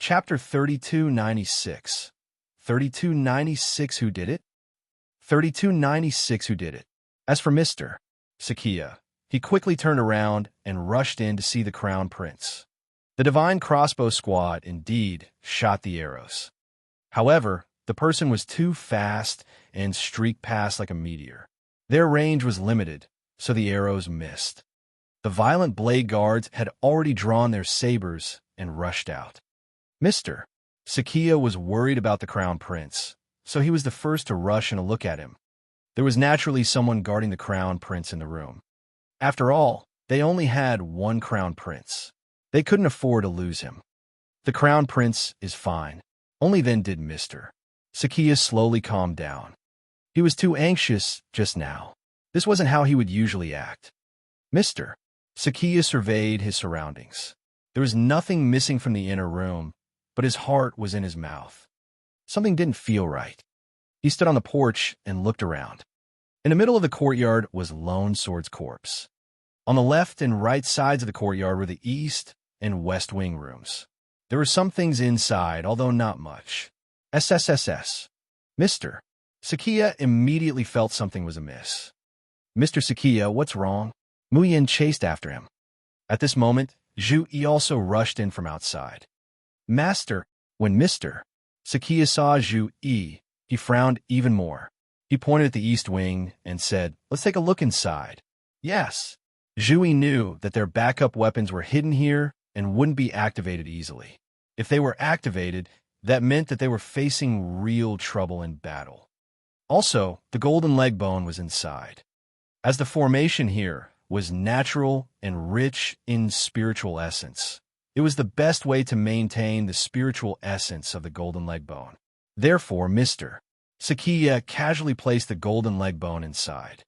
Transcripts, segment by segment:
Chapter 3296. 3296 Who Did It? 3296 Who Did It? As for Mr. Sakia, he quickly turned around and rushed in to see the crown prince. The divine crossbow squad indeed shot the arrows. However, the person was too fast and streaked past like a meteor. Their range was limited, so the arrows missed. The violent blade guards had already drawn their sabers and rushed out. Mr. Sakia was worried about the crown prince, so he was the first to rush and look at him. There was naturally someone guarding the crown prince in the room. After all, they only had one crown prince. They couldn't afford to lose him. The crown prince is fine. Only then did Mr. Sakia slowly calm down. He was too anxious just now. This wasn't how he would usually act. Mr. Sakia surveyed his surroundings. There was nothing missing from the inner room, but his heart was in his mouth. Something didn't feel right. He stood on the porch and looked around. In the middle of the courtyard was Lone Sword's corpse. On the left and right sides of the courtyard were the east and west wing rooms. There were some things inside, although not much. SSSS. Mr. Sakia immediately felt something was amiss. Mr. Sakia, what's wrong? Mu Yin chased after him. At this moment, Zhu Yi also rushed in from outside. Master, when Mr. Sakia saw Zhu Yi, he frowned even more. He pointed at the east wing and said, "Let's take a look inside." Yes. Zhu Yi knew that their backup weapons were hidden here and wouldn't be activated easily. If they were activated, that meant that they were facing real trouble in battle. Also, the golden leg bone was inside. As the formation here was natural and rich in spiritual essence, it was the best way to maintain the spiritual essence of the golden leg bone. Therefore, Mr. Sakia casually placed the golden leg bone inside.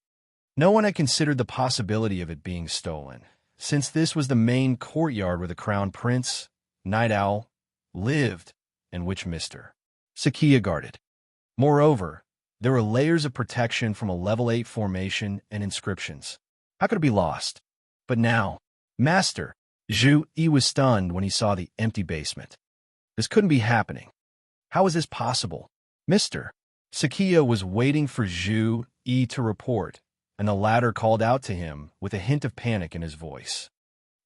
No one had considered the possibility of it being stolen, since this was the main courtyard where the crown prince, Night Owl, lived, and which Mr. Sakia guarded. Moreover, there were layers of protection from a level 8 formation and inscriptions. How could it be lost? But now, Master Zhu Yi was stunned when he saw the empty basement. This couldn't be happening. How was this possible? Mr. Sakia was waiting for Zhu Yi to report, and the latter called out to him with a hint of panic in his voice.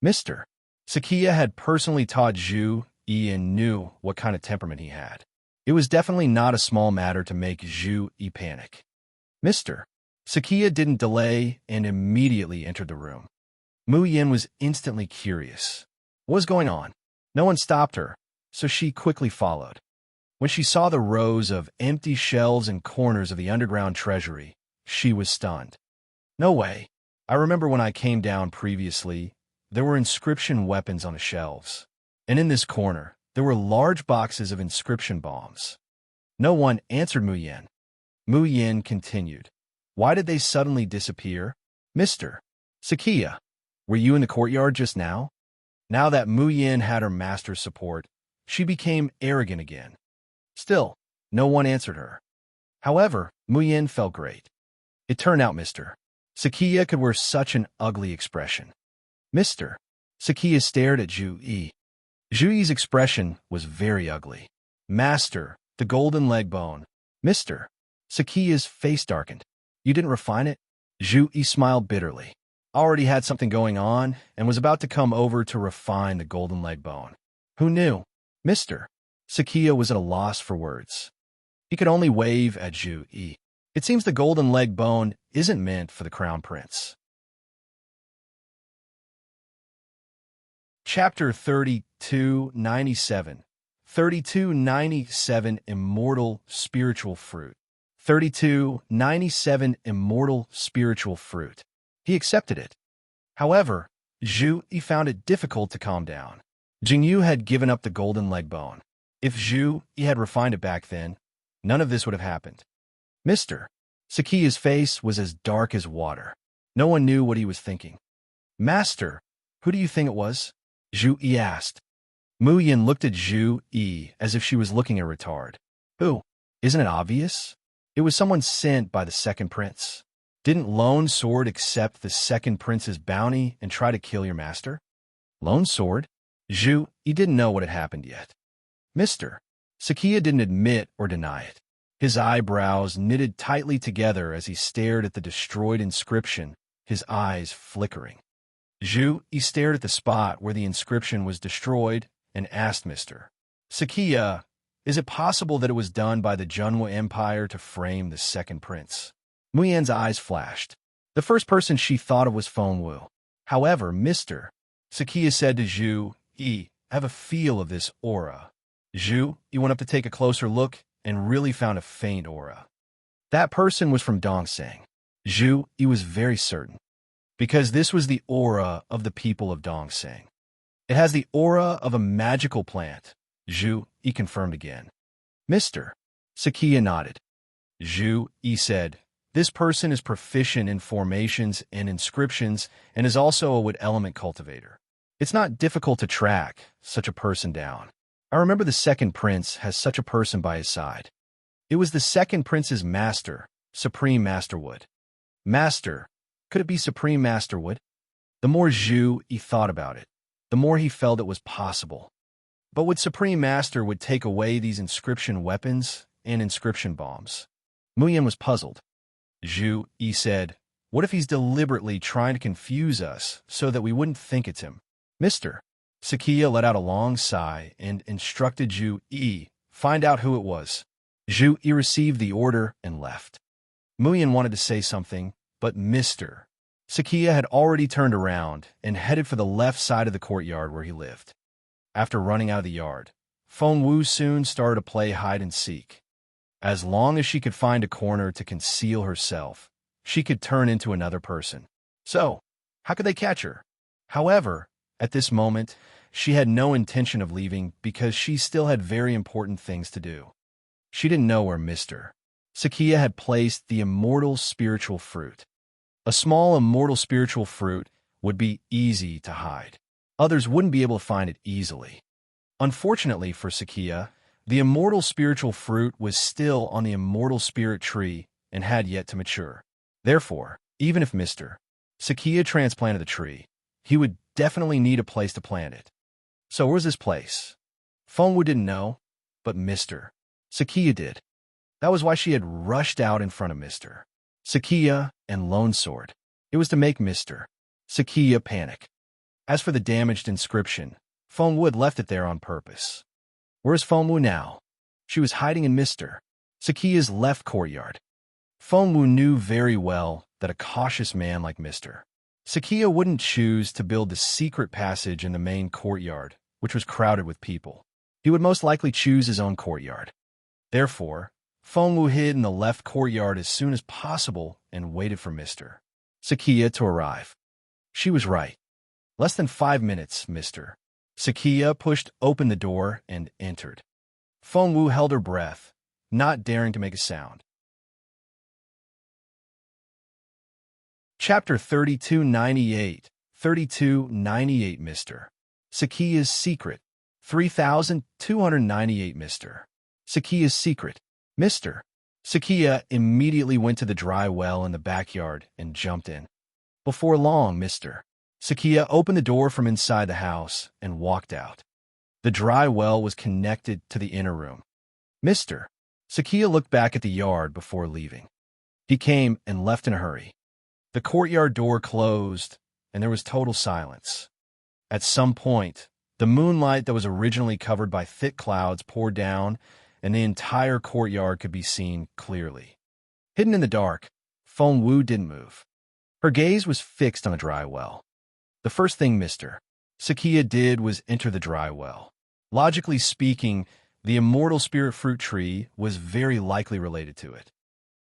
Mr. Sakia had personally taught Zhu Yi and knew what kind of temperament he had. It was definitely not a small matter to make Zhu Yi panic. Mr. Sakia didn't delay and immediately entered the room. Mu Yin was instantly curious. What was going on? No one stopped her, so she quickly followed. When she saw the rows of empty shelves and corners of the underground treasury, she was stunned. No way. I remember when I came down previously, there were inscription weapons on the shelves. And in this corner, there were large boxes of inscription bombs. No one answered Mu Yin. Mu Yin continued. Why did they suddenly disappear? Mr. Sakia, were you in the courtyard just now? Now that Mu Yin had her master's support, she became arrogant again. Still, no one answered her. However, Mu Yin felt great. It turned out Mr. Sakia could wear such an ugly expression. Mr. Sakia stared at Zhu Yi. Zhu Yi's expression was very ugly. Master, the golden leg bone. Mr. Sakia's face darkened. You didn't refine it? Zhu Yi smiled bitterly. Already had something going on and was about to come over to refine the golden leg bone. Who knew? Mr. Sakia was at a loss for words. He could only wave at Zhu Yi. It seems the golden leg bone isn't meant for the crown prince. Chapter 3297. 3297 Immortal Spiritual Fruit. 3297 Immortal Spiritual Fruit. He accepted it. However, Zhu Yi found it difficult to calm down. Jingyu had given up the golden leg bone. If Zhu Yi had refined it back then, none of this would have happened. Mr. Sakia's face was as dark as water. No one knew what he was thinking. Master, who do you think it was? Zhu Yi asked. Mu Yin looked at Zhu Yi as if she was looking at a retard. Who? Isn't it obvious? It was someone sent by the second prince. Didn't Lone Sword accept the second prince's bounty and try to kill your master? Lone Sword? Zhu Yi didn't know what had happened yet. Mister. Sakia didn't admit or deny it. His eyebrows knitted tightly together as he stared at the destroyed inscription, his eyes flickering. He stared at the spot where the inscription was destroyed and asked Mr. Sakia, is it possible that it was done by the Junwa Empire to frame the second prince? Muyan's eyes flashed. The first person she thought of was Fengwu. However, Mr. Sakia said to Zhu, I have a feel of this aura. Zhu, he went up to take a closer look and really found a faint aura. That person was from Dongseng. Zhu, he was very certain, because this was the aura of the people of Dongseng. It has the aura of a magical plant. Zhu, he confirmed again. Mr. Sakia nodded. Zhu, he said, this person is proficient in formations and inscriptions and is also a wood element cultivator. It's not difficult to track such a person down. I remember the second prince has such a person by his side. It was the second prince's master, Supreme Masterwood. Master, could it be Supreme Masterwood? The more Zhu he thought about it, the more he felt it was possible. But would Supreme Master would take away these inscription weapons and inscription bombs? Muyan was puzzled. Zhu, he said, what if he's deliberately trying to confuse us so that we wouldn't think it's him? Mr. Sakia let out a long sigh and instructed Zhu, find out who it was. Zhu, received the order and left. Muyan wanted to say something, but Mr. Sakia had already turned around and headed for the left side of the courtyard where he lived. After running out of the yard, Fengwu soon started to play hide-and-seek. As long as she could find a corner to conceal herself, she could turn into another person. So, how could they catch her? However, at this moment, she had no intention of leaving because she still had very important things to do. She didn't know where Mr. Sakia had placed the immortal spiritual fruit. A small immortal spiritual fruit would be easy to hide. Others wouldn't be able to find it easily. Unfortunately for Sakia, the immortal spiritual fruit was still on the immortal spirit tree and had yet to mature. Therefore, even if Mr. Sakia transplanted the tree, he would definitely need a place to plant it. So where's this place? Fengwu didn't know, but Mr. Sakia did. That was why she had rushed out in front of Mr. Sakia and Lone Sword. It was to make Mr. Sakia panic. As for the damaged inscription, Fengwu had left it there on purpose. Where's Fengwu now? She was hiding in Mr. Sakia's left courtyard. Fengwu knew very well that a cautious man like Mr. Sakia wouldn't choose to build the secret passage in the main courtyard, which was crowded with people. He would most likely choose his own courtyard. Therefore, Fengwu hid in the left courtyard as soon as possible and waited for Mr. Sakia to arrive. She was right. Less than 5 minutes, Mr. Sakia pushed open the door and entered. Fengwu held her breath, not daring to make a sound. Chapter 3298, 3298 Mr. Sakia's Secret, 3298 Mr. Sakia's Secret. Mr. Sakia immediately went to the dry well in the backyard and jumped in. Before long, Mr. Sakia opened the door from inside the house and walked out. The dry well was connected to the inner room. Mr. Sakia looked back at the yard before leaving. He came and left in a hurry. The courtyard door closed, and there was total silence. At some point, the moonlight that was originally covered by thick clouds poured down, and the entire courtyard could be seen clearly. Hidden in the dark, Fengwu didn't move. Her gaze was fixed on the dry well. The first thing Mr. Sakia did was enter the dry well. Logically speaking, the immortal spirit fruit tree was very likely related to it.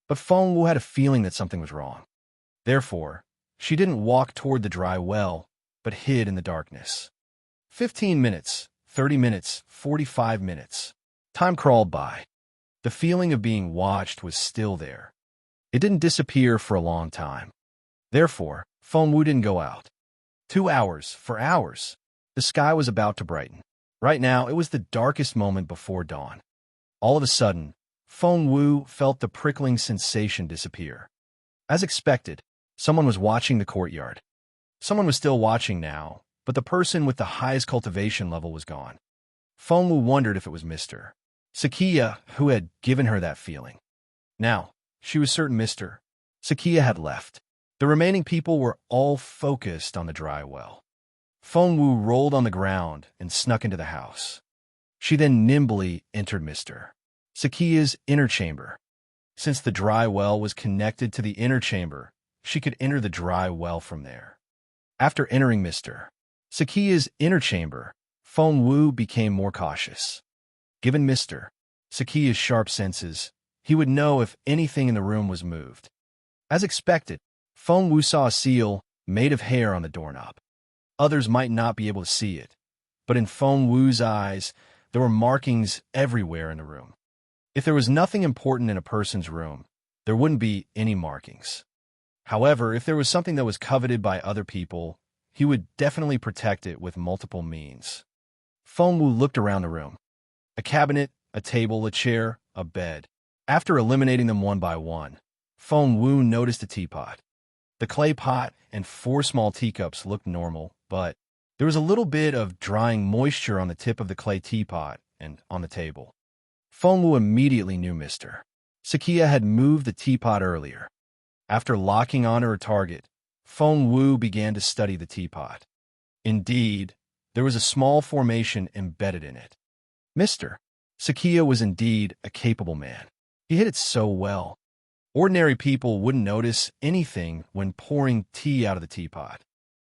But Fengwu had a feeling that something was wrong. Therefore, she didn't walk toward the dry well, but hid in the darkness. 15 minutes, 30 minutes, 45 minutes. Time crawled by. The feeling of being watched was still there. It didn't disappear for a long time. Therefore, Fengwu didn't go out. 2 hours, for hours. The sky was about to brighten. Right now, it was the darkest moment before dawn. All of a sudden, Fengwu felt the prickling sensation disappear. As expected, someone was watching the courtyard. Someone was still watching now, but the person with the highest cultivation level was gone. Feng Wu wondered if it was Mr. Sakia who had given her that feeling. Now, she was certain Mr. Sakia had left. The remaining people were all focused on the dry well. Feng Wu rolled on the ground and snuck into the house. She then nimbly entered Mr. Sakia's inner chamber. Since the dry well was connected to the inner chamber, she could enter the dry well from there. After entering Mr. Sakia's inner chamber, Feng Wu became more cautious. Given Mr. Sakia's sharp senses, he would know if anything in the room was moved. As expected, Feng Wu saw a seal made of hair on the doorknob. Others might not be able to see it, but in Feng Wu's eyes, there were markings everywhere in the room. If there was nothing important in a person's room, there wouldn't be any markings. However, if there was something that was coveted by other people, he would definitely protect it with multiple means. Feng Wu looked around the room. A cabinet, a table, a chair, a bed. After eliminating them one by one, Feng Wu noticed a teapot. The clay pot and 4 small teacups looked normal, but there was a little bit of drying moisture on the tip of the clay teapot and on the table. Feng Wu immediately knew Mr. Sakia had moved the teapot earlier. After locking onto her target, Feng Wu began to study the teapot. Indeed, there was a small formation embedded in it. Mr. Sakia was indeed a capable man. He hid it so well. Ordinary people wouldn't notice anything when pouring tea out of the teapot.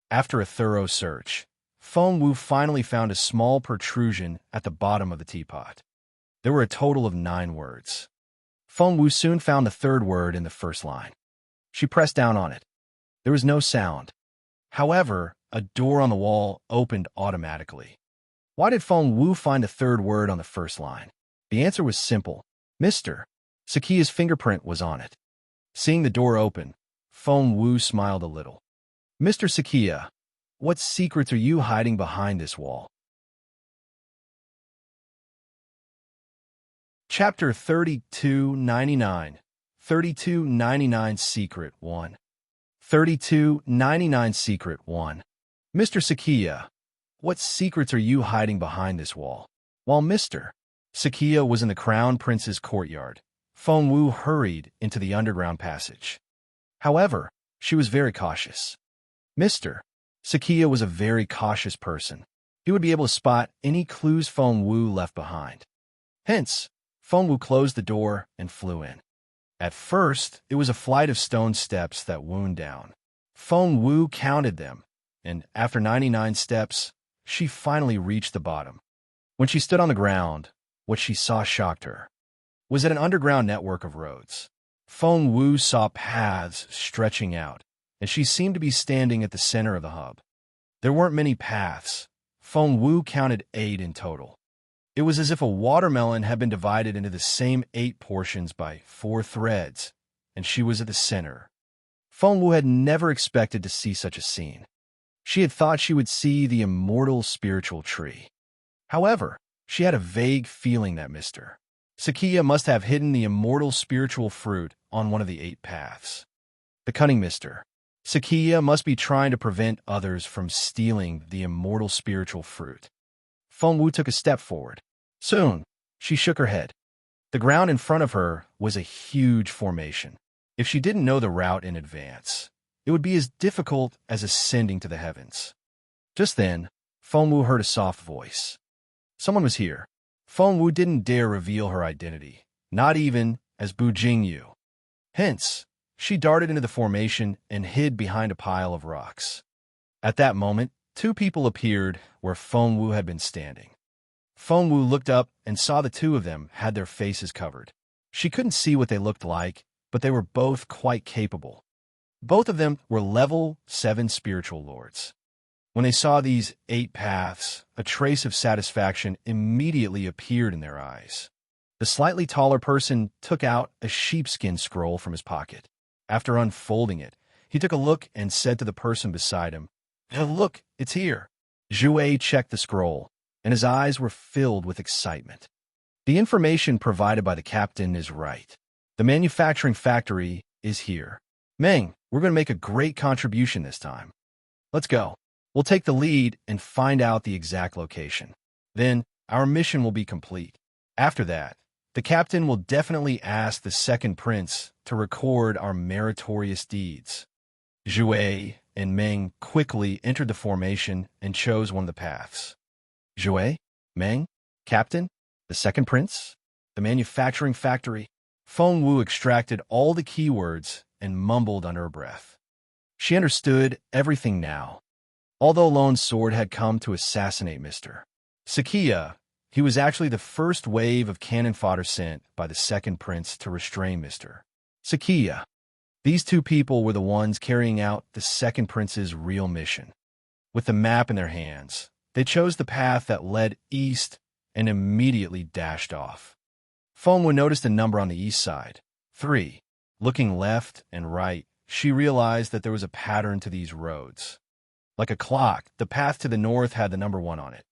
After a thorough search, Feng Wu finally found a small protrusion at the bottom of the teapot. There were a total of 9 words. Feng Wu soon found the 3rd word in the first line. She pressed down on it. There was no sound. However, a door on the wall opened automatically. Why did Feng Wu find the 3rd word on the first line? The answer was simple. Mr. Sakia's fingerprint was on it. Seeing the door open, Feng Wu smiled a little. Mr. Sakia, what secrets are you hiding behind this wall? Chapter 3299. 3299 Secret 1. 3299 Secret 1. Mr. Sakia, what secrets are you hiding behind this wall? While Mr. Sakia was in the Crown Prince's courtyard, Feng Wu hurried into the underground passage. However, she was very cautious. Mr. Sakia was a very cautious person. He would be able to spot any clues Feng Wu left behind. Hence, Feng Wu closed the door and flew in. At first, it was a flight of stone steps that wound down. Feng Wu counted them, and after 99 steps, she finally reached the bottom. When she stood on the ground, what she saw shocked her. Was it an underground network of roads? Feng Wu saw paths stretching out, and she seemed to be standing at the center of the hub. There weren't many paths. Feng Wu counted 8 in total. It was as if a watermelon had been divided into the same 8 portions by 4 threads, and she was at the center. Feng Wu had never expected to see such a scene. She had thought she would see the immortal spiritual tree. However, she had a vague feeling that Mr. Sakia must have hidden the immortal spiritual fruit on one of the 8 paths. The cunning Mr. Sakia must be trying to prevent others from stealing the immortal spiritual fruit. Feng Wu took a step forward. Soon, she shook her head. The ground in front of her was a huge formation. If she didn't know the route in advance, it would be as difficult as ascending to the heavens. Just then, Feng Wu heard a soft voice. Someone was here. Feng Wu didn't dare reveal her identity, not even as Bu Jingyu. Hence, she darted into the formation and hid behind a pile of rocks. At that moment, 2 people appeared where Feng Wu had been standing. Feng Wu looked up and saw the 2 of them had their faces covered. She couldn't see what they looked like, but they were both quite capable. Both of them were level 7 spiritual lords. When they saw these 8 paths, a trace of satisfaction immediately appeared in their eyes. The slightly taller person took out a sheepskin scroll from his pocket. After unfolding it, he took a look and said to the person beside him, "Look, it's here." Zhu checked the scroll, and his eyes were filled with excitement. The information provided by the captain is right. The manufacturing factory is here. Meng, we're going to make a great contribution this time. Let's go. We'll take the lead and find out the exact location. Then, our mission will be complete. After that, the captain will definitely ask the second prince to record our meritorious deeds. Zhuai and Meng quickly entered the formation and chose one of the paths. Zhuai? Meng? Captain? The second prince? The manufacturing factory? Feng Wu extracted all the keywords and mumbled under her breath. She understood everything now. Although Lone's sword had come to assassinate Mr. Sakia, he was actually the first wave of cannon fodder sent by the second prince to restrain Mr. Sakia. These two people were the ones carrying out the second prince's real mission. With the map in their hands, they chose the path that led east and immediately dashed off. Feng Wu noticed a number on the east side, 3. Looking left and right, she realized that there was a pattern to these roads. Like a clock, the path to the north had the number 1 on it.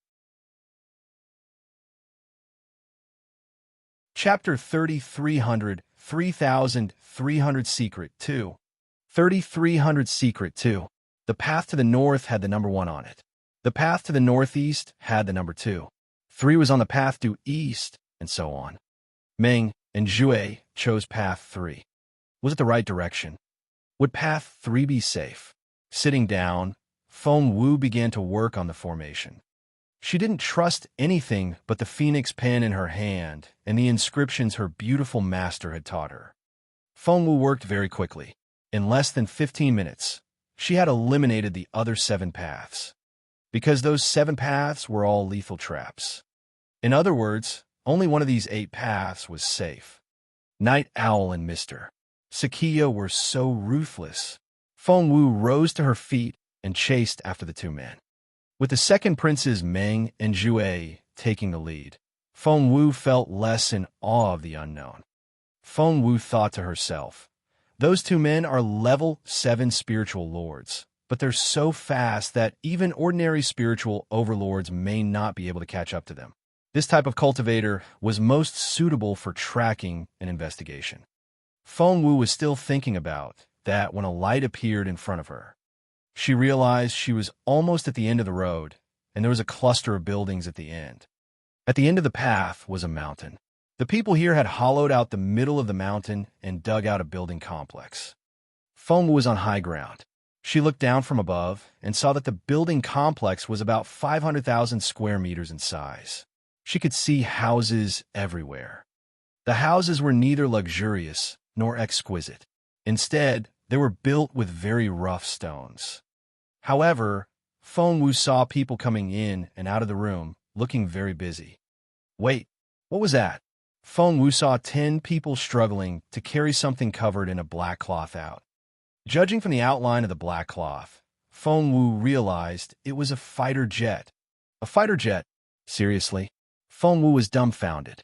Chapter 3300, 3300 Secret 2. 3300 Secret 2. The path to the north had the number 1 on it. The path to the northeast had the number 2. 3 was on the path due east, and so on. Meng and Zhuai chose path 3. Was it the right direction? Would path 3 be safe? Sitting down, Feng Wu began to work on the formation. She didn't trust anything but the phoenix pen in her hand and the inscriptions her beautiful master had taught her. Feng Wu worked very quickly. In less than 15 minutes, she had eliminated the other 7 paths, because those 7 paths were all lethal traps. In other words, only one of these 8 paths was safe. Night Owl and Mr. Sakia were so ruthless. Feng Wu rose to her feet and chased after the 2 men. With the second princes Meng and Zhuai taking the lead, Feng Wu felt less in awe of the unknown. Feng Wu thought to herself, those 2 men are level 7 spiritual lords, but they're so fast that even ordinary spiritual overlords may not be able to catch up to them. This type of cultivator was most suitable for tracking and investigation. Feng Wu was still thinking about that when a light appeared in front of her. She realized she was almost at the end of the road, and there was a cluster of buildings at the end. At the end of the path was a mountain. The people here had hollowed out the middle of the mountain and dug out a building complex. Feng Wu was on high ground. She looked down from above and saw that the building complex was about 500,000 square meters in size. She could see houses everywhere. The houses were neither luxurious nor exquisite. Instead, they were built with very rough stones. However, Feng Wu saw people coming in and out of the room, looking very busy. Wait, what was that? Feng Wu saw 10 people struggling to carry something covered in a black cloth out. Judging from the outline of the black cloth, Feng Wu realized it was a fighter jet. A fighter jet? Seriously? Feng Wu was dumbfounded.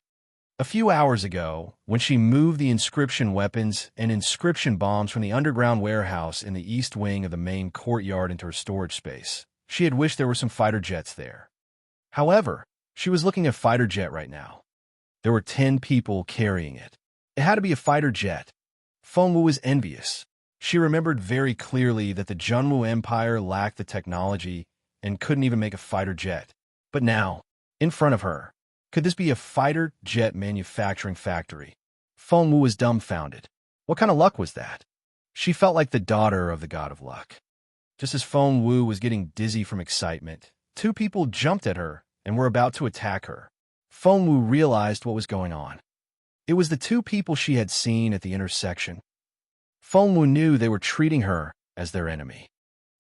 A few hours ago, when she moved the inscription weapons and inscription bombs from the underground warehouse in the east wing of the main courtyard into her storage space, she had wished there were some fighter jets there. However, she was looking at a fighter jet right now. There were 10 people carrying it. It had to be a fighter jet. Feng Wu was envious. She remembered very clearly that the Junwu Empire lacked the technology and couldn't even make a fighter jet. But now, in front of her, could this be a fighter jet manufacturing factory? Feng Wu was dumbfounded. What kind of luck was that? She felt like the daughter of the god of luck. Just as Feng Wu was getting dizzy from excitement, 2 people jumped at her and were about to attack her. Feng Wu realized what was going on. It was the 2 people she had seen at the intersection. Feng Wu knew they were treating her as their enemy,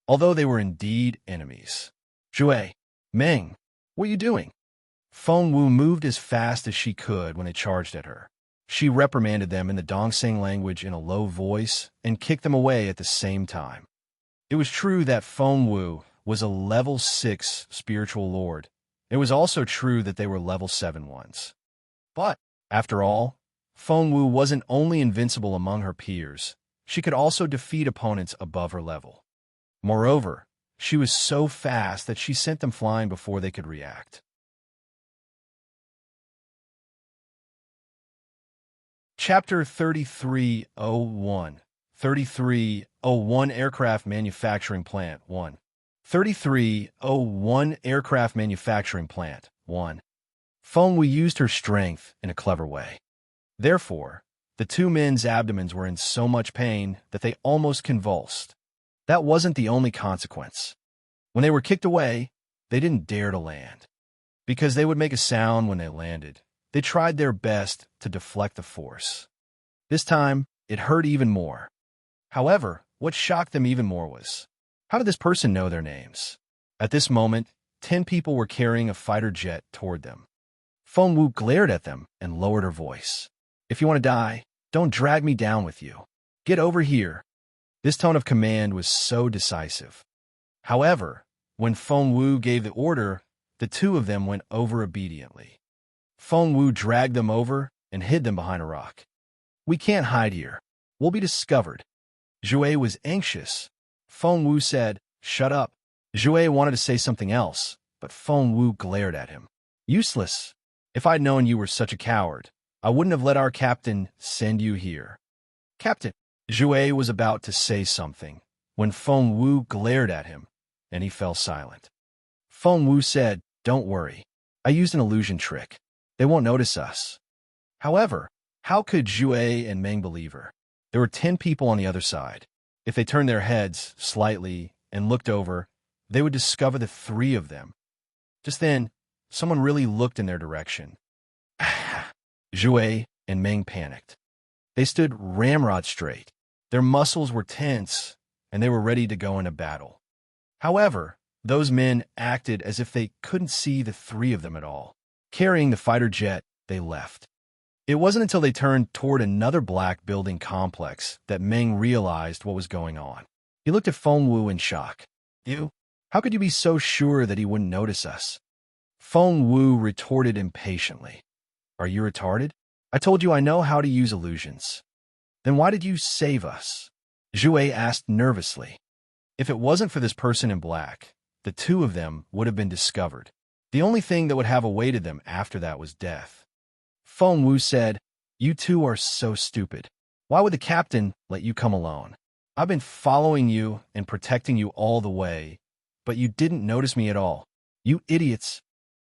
although they were indeed enemies. Zhuai, Meng, what are you doing? Feng Wu moved as fast as she could when they charged at her. She reprimanded them in the Dongseng language in a low voice and kicked them away at the same time. It was true that Feng Wu was a level 6 spiritual lord. It was also true that they were level 7 ones. But, after all, Feng Wu wasn't only invincible among her peers, she could also defeat opponents above her level. Moreover, she was so fast that she sent them flying before they could react. Chapter 3301. 3301 Aircraft Manufacturing Plant 1. 3301 Aircraft Manufacturing Plant 1. Feng Wu used her strength in a clever way. Therefore, the two men's abdomens were in so much pain that they almost convulsed. That wasn't the only consequence. When they were kicked away, they didn't dare to land. Because they would make a sound when they landed, they tried their best to deflect the force. This time, it hurt even more. However, what shocked them even more was, how did this person know their names? At this moment, 10 people were carrying a fighter jet toward them. Feng Wu glared at them and lowered her voice. If you want to die, don't drag me down with you. Get over here. This tone of command was so decisive. However, when Feng Wu gave the order, the two of them went over obediently. Feng Wu dragged them over and hid them behind a rock. We can't hide here. We'll be discovered. Zhui was anxious. Feng Wu said, shut up. Zhui wanted to say something else, but Feng Wu glared at him. Useless. If I'd known you were such a coward, I wouldn't have let our captain send you here. Captain. Zhui was about to say something when Feng Wu glared at him, and he fell silent. Feng Wu said, don't worry. I used an illusion trick. They won't notice us. However, how could Zhui and Meng believe her? There were 10 people on the other side. If they turned their heads slightly and looked over, they would discover the 3 of them. Just then, someone really looked in their direction. Zhui and Meng panicked. They stood ramrod straight. Their muscles were tense, and they were ready to go into battle. However, those men acted as if they couldn't see the 3 of them at all. Carrying the fighter jet, they left. It wasn't until they turned toward another black building complex that Meng realized what was going on. He looked at Feng Wu in shock. You? How could you be so sure that he wouldn't notice us? Feng Wu retorted impatiently. Are you retarded? I told you I know how to use illusions. Then why did you save us? Zhui asked nervously. If it wasn't for this person in black, the 2 of them would have been discovered. The only thing that would have awaited them after that was death. Feng Wu said, you two are so stupid. Why would the captain let you come alone? I've been following you and protecting you all the way, but you didn't notice me at all. You idiots.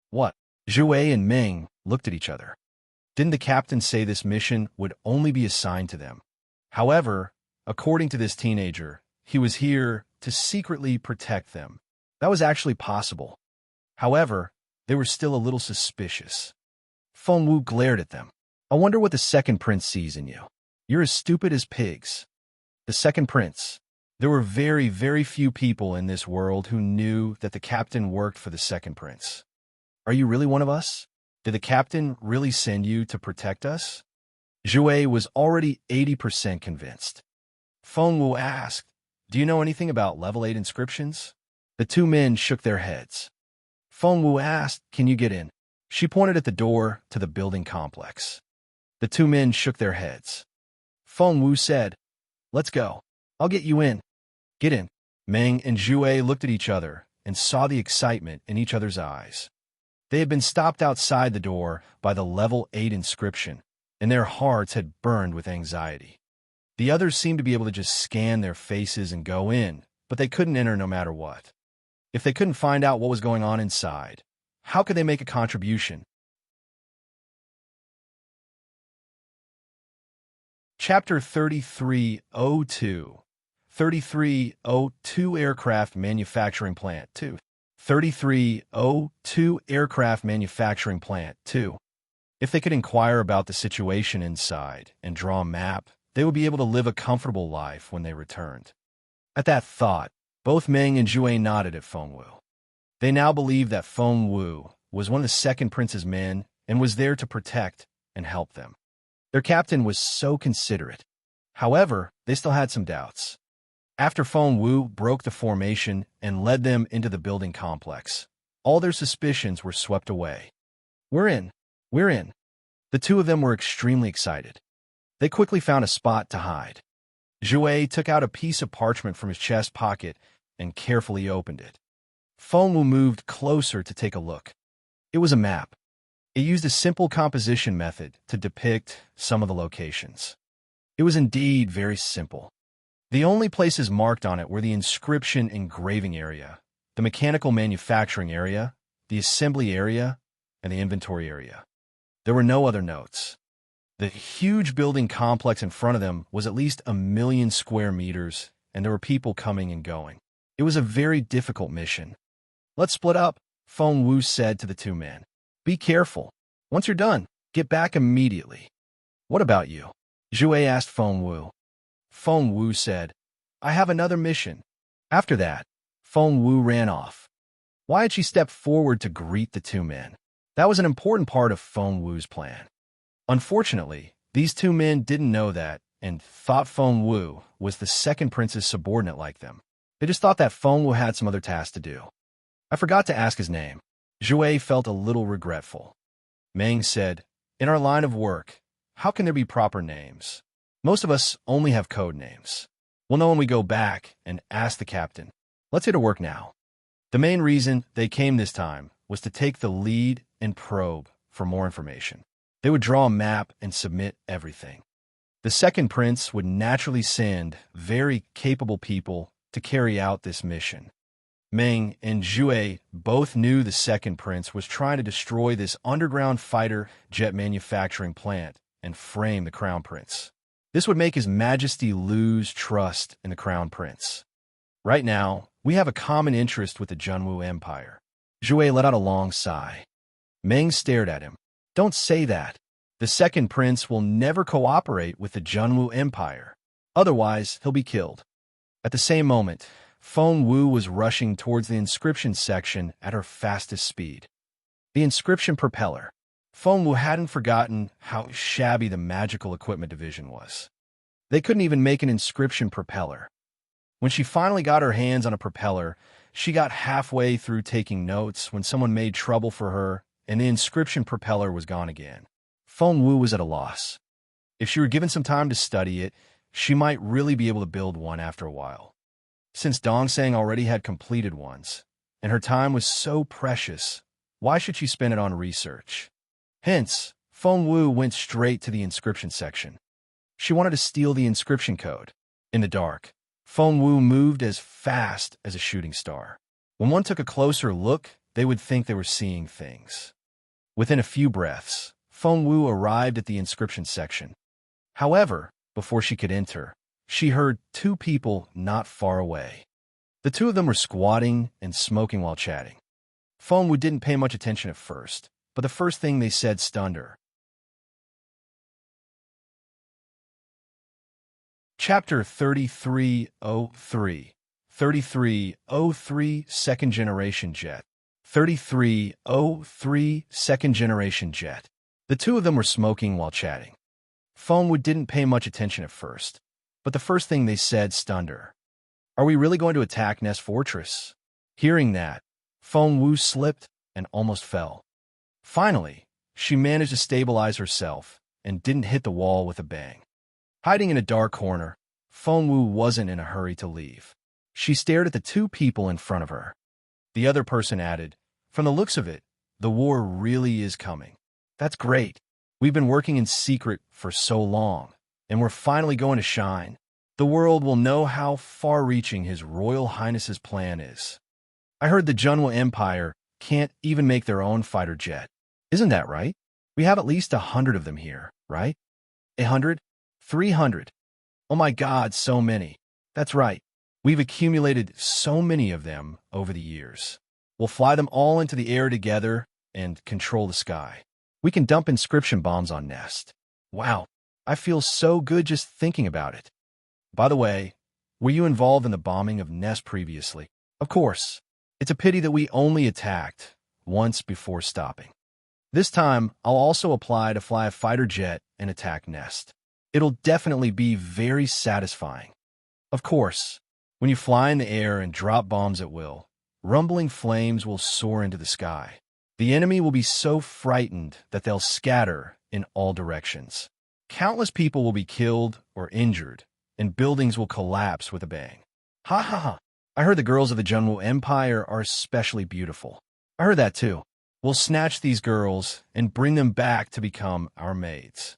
What? Zhui and Meng looked at each other. Didn't the captain say this mission would only be assigned to them? However, according to this teenager, he was here to secretly protect them. That was actually possible. However, they were still a little suspicious. Feng Wu glared at them. I wonder what the second prince sees in you. You're as stupid as pigs. The second prince. There were very, very few people in this world who knew that the captain worked for the second prince. Are you really one of us? Did the captain really send you to protect us? Zhui was already 80% convinced. Feng Wu asked, do you know anything about level 8 inscriptions? The 2 men shook their heads. Feng Wu asked, can you get in? She pointed at the door to the building complex. The 2 men shook their heads. Feng Wu said, let's go. I'll get you in. Get in. Meng and Zhui looked at each other and saw the excitement in each other's eyes. They had been stopped outside the door by the level 8 inscription, and their hearts had burned with anxiety. The others seemed to be able to just scan their faces and go in, but they couldn't enter no matter what. If they couldn't find out what was going on inside, how could they make a contribution? Chapter 3302. 3302 Aircraft Manufacturing Plant 2. 3302 Aircraft Manufacturing Plant 2. If they could inquire about the situation inside and draw a map, they would be able to live a comfortable life when they returned. At that thought, both Meng and Zhui nodded at Feng Wu. They now believed that Feng Wu was one of the second prince's men and was there to protect and help them. Their captain was so considerate. However, they still had some doubts. After Feng Wu broke the formation and led them into the building complex, all their suspicions were swept away. We're in. We're in. The 2 of them were extremely excited. They quickly found a spot to hide. Zhui took out a piece of parchment from his chest pocket and carefully opened it. Feng Wu moved closer to take a look. It was a map. It used a simple composition method to depict some of the locations. It was indeed very simple. The only places marked on it were the inscription engraving area, the mechanical manufacturing area, the assembly area, and the inventory area. There were no other notes. The huge building complex in front of them was at least 1,000,000 square meters, and there were people coming and going. It was a very difficult mission. "Let's split up," Feng Wu said to the two men. "Be careful. Once you're done, get back immediately." "What about you?" Zhue asked Feng Wu. Feng Wu said, "I have another mission." After that, Feng Wu ran off. Why had she stepped forward to greet the two men? That was an important part of Feng Wu's plan. Unfortunately, these two men didn't know that and thought Feng Wu was the second prince's subordinate like them. They just thought that Feng Wu had some other tasks to do. "I forgot to ask his name." Zhue felt a little regretful. Meng said, "In our line of work, how can there be proper names? Most of us only have code names. We'll know when we go back and ask the captain. Let's get to work now." The main reason they came this time was to take the lead and probe for more information. They would draw a map and submit everything. The second prince would naturally send very capable people to carry out this mission. Meng and Zhue both knew the second prince was trying to destroy this underground fighter jet manufacturing plant and frame the crown prince. This would make His Majesty lose trust in the crown prince. "Right now, we have a common interest with the Junwu Empire." Zhue let out a long sigh. Meng stared at him. "Don't say that. The second prince will never cooperate with the Junwu Empire. Otherwise, he'll be killed." At the same moment, Feng Wu was rushing towards the inscription section at her fastest speed. The inscription propeller. Feng Wu hadn't forgotten how shabby the magical equipment division was. They couldn't even make an inscription propeller. When she finally got her hands on a propeller, she got halfway through taking notes when someone made trouble for her, and the inscription propeller was gone again. Feng Wu was at a loss. If she were given some time to study it, she might really be able to build one after a while. Since Dongsang already had completed ones, and her time was so precious, why should she spend it on research? Hence, Feng Wu went straight to the inscription section. She wanted to steal the inscription code. In the dark, Feng Wu moved as fast as a shooting star. When one took a closer look, they would think they were seeing things. Within a few breaths, Feng Wu arrived at the inscription section. However, before she could enter, she heard two people not far away. The two of them were squatting and smoking while chatting. Feng Wu didn't pay much attention at first, but the first thing they said stunned her. Chapter 3303. 3303 Second Generation Jet. 3303 Second Generation Jet. The two of them were smoking while chatting. Feng Wu didn't pay much attention at first, but the first thing they said stunned her. "Are we really going to attack Nest Fortress?" Hearing that, Feng Wu slipped and almost fell. Finally, she managed to stabilize herself and didn't hit the wall with a bang. Hiding in a dark corner, Feng Wu wasn't in a hurry to leave. She stared at the two people in front of her. The other person added, "From the looks of it, the war really is coming. That's great. We've been working in secret for so long, and we're finally going to shine. The world will know how far-reaching His Royal Highness's plan is. I heard the Junwu Empire can't even make their own fighter jet. Isn't that right? We have at least 100 of them here, right? 100? 300. Oh my God, so many. That's right. We've accumulated so many of them over the years. We'll fly them all into the air together and control the sky. We can dump inscription bombs on Nest. Wow, I feel so good just thinking about it. By the way, were you involved in the bombing of Nest previously?" "Of course. It's a pity that we only attacked once before stopping. This time, I'll also apply to fly a fighter jet and attack Nest. It'll definitely be very satisfying. Of course, when you fly in the air and drop bombs at will, rumbling flames will soar into the sky. The enemy will be so frightened that they'll scatter in all directions. Countless people will be killed or injured, and buildings will collapse with a bang. Ha ha ha. I heard the girls of the Junwu Empire are especially beautiful. I heard that too. We'll snatch these girls and bring them back to become our maids."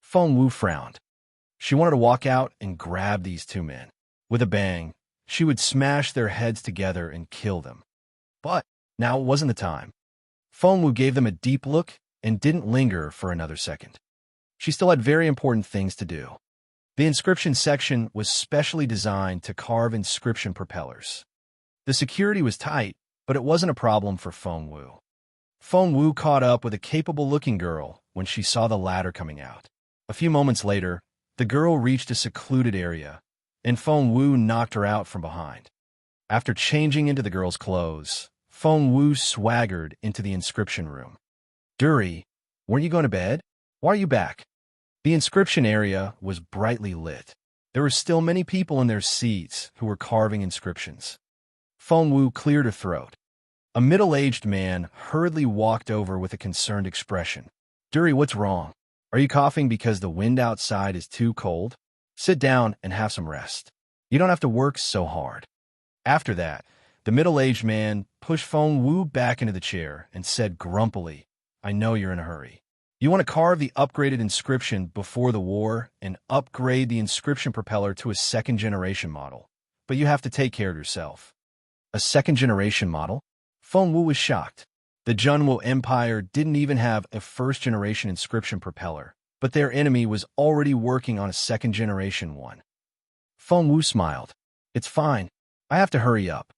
Feng Wu frowned. She wanted to walk out and grab these two men. With a bang, she would smash their heads together and kill them. But now wasn't the time. Feng Wu gave them a deep look and didn't linger for another second. She still had very important things to do. The inscription section was specially designed to carve inscription propellers. The security was tight, but it wasn't a problem for Feng Wu. Feng Wu caught up with a capable-looking girl when she saw the ladder coming out. A few moments later, the girl reached a secluded area, and Feng Wu knocked her out from behind. After changing into the girl's clothes, Feng Wu swaggered into the inscription room. "Duri, weren't you going to bed? Why are you back?" The inscription area was brightly lit. There were still many people in their seats who were carving inscriptions. Feng Wu cleared her throat. A middle-aged man hurriedly walked over with a concerned expression. "Duri, what's wrong? Are you coughing because the wind outside is too cold? Sit down and have some rest. You don't have to work so hard." After that, the middle-aged man pushed Feng Wu back into the chair and said grumpily, "I know you're in a hurry. You want to carve the upgraded inscription before the war and upgrade the inscription propeller to a second-generation model, but you have to take care of yourself." A second-generation model? Feng Wu was shocked. The Junwu Empire didn't even have a first-generation inscription propeller, but their enemy was already working on a second-generation one. Feng Wu smiled. "It's fine. I have to hurry up."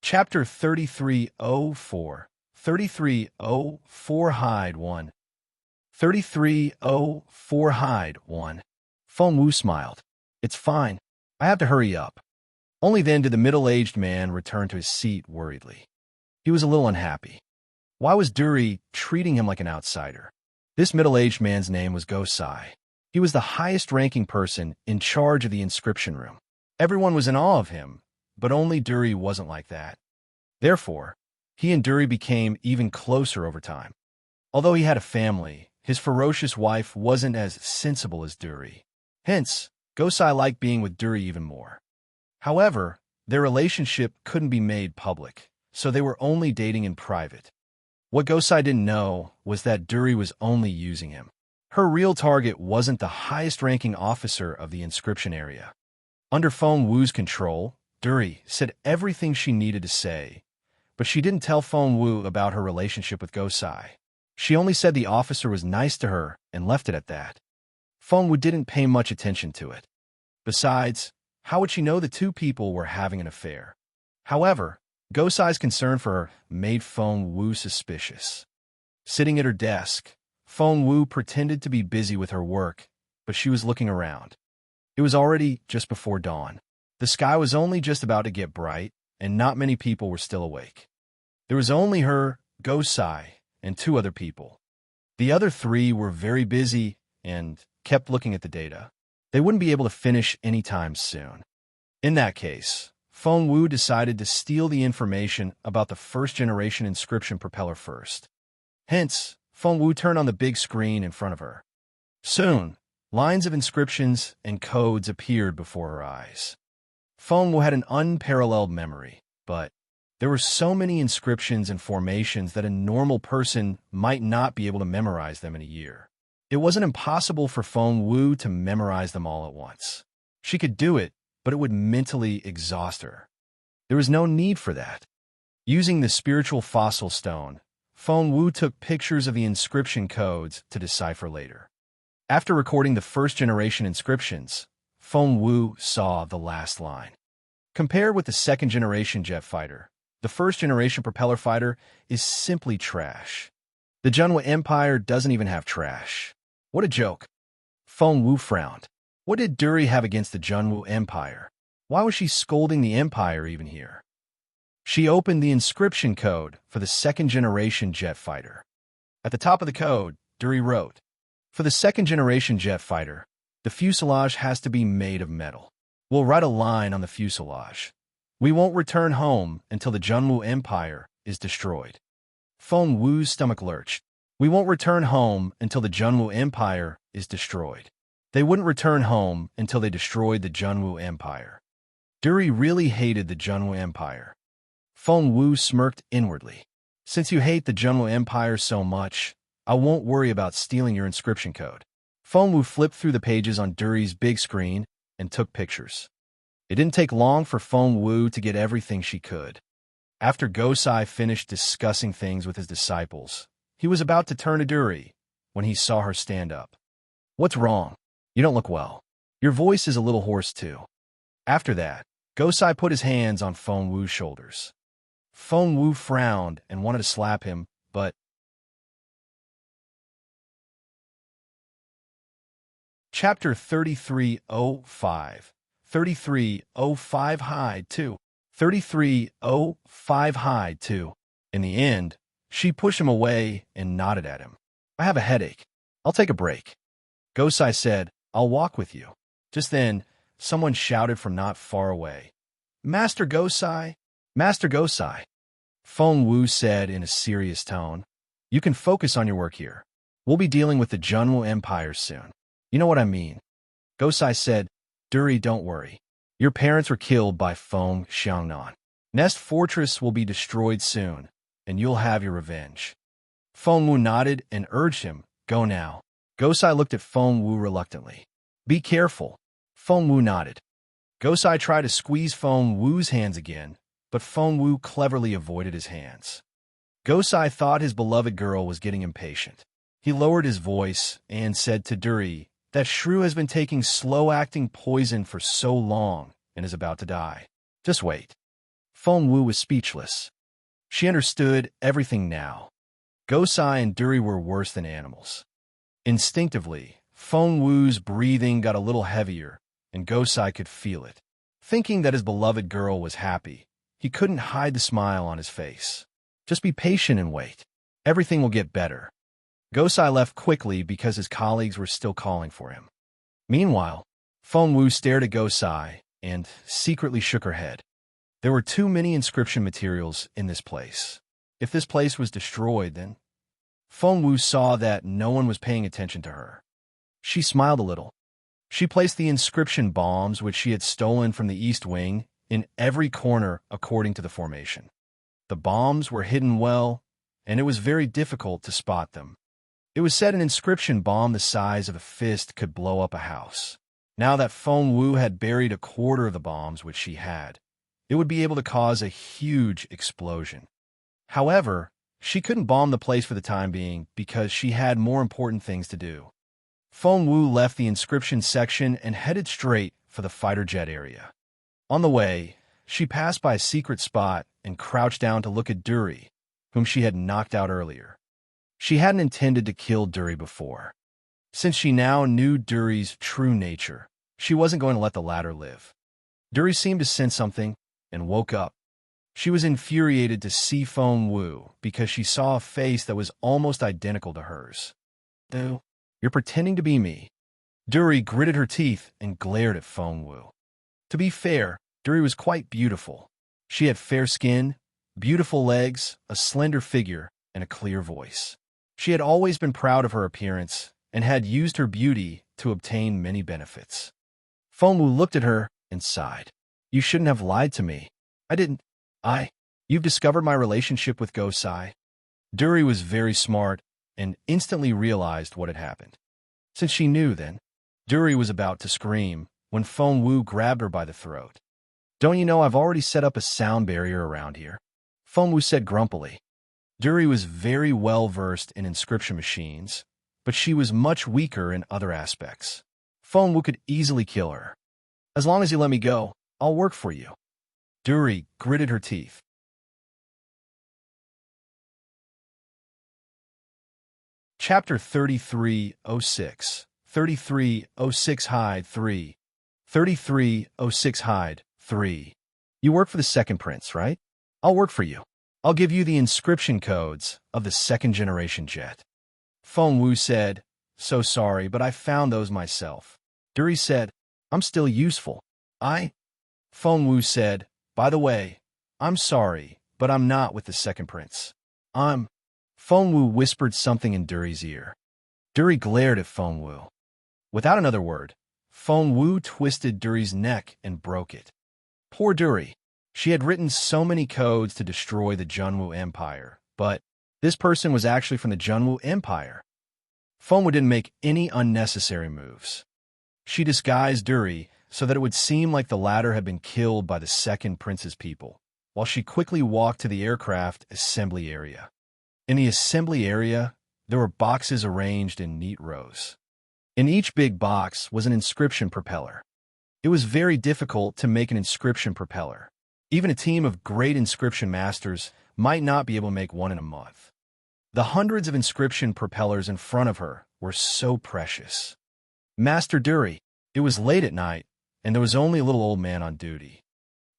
Chapter 3304. 3304 Hide 1. 3304 Hide 1. Feng Wu smiled. "It's fine. I have to hurry up." Only then did the middle-aged man return to his seat worriedly. He was a little unhappy. Why was Duri treating him like an outsider? This middle-aged man's name was Gosai. He was the highest-ranking person in charge of the inscription room. Everyone was in awe of him, but only Duri wasn't like that. Therefore, he and Duri became even closer over time. Although he had a family, his ferocious wife wasn't as sensible as Duri. Hence, Gosai liked being with Duri even more. However, their relationship couldn't be made public, so they were only dating in private. What Gosai didn't know was that Duri was only using him. Her real target wasn't the highest-ranking officer of the inscription area. Under Feng Wu's control, Duri said everything she needed to say, but she didn't tell Feng Wu about her relationship with Gosai. She only said the officer was nice to her and left it at that. Feng Wu didn't pay much attention to it. Besides, how would she know the two people were having an affair? However, Gosai's concern for her made Feng Wu suspicious. Sitting at her desk, Feng Wu pretended to be busy with her work, but she was looking around. It was already just before dawn. The sky was only just about to get bright, and not many people were still awake. There was only her, Gosai, and two other people. The other three were very busy and kept looking at the data. They wouldn't be able to finish anytime soon. In that case, Feng Wu decided to steal the information about the first-generation inscription propeller first. Hence, Feng Wu turned on the big screen in front of her. Soon, lines of inscriptions and codes appeared before her eyes. Feng Wu had an unparalleled memory, but there were so many inscriptions and formations that a normal person might not be able to memorize them in a year. It wasn't impossible for Feng Wu to memorize them all at once. She could do it, but it would mentally exhaust her. There was no need for that. Using the spiritual fossil stone, Feng Wu took pictures of the inscription codes to decipher later. After recording the first-generation inscriptions, Feng Wu saw the last line. Compared with the second-generation jet fighter, the first-generation propeller fighter is simply trash. The Junwu Empire doesn't even have trash. What a joke. Feng Wu frowned. What did Duri have against the Junwu Empire? Why was she scolding the Empire even here? She opened the inscription code for the second-generation jet fighter. At the top of the code, Duri wrote, "For the second-generation jet fighter, the fuselage has to be made of metal. We'll write a line on the fuselage. We won't return home until the Junwu Empire is destroyed." Feng Wu's stomach lurched. We won't return home until the Junwu Empire is destroyed. They wouldn't return home until they destroyed the Junwu Empire. Duri really hated the Junwu Empire. Feng Wu smirked inwardly. Since you hate the Junwu Empire so much, I won't worry about stealing your inscription code. Feng Wu flipped through the pages on Duri's big screen and took pictures. It didn't take long for Feng Wu to get everything she could. After Gosai finished discussing things with his disciples, he was about to turn to Duri when he saw her stand up. "What's wrong? You don't look well. Your voice is a little hoarse too." After that, Gosai put his hands on Feng Wu's shoulders. Feng Wu frowned and wanted to slap him, but Chapter 3305 3305 Hide 2 3305 Hide 2 In the end, she pushed him away and nodded at him. "I have a headache. I'll take a break." Gosai said, "I'll walk with you." Just then, someone shouted from not far away, "Master Gosai! Master Gosai!" Feng Wu said in a serious tone, "You can focus on your work here. We'll be dealing with the Junwu Empire soon. You know what I mean." Gosai said, "Duri, don't worry. Your parents were killed by Feng Xiangnan. Nest Fortress will be destroyed soon, and you'll have your revenge." Feng Wu nodded and urged him, "Go now." Gosai looked at Feng Wu reluctantly. "Be careful." Feng Wu nodded. Gosai tried to squeeze Feng Wu's hands again, but Feng Wu cleverly avoided his hands. Gosai thought his beloved girl was getting impatient. He lowered his voice and said to Duri that Shrew has been taking slow-acting poison for so long and is about to die. Just wait. Feng Wu was speechless. She understood everything now. Gosai and Duri were worse than animals. Instinctively, Feng Wu's breathing got a little heavier, and Gosai could feel it. Thinking that his beloved girl was happy, he couldn't hide the smile on his face. "Just be patient and wait. Everything will get better." Gosai left quickly because his colleagues were still calling for him. Meanwhile, Feng Wu stared at Gosai and secretly shook her head. There were too many inscription materials in this place. If this place was destroyed, then Feng Wu saw that no one was paying attention to her. She smiled a little. She placed the inscription bombs which she had stolen from the East Wing in every corner according to the formation. The bombs were hidden well, and it was very difficult to spot them. It was said an inscription bomb the size of a fist could blow up a house. Now that Feng Wu had buried a quarter of the bombs which she had, it would be able to cause a huge explosion. However, she couldn't bomb the place for the time being because she had more important things to do. Feng Wu left the inscription section and headed straight for the fighter jet area. On the way, she passed by a secret spot and crouched down to look at Duri, whom she had knocked out earlier. She hadn't intended to kill Duri before. Since she now knew Duri's true nature, she wasn't going to let the latter live. Duri seemed to sense something and woke up. She was infuriated to see Feng Wu because she saw a face that was almost identical to hers. "Though, you're pretending to be me." Duri gritted her teeth and glared at Feng Wu. To be fair, Duri was quite beautiful. She had fair skin, beautiful legs, a slender figure, and a clear voice. She had always been proud of her appearance and had used her beauty to obtain many benefits. Feng Wu looked at her and sighed. "You shouldn't have lied to me. I didn't. You've discovered my relationship with Gosai." Duri was very smart and instantly realized what had happened. Since she knew then, Duri was about to scream when Feng Wu grabbed her by the throat. "Don't you know I've already set up a sound barrier around here?" Feng Wu said grumpily. Duri was very well versed in inscription machines, but she was much weaker in other aspects. Feng Wu could easily kill her. "As long as you let me go, I'll work for you." Duri gritted her teeth. Chapter 3306 3306 Hide 3 3306 Hide 3 You work for the second prince, right? I'll work for you. I'll give you the inscription codes of the second-generation jet. Feng Wu said, "So sorry, but I found those myself." Duri said, "I'm still useful." Feng Wu said, "By the way, I'm sorry, but I'm not with the second prince. Feng Wu whispered something in Duri's ear. Duri glared at Feng Wu. Without another word, Feng Wu twisted Duri's neck and broke it. Poor Duri. She had written so many codes to destroy the Junwu Empire, but this person was actually from the Junwu Empire. Feng Wu didn't make any unnecessary moves. She disguised Duri so that it would seem like the latter had been killed by the second prince's people, while she quickly walked to the aircraft assembly area. In the assembly area, there were boxes arranged in neat rows. In each big box was an inscription propeller. It was very difficult to make an inscription propeller. Even a team of great inscription masters might not be able to make one in a month. The hundreds of inscription propellers in front of her were so precious. Master Dury, it was late at night, and there was only a little old man on duty.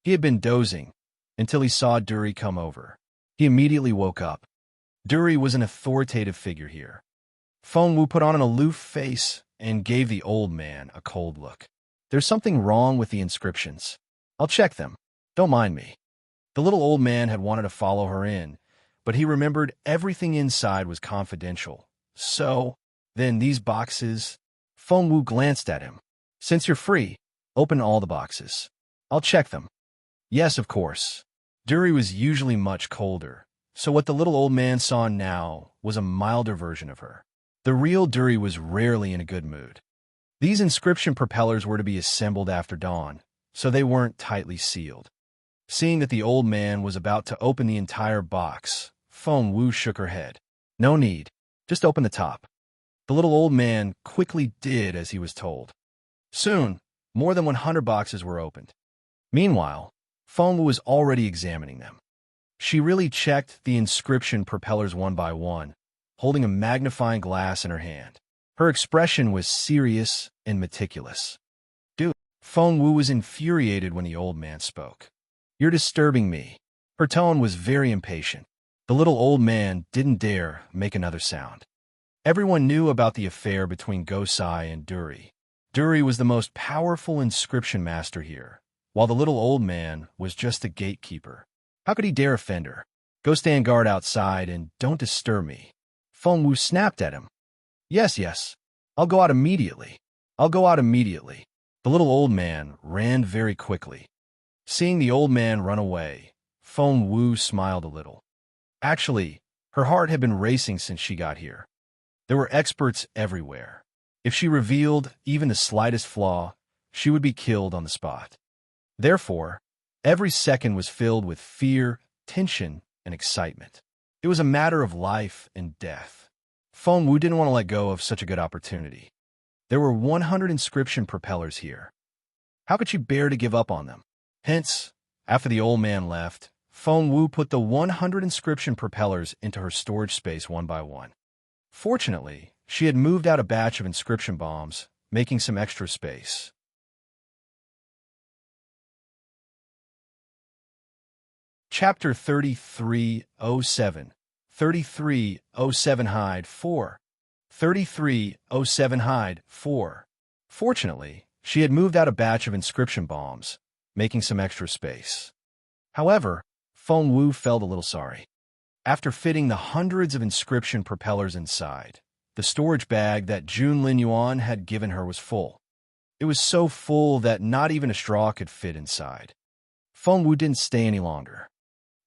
He had been dozing until he saw Dury come over. He immediately woke up. Dury was an authoritative figure here. Feng Wu put on an aloof face and gave the old man a cold look. There's something wrong with the inscriptions. I'll check them. Don't mind me. The little old man had wanted to follow her in, but he remembered everything inside was confidential. So, then these boxes... Feng Wu glanced at him. Since you're free, open all the boxes. I'll check them. Yes, of course. Dury was usually much colder, so what the little old man saw now was a milder version of her. The real Dury was rarely in a good mood. These inscription propellers were to be assembled after dawn, so they weren't tightly sealed. Seeing that the old man was about to open the entire box, Feng Wu shook her head. No need. Just open the top. The little old man quickly did as he was told. Soon, more than 100 boxes were opened. Meanwhile, Feng Wu was already examining them. She really checked the inscription propellers one by one, holding a magnifying glass in her hand. Her expression was serious and meticulous. Dude, Feng Wu was infuriated when the old man spoke. You're disturbing me. Her tone was very impatient. The little old man didn't dare make another sound. Everyone knew about the affair between Gosai and Dury. Dury was the most powerful inscription master here, while the little old man was just a gatekeeper. How could he dare offend her? Go stand guard outside and don't disturb me. Feng Wu snapped at him. Yes. I'll go out immediately. I'll go out immediately. The little old man ran very quickly. Seeing the old man run away, Feng Wu smiled a little. Actually, her heart had been racing since she got here. There were experts everywhere. If she revealed even the slightest flaw, she would be killed on the spot. Therefore, every second was filled with fear, tension, and excitement. It was a matter of life and death. Feng Wu didn't want to let go of such a good opportunity. There were 100 inscription propellers here. How could she bear to give up on them? Hence, after the old man left, Feng Wu put the 100 inscription propellers into her storage space one by one. Fortunately, she had moved out a batch of inscription bombs, making some extra space. Chapter 3307. 3307 Hide 4. 3307 Hide 4. Fortunately, she had moved out a batch of inscription bombs, making some extra space. However, Feng Wu felt a little sorry. After fitting the hundreds of inscription propellers inside, the storage bag that Jun Lin Yuan had given her was full. It was so full that not even a straw could fit inside. Feng Wu didn't stay any longer.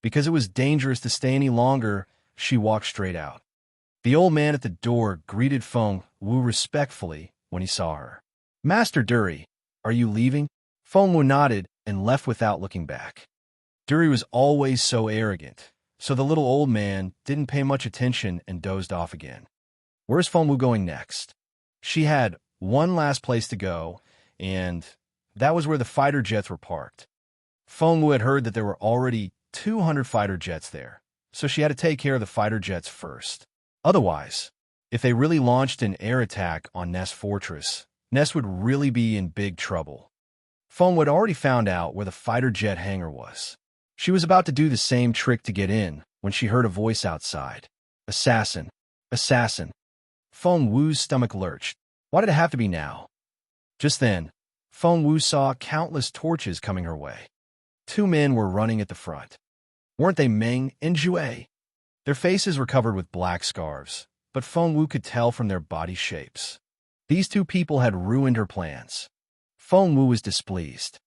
Because it was dangerous to stay any longer, she walked straight out. The old man at the door greeted Feng Wu respectfully when he saw her. Master Dury, are you leaving? Feng Wu nodded and left without looking back. Dury was always so arrogant, so the little old man didn't pay much attention and dozed off again. Where's Feng Wu going next? She had one last place to go, and that was where the fighter jets were parked. Feng Wu had heard that there were already 200 fighter jets there, so she had to take care of the fighter jets first. Otherwise, if they really launched an air attack on Ness Fortress, Ness would really be in big trouble. Feng Wu had already found out where the fighter jet hangar was. She was about to do the same trick to get in when she heard a voice outside. Assassin! Assassin! Feng Wu's stomach lurched. Why did it have to be now? Just then, Feng Wu saw countless torches coming her way. 2 men were running at the front. Weren't they Meng and Jue? Their faces were covered with black scarves, but Feng Wu could tell from their body shapes. These 2 people had ruined her plans. Feng Wu was displeased.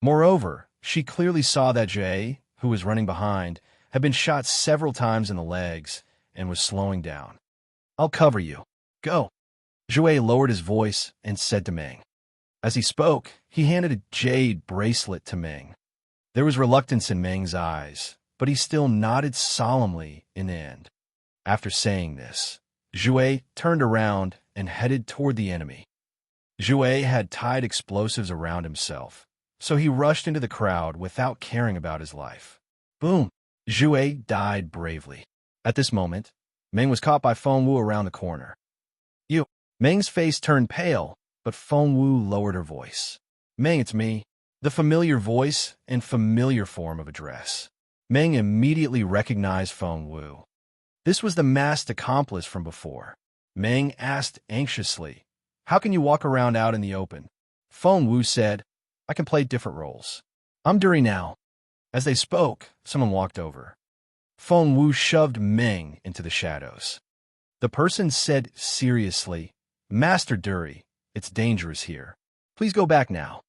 Moreover, she clearly saw that Jue, who was running behind, had been shot several times in the legs and was slowing down. I'll cover you. Go. Jue lowered his voice and said to Meng. As he spoke, he handed a jade bracelet to Meng. There was reluctance in Meng's eyes, but he still nodded solemnly in the end. After saying this, Zhui turned around and headed toward the enemy. Zhui had tied explosives around himself, so he rushed into the crowd without caring about his life. Boom! Zhui died bravely. At this moment, Meng was caught by Feng Wu around the corner. You! Meng's face turned pale, but Feng Wu lowered her voice. Meng, it's me. The familiar voice and familiar form of address. Meng immediately recognized Feng Wu. This was the masked accomplice from before. Meng asked anxiously, "How can you walk around out in the open?" Feng Wu said, "I can play different roles. I'm Duri now." As they spoke, someone walked over. Feng Wu shoved Meng into the shadows. The person said seriously, "Master Duri, it's dangerous here. Please go back now."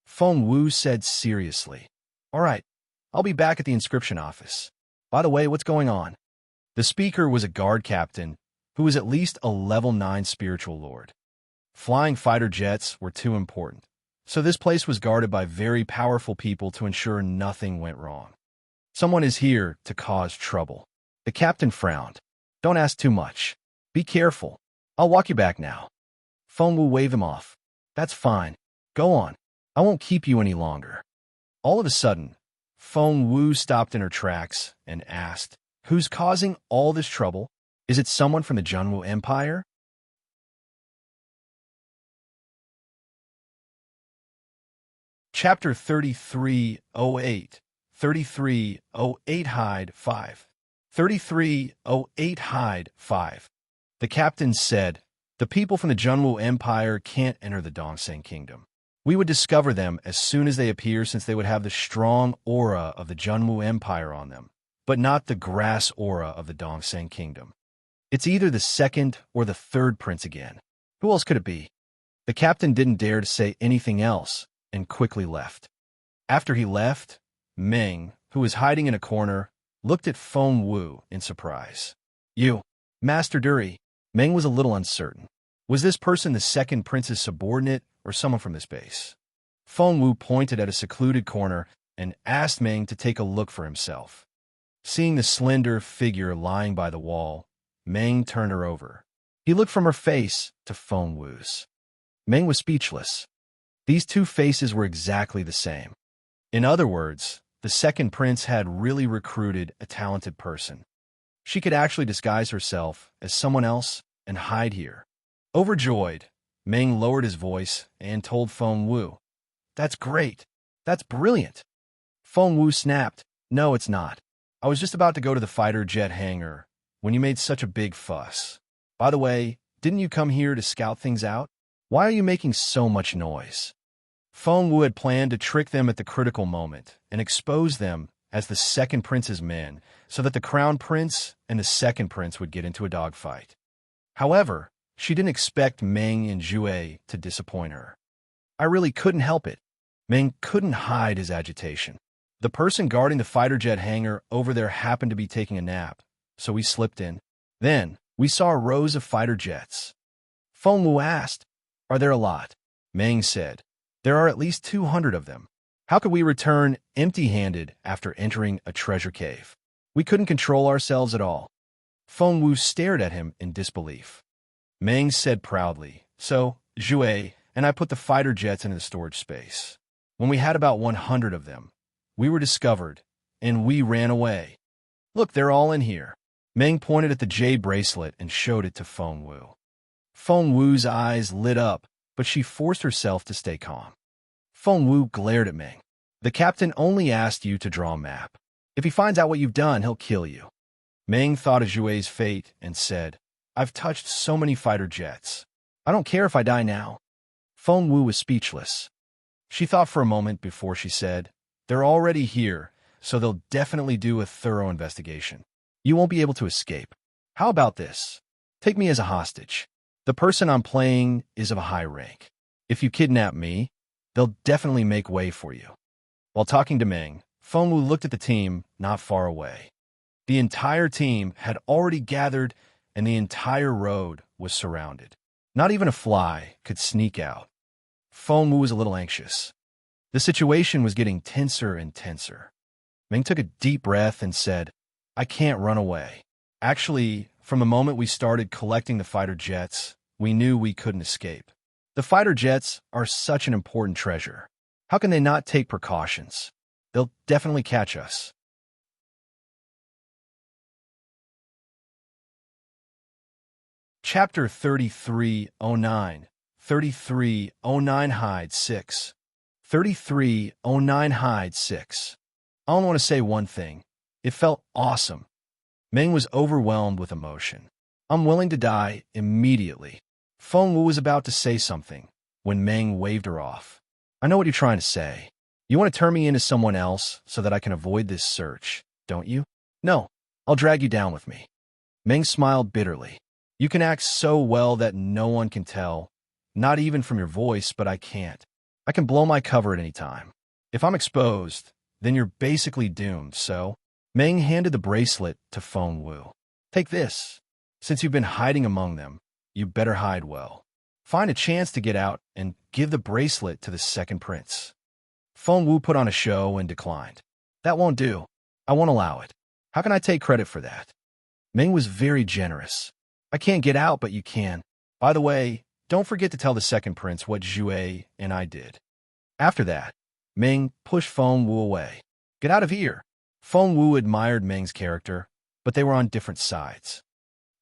Feng Wu said seriously, "All right, I'll be back at the inscription office. By the way, what's going on?" The speaker was a guard captain who was at least a level 9 spiritual lord. Flying fighter jets were too important, so this place was guarded by very powerful people to ensure nothing went wrong. Someone is here to cause trouble. The captain frowned. "Don't ask too much. Be careful. I'll walk you back now." Feng Wu waved him off. "That's fine. Go on. I won't keep you any longer." All of a sudden, Feng Wu stopped in her tracks and asked, "Who's causing all this trouble? Is it someone from the Junwu Empire?" Chapter 3308. 3308 Hide 5. 3308 Hide 5. The captain said, "The people from the Junwu Empire can't enter the Dongseng Kingdom. We would discover them as soon as they appear, since they would have the strong aura of the Junwu Empire on them, but not the grass aura of the Dongseng Kingdom. It's either the second or the third prince again. Who else could it be?" The captain didn't dare to say anything else and quickly left. After he left, Meng, who was hiding in a corner, looked at Feng Wu in surprise. "You, Master Duri." Meng was a little uncertain. Was this person the second prince's subordinate or someone from this base? Feng Wu pointed at a secluded corner and asked Meng to take a look for himself. Seeing the slender figure lying by the wall, Meng turned her over. He looked from her face to Feng Wu's. Meng was speechless. These two faces were exactly the same. In other words, the second prince had really recruited a talented person. She could actually disguise herself as someone else and hide here. Overjoyed, Meng lowered his voice and told Feng Wu, "That's great. That's brilliant." Feng Wu snapped, "No, it's not. I was just about to go to the fighter jet hangar when you made such a big fuss. By the way, didn't you come here to scout things out? Why are you making so much noise?" Feng Wu had planned to trick them at the critical moment and expose them as the second prince's men so that the crown prince and the second prince would get into a dogfight. However, she didn't expect Meng and Zhui to disappoint her. "I really couldn't help it." Meng couldn't hide his agitation. "The person guarding the fighter jet hangar over there happened to be taking a nap, so we slipped in. Then, we saw rows of fighter jets." Feng Wu asked, "Are there a lot?" Meng said, "There are at least 200 of them. How could we return empty-handed after entering a treasure cave? We couldn't control ourselves at all." Feng Wu stared at him in disbelief. Meng said proudly, "So, Zhui and I put the fighter jets into the storage space. When we had about 100 of them, we were discovered, and we ran away. Look, they're all in here." Meng pointed at the jade bracelet and showed it to Feng Wu. Feng Wu's eyes lit up, but she forced herself to stay calm. Feng Wu glared at Meng. "The captain only asked you to draw a map. If he finds out what you've done, he'll kill you." Meng thought of Zhui's fate and said, "I've touched so many fighter jets. I don't care if I die now." Feng Wu was speechless. She thought for a moment before she said, "They're already here, so they'll definitely do a thorough investigation. You won't be able to escape. How about this? Take me as a hostage. The person I'm playing is of a high rank. If you kidnap me, they'll definitely make way for you." While talking to Meng, Feng Wu looked at the team not far away. The entire team had already gathered, and the entire road was surrounded. Not even a fly could sneak out. Feng Wu was a little anxious. The situation was getting tenser and tenser. Ming took a deep breath and said, I can't run away. Actually, from the moment we started collecting the fighter jets, we knew we couldn't escape. The fighter jets are such an important treasure. How can they not take precautions? They'll definitely catch us. Chapter 3309. 3309 Hide 6. 3309 Hide 6. I only want to say one thing. It felt awesome. Ming was overwhelmed with emotion. I'm willing to die immediately. Feng Wu was about to say something when Ming waved her off. I know what you're trying to say. You want to turn me into someone else so that I can avoid this search, don't you? No, I'll drag you down with me. Ming smiled bitterly. You can act so well that no one can tell, not even from your voice, but I can't. I can blow my cover at any time. If I'm exposed, then you're basically doomed, so... Ming handed the bracelet to Feng Wu. Take this. Since you've been hiding among them, you better hide well. Find a chance to get out and give the bracelet to the second prince. Feng Wu put on a show and declined. That won't do. I won't allow it. How can I take credit for that? Ming was very generous. I can't get out, but you can. By the way, don't forget to tell the second prince what Zhuai and I did. After that, Ming pushed Feng Wu away. Get out of here. Feng Wu admired Ming's character, but they were on different sides.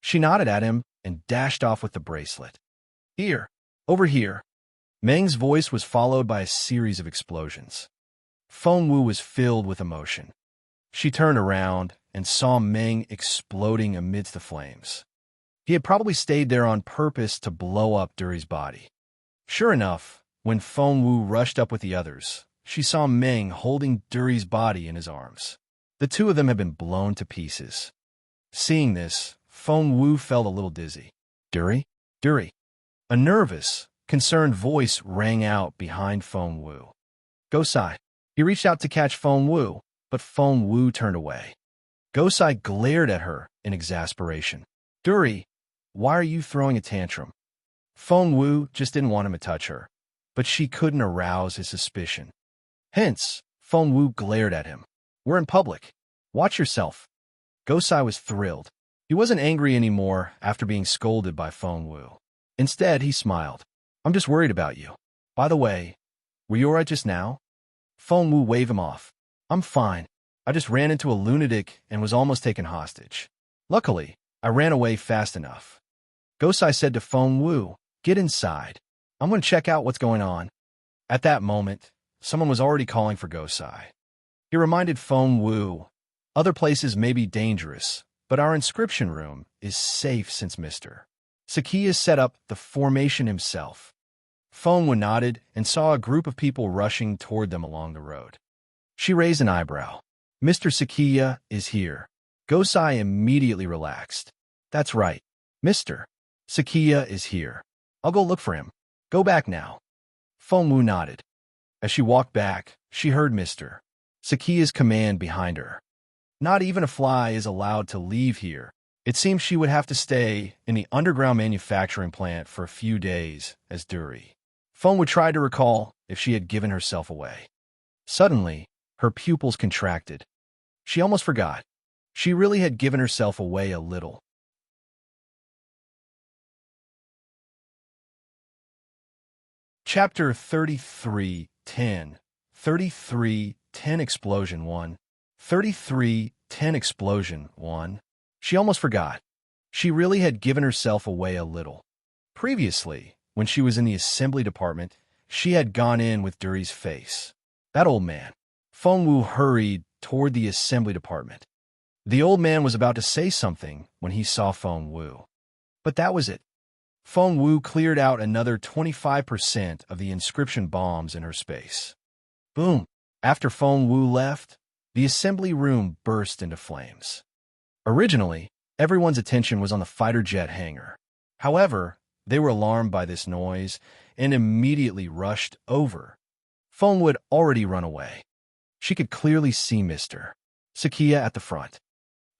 She nodded at him and dashed off with the bracelet. Here, over here. Ming's voice was followed by a series of explosions. Feng Wu was filled with emotion. She turned around and saw Ming exploding amidst the flames. He had probably stayed there on purpose to blow up Duri's body. Sure enough, when Feng Wu rushed up with the others, she saw Ming holding Duri's body in his arms. The two of them had been blown to pieces. Seeing this, Feng Wu felt a little dizzy. Duri? Duri. A nervous, concerned voice rang out behind Feng Wu. Gosai. He reached out to catch Feng Wu, but Feng Wu turned away. Gosai glared at her in exasperation. Duri, why are you throwing a tantrum? Feng Wu just didn't want him to touch her, but she couldn't arouse his suspicion. Hence, Feng Wu glared at him. We're in public. Watch yourself. Gosai was thrilled. He wasn't angry anymore after being scolded by Feng Wu. Instead, he smiled. I'm just worried about you. By the way, were you alright just now? Feng Wu waved him off. I'm fine. I just ran into a lunatic and was almost taken hostage. Luckily, I ran away fast enough. Gosai said to Feng Wu, get inside. I'm going to check out what's going on. At that moment, someone was already calling for Gosai. He reminded Feng Wu, other places may be dangerous, but our inscription room is safe since Mr. Sakiya set up the formation himself. Feng Wu nodded and saw a group of people rushing toward them along the road. She raised an eyebrow. Mr. Sakiya is here. Gosai immediately relaxed. That's right. Mr. Sakiya is here. I'll go look for him. Go back now. Feng Wu nodded. As she walked back, she heard Mr. Sakiya's command behind her. Not even a fly is allowed to leave here. It seems she would have to stay in the underground manufacturing plant for a few days as Duri. Feng Wu tried to recall if she had given herself away. Suddenly, her pupils contracted. She almost forgot. She really had given herself away a little. Chapter 3310. 3310 Explosion 1. 3310 Explosion 1. She almost forgot. She really had given herself away a little. Previously, when she was in the assembly department, she had gone in with Duri's face. That old man. Feng Wu hurried toward the assembly department. The old man was about to say something when he saw Feng Wu. But that was it. Feng Wu cleared out another 25% of the inscription bombs in her space. Boom! After Feng Wu left, the assembly room burst into flames. Originally, everyone's attention was on the fighter jet hangar. However, they were alarmed by this noise and immediately rushed over. Feng Wu had already run away. She could clearly see Mr. Sakiya at the front.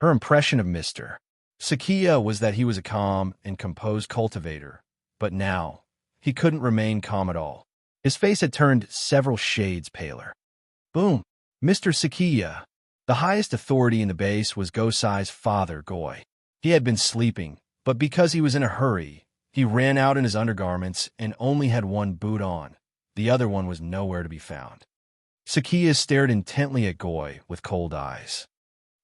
Her impression of Mr. Sakiya was that he was a calm and composed cultivator, but now, he couldn't remain calm at all. His face had turned several shades paler. Boom! Mr. Sakiya. The highest authority in the base was Gosai's father, Goy. He had been sleeping, but because he was in a hurry, he ran out in his undergarments and only had one boot on. The other one was nowhere to be found. Sakiya stared intently at Goy with cold eyes.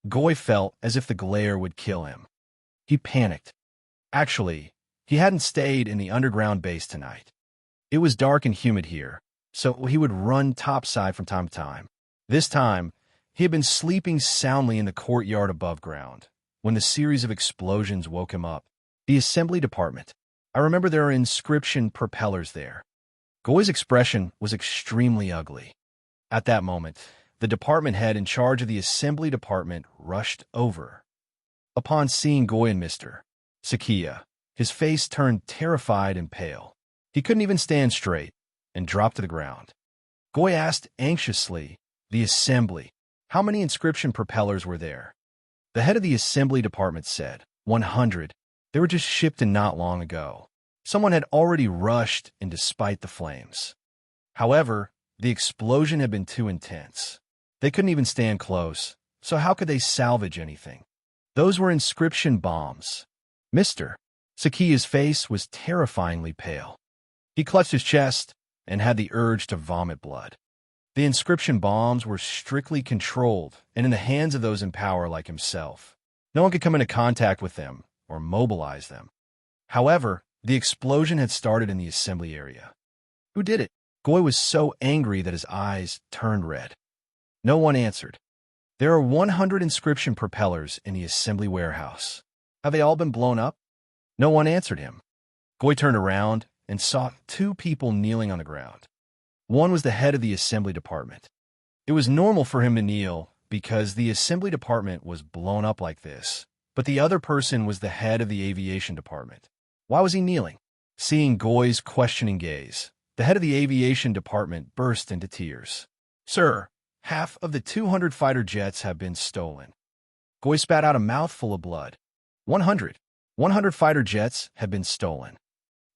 Goy felt as if the glare would kill him. He panicked. Actually, he hadn't stayed in the underground base tonight. It was dark and humid here, so he would run topside from time to time. This time, he had been sleeping soundly in the courtyard above ground when the series of explosions woke him up. The assembly department. I remember there are inscription propellers there. Goy's expression was extremely ugly. At that moment, the department head in charge of the assembly department rushed over. Upon seeing Goy and Mr. Sakiya, his face turned terrified and pale. He couldn't even stand straight and dropped to the ground. Goy asked anxiously, the assembly, how many inscription propellers were there? The head of the assembly department said, 100. They were just shipped in not long ago. Someone had already rushed in despite the flames. However, the explosion had been too intense. They couldn't even stand close, so how could they salvage anything? Those were inscription bombs. Mr. Sakiya's face was terrifyingly pale. He clutched his chest and had the urge to vomit blood. The inscription bombs were strictly controlled and in the hands of those in power like himself. No one could come into contact with them or mobilize them. However, the explosion had started in the assembly area. Who did it? Goy was so angry that his eyes turned red. No one answered. There are 100 inscription propellers in the assembly warehouse. Have they all been blown up? No one answered him. Goy turned around and saw two people kneeling on the ground. One was the head of the assembly department. It was normal for him to kneel because the assembly department was blown up like this, but the other person was the head of the aviation department. Why was he kneeling? Seeing Goy's questioning gaze, the head of the aviation department burst into tears. Sir, half of the 200 fighter jets have been stolen. Goy spat out a mouthful of blood. 100 fighter jets have been stolen.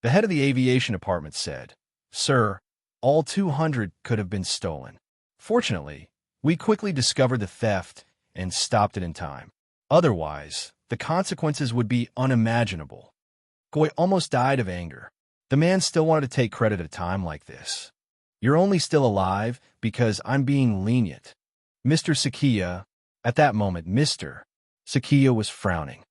The head of the aviation department said, Sir, all 200 could have been stolen. Fortunately, we quickly discovered the theft and stopped it in time. Otherwise, the consequences would be unimaginable. Goy almost died of anger. The man still wanted to take credit at a time like this. You're only still alive because I'm being lenient. Mr. Sakiya, at that moment, Mr. Sakiya was frowning.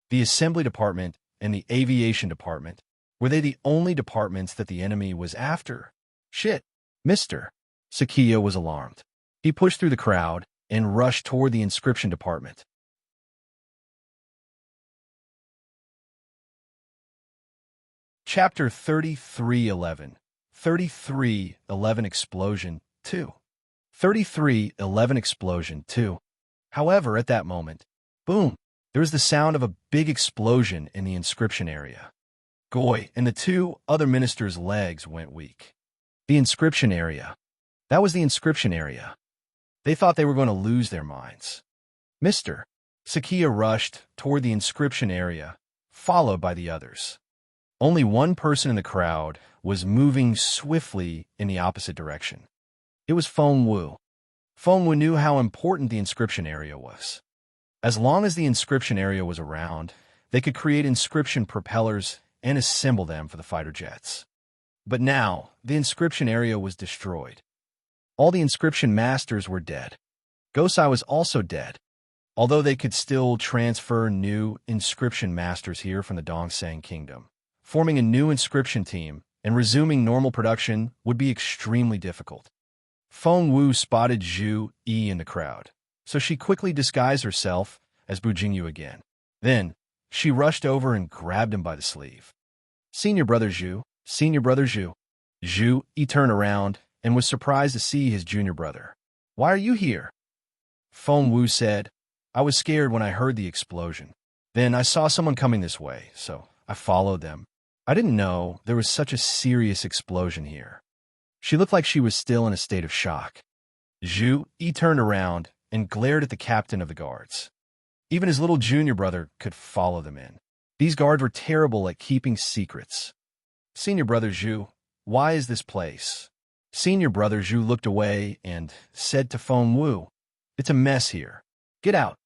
The assembly department and the aviation department, were they the only departments that the enemy was after? Shit. Mr. Sakiya was alarmed. He pushed through the crowd and rushed toward the inscription department. Chapter 3311. 3311 Explosion 2. 3311 Explosion 2. However, at that moment, boom, there was the sound of a big explosion in the inscription area. Goy and the two other ministers' legs went weak. The inscription area. That was the inscription area. They thought they were going to lose their minds. Mr. Sakiya rushed toward the inscription area, followed by the others. Only one person in the crowd was moving swiftly in the opposite direction. It was Feng Wu. Feng Wu knew how important the inscription area was. As long as the inscription area was around, they could create inscription propellers and assemble them for the fighter jets. But now, the inscription area was destroyed. All the inscription masters were dead. Gosai was also dead, although they could still transfer new inscription masters here from the Dongsang Kingdom. Forming a new inscription team and resuming normal production would be extremely difficult. Feng Wu spotted Zhu Yi in the crowd, so she quickly disguised herself as Bu Jingyu again. Then, she rushed over and grabbed him by the sleeve. Senior brother Zhu, senior brother Zhu. Zhu Yi turned around and was surprised to see his junior brother. Why are you here? Feng Wu said, I was scared when I heard the explosion. Then I saw someone coming this way, so I followed them. I didn't know there was such a serious explosion here. She looked like she was still in a state of shock. Zhu Yi turned around and glared at the captain of the guards. Even his little junior brother could follow them in. These guards were terrible at keeping secrets. Senior brother Zhu, why is this place? Senior brother Zhu looked away and said to Feng Wu, "It's a mess here. Get out."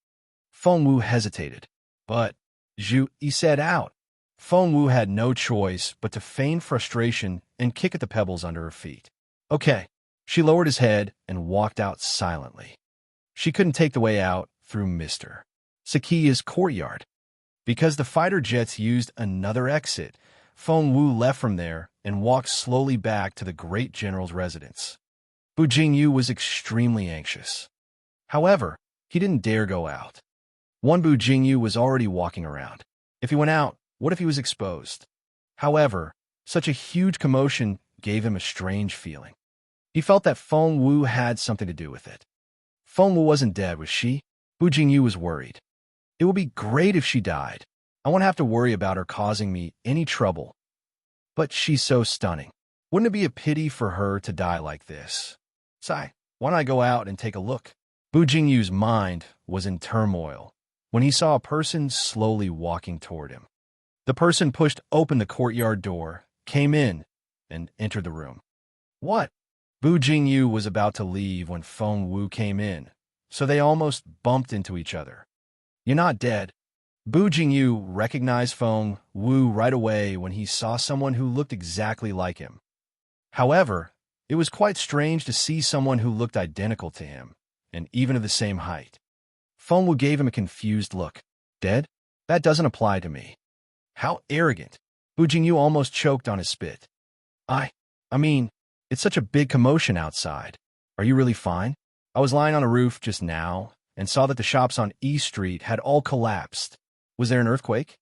Feng Wu hesitated. "But, Zhu," he said, "out." Feng Wu had no choice but to feign frustration and kick at the pebbles under her feet. "Okay." She lowered his head and walked out silently. She couldn't take the way out through Mr. Sakiya's courtyard. Because the fighter jets used another exit, Feng Wu left from there and walked slowly back to the great general's residence. Bu Jingyu was extremely anxious. However, he didn't dare go out. One Bu Jingyu was already walking around. If he went out, what if he was exposed? However, such a huge commotion gave him a strange feeling. He felt that Feng Wu had something to do with it. Feng Wu wasn't dead, was she? Bu Jingyu was worried. It would be great if she died. I won't have to worry about her causing me any trouble. But she's so stunning. Wouldn't it be a pity for her to die like this? Sigh, why don't I go out and take a look? Bu Jingyu's mind was in turmoil when he saw a person slowly walking toward him. The person pushed open the courtyard door, came in, and entered the room. What? Bu Jingyu was about to leave when Feng Wu came in, so they almost bumped into each other. "You're not dead." Bu Jingyu recognized Feng Wu right away when he saw someone who looked exactly like him. However, it was quite strange to see someone who looked identical to him, and even of the same height. Feng Wu gave him a confused look. "Dead? That doesn't apply to me." How arrogant. Bu Jingyu almost choked on his spit. I mean, it's such a big commotion outside. Are you really fine? I was lying on a roof just now and saw that the shops on E Street had all collapsed. Was there an earthquake?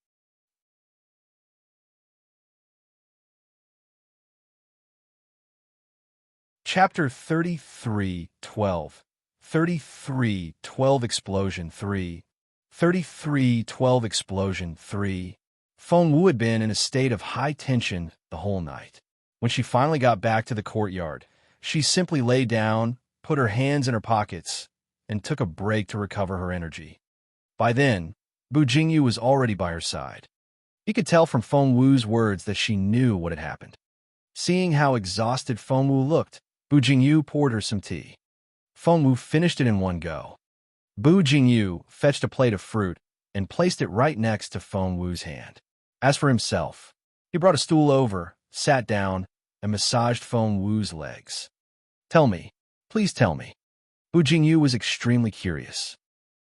Chapter 33:12. 33:12 Explosion 3. 33:12 Explosion 3. Feng Wu had been in a state of high tension the whole night. When she finally got back to the courtyard, she simply lay down, put her hands in her pockets, and took a break to recover her energy. By then, Bu Jingyu was already by her side. He could tell from Feng Wu's words that she knew what had happened. Seeing how exhausted Feng Wu looked, Bu Jingyu poured her some tea. Feng Wu finished it in one go. Bu Jingyu fetched a plate of fruit and placed it right next to Feng Wu's hand. As for himself, he brought a stool over, sat down, and massaged Feng Wu's legs. "Tell me, please tell me." Bu Jingyu was extremely curious.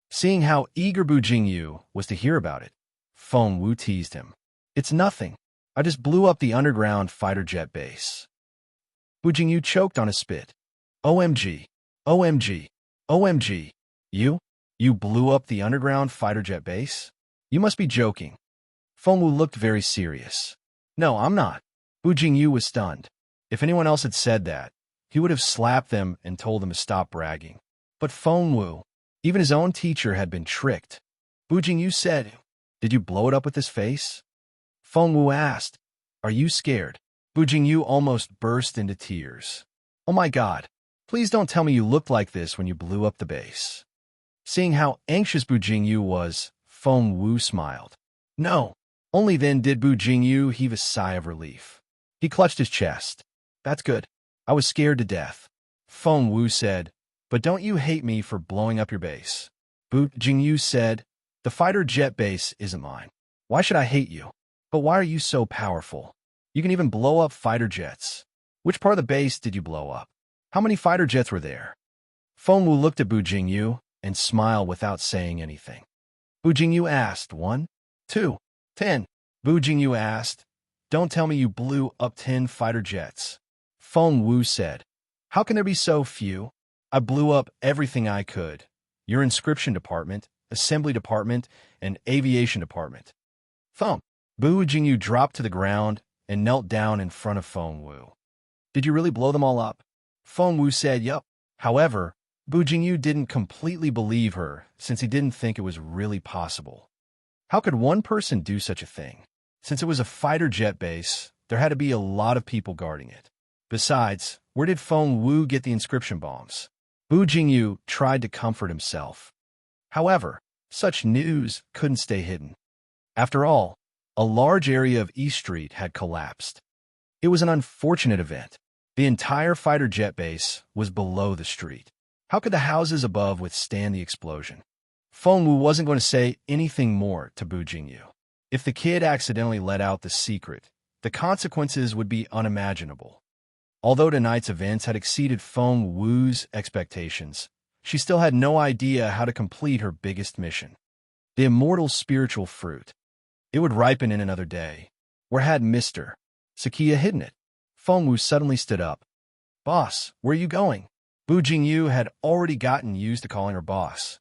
Seeing how eager Bu Jingyu was to hear about it, Feng Wu teased him. "It's nothing. I just blew up the underground fighter jet base." Bu Jingyu choked on his spit. "OMG, OMG, OMG. You blew up the underground fighter jet base? You must be joking." Feng Wu looked very serious. "No, I'm not." Bu Jingyu was stunned. If anyone else had said that, he would have slapped them and told them to stop bragging. But Feng Wu, even his own teacher, had been tricked. Bu Jingyu said, "Did you blow it up with this face?" Feng Wu asked, "Are you scared?" Bu Jingyu almost burst into tears. "Oh my God, please don't tell me you looked like this when you blew up the base." Seeing how anxious Bu Jingyu was, Feng Wu smiled. "No." Only then did Bu Jingyu heave a sigh of relief. He clutched his chest. "That's good. I was scared to death." Feng Wu said, "But don't you hate me for blowing up your base?" Bu Jingyu said, "The fighter jet base isn't mine. Why should I hate you? But why are you so powerful? You can even blow up fighter jets. Which part of the base did you blow up? How many fighter jets were there?" Feng Wu looked at Bu Jingyu and smiled without saying anything. Bu Jingyu asked, 1, 2, 10. Bu Jingyu asked, "Don't tell me you blew up 10 fighter jets." Feng Wu said, "How can there be so few? I blew up everything I could. Your inscription department, assembly department, and aviation department." Thump. Bu Jingyu dropped to the ground and knelt down in front of Feng Wu. "Did you really blow them all up?" Feng Wu said, "Yup." However, Bu Jingyu didn't completely believe her since he didn't think it was really possible. How could one person do such a thing? Since it was a fighter jet base, there had to be a lot of people guarding it. Besides, where did Feng Wu get the inscription bombs? Bu Jingyu tried to comfort himself. However, such news couldn't stay hidden. After all, a large area of E Street had collapsed. It was an unfortunate event, The entire fighter jet base was below the street. How could the houses above withstand the explosion? Feng Wu wasn't going to say anything more to Bu Jingyu. If the kid accidentally let out the secret, the consequences would be unimaginable. Although tonight's events had exceeded Feng Wu's expectations, she still had no idea how to complete her biggest mission. The immortal spiritual fruit. It would ripen in another day. Where had Mr. Sakia hidden it? Feng Wu suddenly stood up. Boss, where are you going? Bu Jingyu had already gotten used to calling her boss.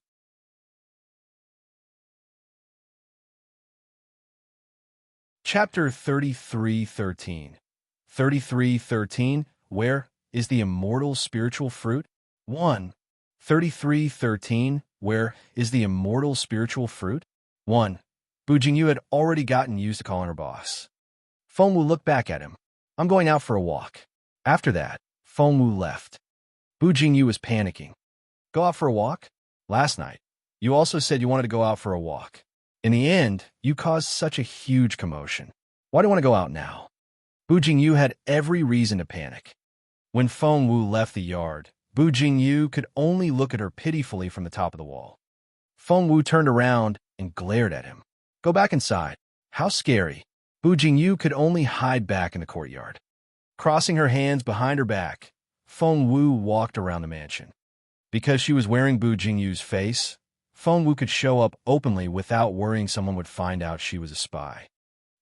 Chapter 33:13. 33:13. Where is the immortal spiritual fruit? 1. 33:13. Where is the immortal spiritual fruit? 1. Bu Jingyu had already gotten used to calling her boss. Feng Wu looked back at him. I'm going out for a walk. After that, Feng Wu left. Bu Jingyu was panicking. Go out for a walk? Last night, you also said you wanted to go out for a walk. In the end, you caused such a huge commotion. Why do you want to go out now? Bu Jingyu had every reason to panic. When Feng Wu left the yard, Bu Jingyu could only look at her pitifully from the top of the wall. Feng Wu turned around and glared at him. Go back inside. How scary. Bu Jingyu could only hide back in the courtyard. Crossing her hands behind her back, Feng Wu walked around the mansion. Because she was wearing Bu Jingyu's face, Feng Wu could show up openly without worrying someone would find out she was a spy.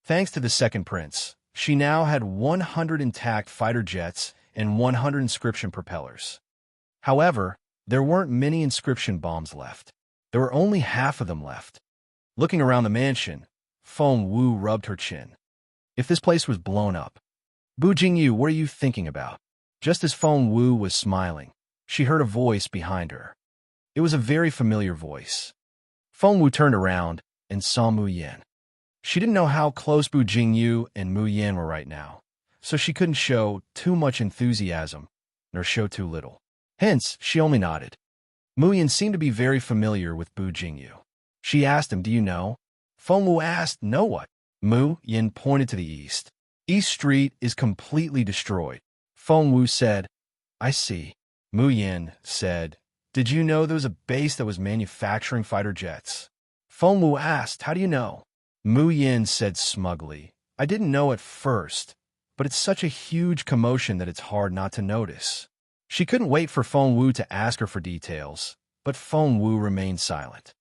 Thanks to the second prince, she now had 100 intact fighter jets and 100 inscription propellers. However, there weren't many inscription bombs left. There were only half of them left. Looking around the mansion, Feng Wu rubbed her chin. If this place was blown up. Bu Jingyu, what are you thinking about? Just as Feng Wu was smiling, she heard a voice behind her. It was a very familiar voice. Feng Wu turned around and saw Mu Yan. She didn't know how close Bu Jingyu and Mu Yan were right now, so she couldn't show too much enthusiasm, nor show too little. Hence, she only nodded. Mu Yan seemed to be very familiar with Bu Jingyu. She asked him, do you know? Feng Wu asked, know what? Mu Yan pointed to the east. East Street is completely destroyed. Feng Wu said, I see. Mu Yan said, did you know there was a base that was manufacturing fighter jets? Feng Wu asked, how do you know? Mu Yan said smugly, I didn't know at first, but it's such a huge commotion that it's hard not to notice. She couldn't wait for Feng Wu to ask her for details, but Feng Wu remained silent.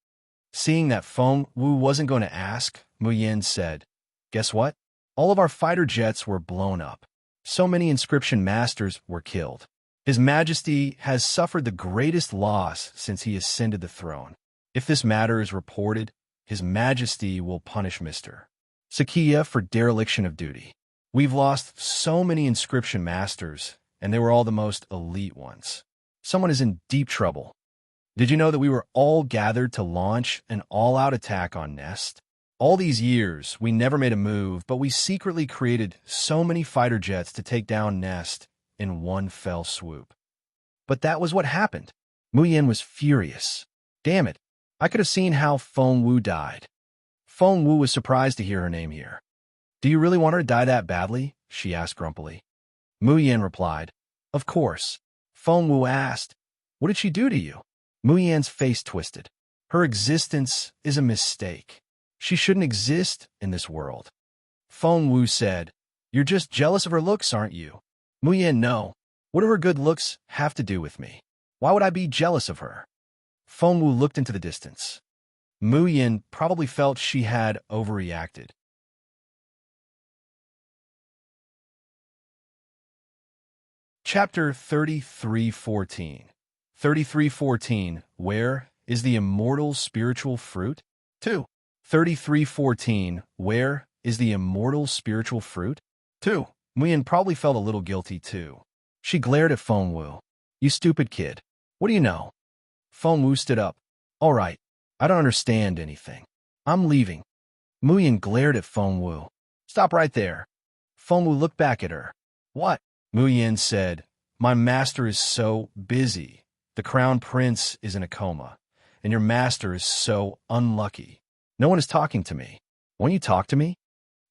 Seeing that Feng Wu wasn't going to ask, Mu Yan said, guess what? All of our fighter jets were blown up. So many inscription masters were killed. His Majesty has suffered the greatest loss since he ascended the throne. If this matter is reported, His Majesty will punish Mr. Sakia for dereliction of duty. We've lost so many inscription masters, and they were all the most elite ones. Someone is in deep trouble. Did you know that we were all gathered to launch an all-out attack on Nest? All these years, we never made a move, but we secretly created so many fighter jets to take down Nest in one fell swoop. But that was what happened. Mu Yan was furious. Damn it, I could have seen how Feng Wu died. Feng Wu was surprised to hear her name here. Do you really want her to die that badly? She asked grumpily. Mu Yan replied, of course. Feng Wu asked, what did she do to you? Mu Yan's face twisted. Her existence is a mistake. She shouldn't exist in this world. Feng Wu said, you're just jealous of her looks, aren't you? Mu Yan, no. What do her good looks have to do with me? Why would I be jealous of her? Feng Wu looked into the distance. Mu Yan probably felt she had overreacted. Chapter 33:14. 33:14. Where is the immortal spiritual fruit? 2. 33:14. Where is the immortal spiritual fruit? 2. Mu Yan probably felt a little guilty too. She glared at Feng Wu. You stupid kid. What do you know? Feng Wu stood up. All right, I don't understand anything. I'm leaving. Mu Yan glared at Feng Wu. Stop right there. Feng Wu looked back at her. What? Mu Yan said, my master is so busy. The crown prince is in a coma, and your master is so unlucky. No one is talking to me. Won't you talk to me?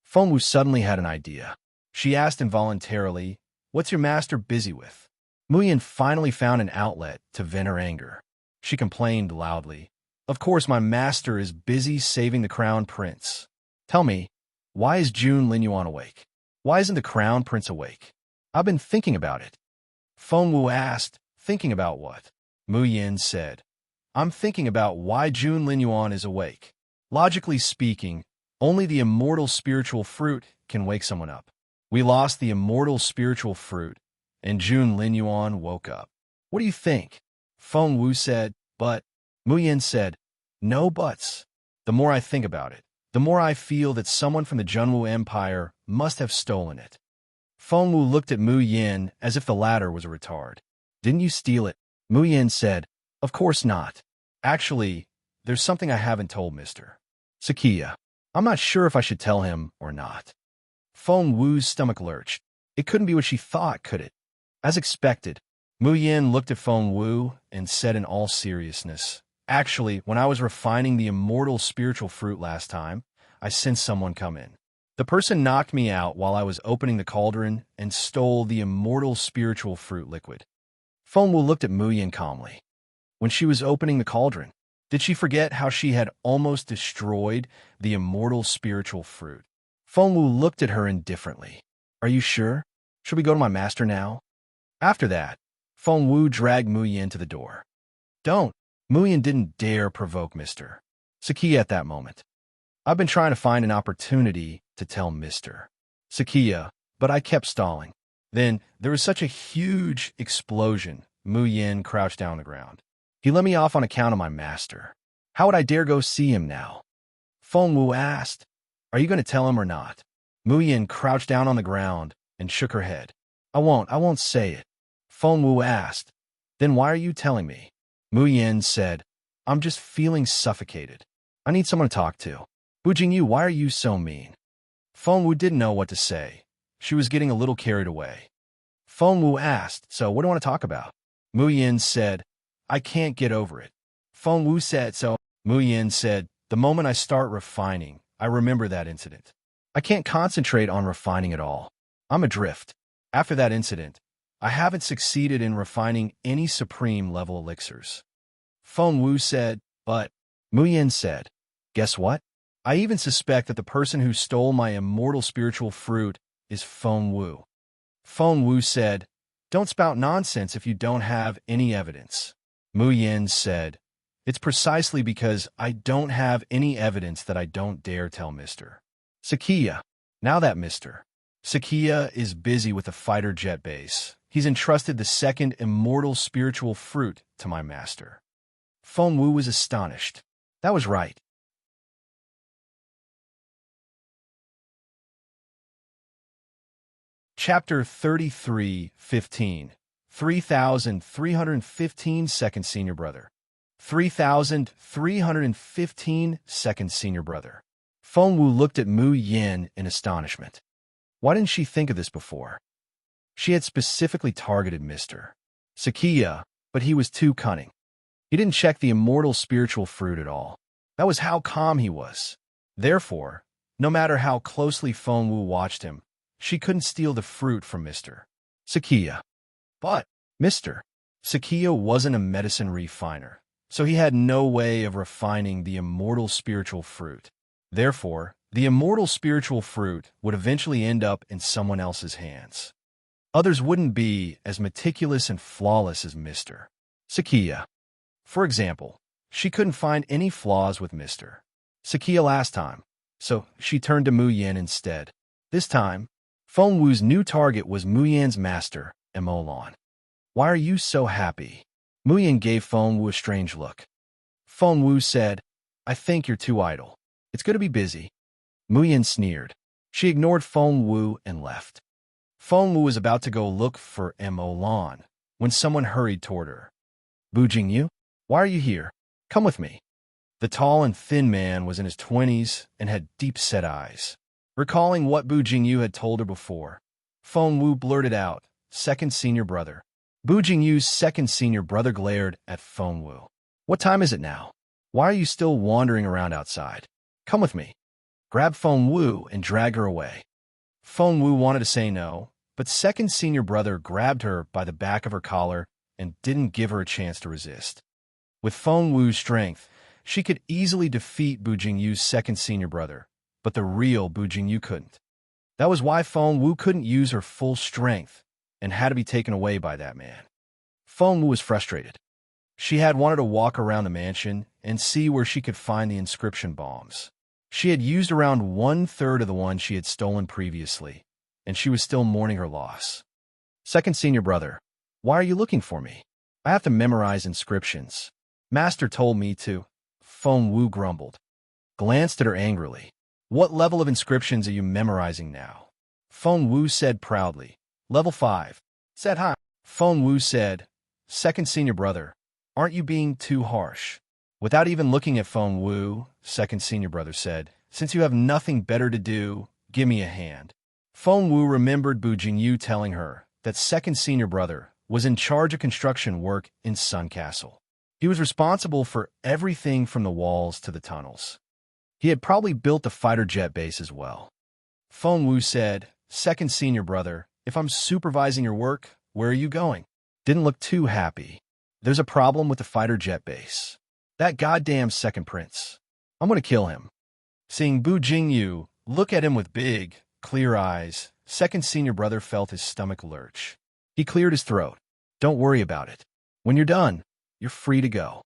Feng Wu suddenly had an idea. She asked involuntarily, What's your master busy with? Muyin finally found an outlet to vent her anger. She complained loudly. Of course, my master is busy saving the crown prince. Tell me, why is Jun Linyuan awake? Why isn't the crown prince awake? I've been thinking about it. Feng Wu asked, thinking about what? Muyin said, I'm thinking about why Jun Linyuan is awake. Logically speaking, only the immortal spiritual fruit can wake someone up. We lost the immortal spiritual fruit, and Jun Linyuan woke up. What do you think? Feng Wu said, but. Muyin said, no buts. The more I think about it, the more I feel that someone from the Junwu Empire must have stolen it. Feng Wu looked at Muyin as if the latter was a retard. Didn't you steal it? Muyin said, of course not. Actually, there's something I haven't told Mr. Sakia. I'm not sure if I should tell him or not. Feng Wu's stomach lurched. It couldn't be what she thought, could it? As expected, Muyin looked at Feng Wu and said in all seriousness, actually, when I was refining the immortal spiritual fruit last time, I sensed someone come in. The person knocked me out while I was opening the cauldron and stole the immortal spiritual fruit liquid. Feng Wu looked at Muyin calmly. When she was opening the cauldron, did she forget how she had almost destroyed the immortal spiritual fruit? Feng Wu looked at her indifferently. Are you sure? Should we go to my master now? After that, Feng Wu dragged Muyin to the door. Don't. Muyin didn't dare provoke Mr. Sakia at that moment. I've been trying to find an opportunity to tell Mr. Sakia, but I kept stalling. Then there was such a huge explosion. Muyin crouched down on the ground. He let me off on account of my master. How would I dare go see him now? Feng Wu asked, are you going to tell him or not? Muyin crouched down on the ground and shook her head. I won't say it. Feng Wu asked, then why are you telling me? Muyin said, I'm just feeling suffocated. I need someone to talk to. Bu Jingyu, why are you so mean? Feng Wu didn't know what to say. She was getting a little carried away. Feng Wu asked, so what do you want to talk about? Muyin said, I can't get over it. Feng Wu said, so. Muyin said, the moment I start refining, I remember that incident. I can't concentrate on refining at all. I'm adrift. After that incident, I haven't succeeded in refining any supreme level elixirs. Feng Wu said, but. Muyin said, guess what? I even suspect that the person who stole my immortal spiritual fruit is Feng Wu. Feng Wu said, don't spout nonsense if you don't have any evidence. Muyin said, it's precisely because I don't have any evidence that I don't dare tell Mr. Sakia. Now that Mr. Sakia is busy with the fighter jet base, he's entrusted the second immortal spiritual fruit to my master. Feng Wu was astonished. That was right. Chapter 33:15. 3,315 Second Senior Brother. 3,315 Second Senior Brother. Feng Wu looked at Muyin in astonishment. Why didn't she think of this before? She had specifically targeted Mr. Sakia, but he was too cunning. He didn't check the immortal spiritual fruit at all. That was how calm he was. Therefore, no matter how closely Feng Wu watched him, she couldn't steal the fruit from Mr. Sakia. But Mr. Sakia wasn't a medicine refiner, so he had no way of refining the immortal spiritual fruit. Therefore, the immortal spiritual fruit would eventually end up in someone else's hands. Others wouldn't be as meticulous and flawless as Mr. Sakia. For example, she couldn't find any flaws with Mr. Sakia last time, so she turned to Muyin instead. This time, Feng Wu's new target was Muyin's master, Emolan. Why are you so happy? Muyin gave Feng Wu a strange look. Feng Wu said, I think you're too idle. It's good to be busy. Muyin sneered. She ignored Feng Wu and left. Feng Wu was about to go look for Emolan when someone hurried toward her. Bu Jingyu, why are you here? Come with me. The tall and thin man was in his 20s and had deep-set eyes. Recalling what Bu Jingyu had told her before, Feng Wu blurted out, Second Senior Brother. Bu Jingyu's second senior brother glared at Feng Wu. What time is it now? Why are you still wandering around outside? Come with me. Grab Feng Wu and drag her away. Feng Wu wanted to say no, but second senior brother grabbed her by the back of her collar and didn't give her a chance to resist. With Feng Wu's strength, she could easily defeat Bu Jingyu's second senior brother, but the real Bu Jingyu couldn't. That was why Feng Wu couldn't use her full strength and had to be taken away by that man. Feng Wu was frustrated. She had wanted to walk around the mansion and see where she could find the inscription bombs. She had used around 1/3 of the ones she had stolen previously, and she was still mourning her loss. Second senior brother, why are you looking for me? I have to memorize inscriptions. Master told me to. Feng Wu grumbled. Glanced at her angrily. What level of inscriptions are you memorizing now? Feng Wu said proudly. Level 5. Said hi. Feng Wu said, second senior brother, aren't you being too harsh? Without even looking at Feng Wu, second senior brother said, since you have nothing better to do, give me a hand. Feng Wu remembered Bu Jingyu telling her that second senior brother was in charge of construction work in Sun Castle. He was responsible for everything from the walls to the tunnels. He had probably built the fighter jet base as well. Feng Wu said, second senior brother, if I'm supervising your work, where are you going? Didn't look too happy. There's a problem with the fighter jet base. That goddamn second prince. I'm going to kill him. Seeing Bu Jingyu look at him with big, clear eyes, second senior brother felt his stomach lurch. He cleared his throat. Don't worry about it. When you're done, you're free to go.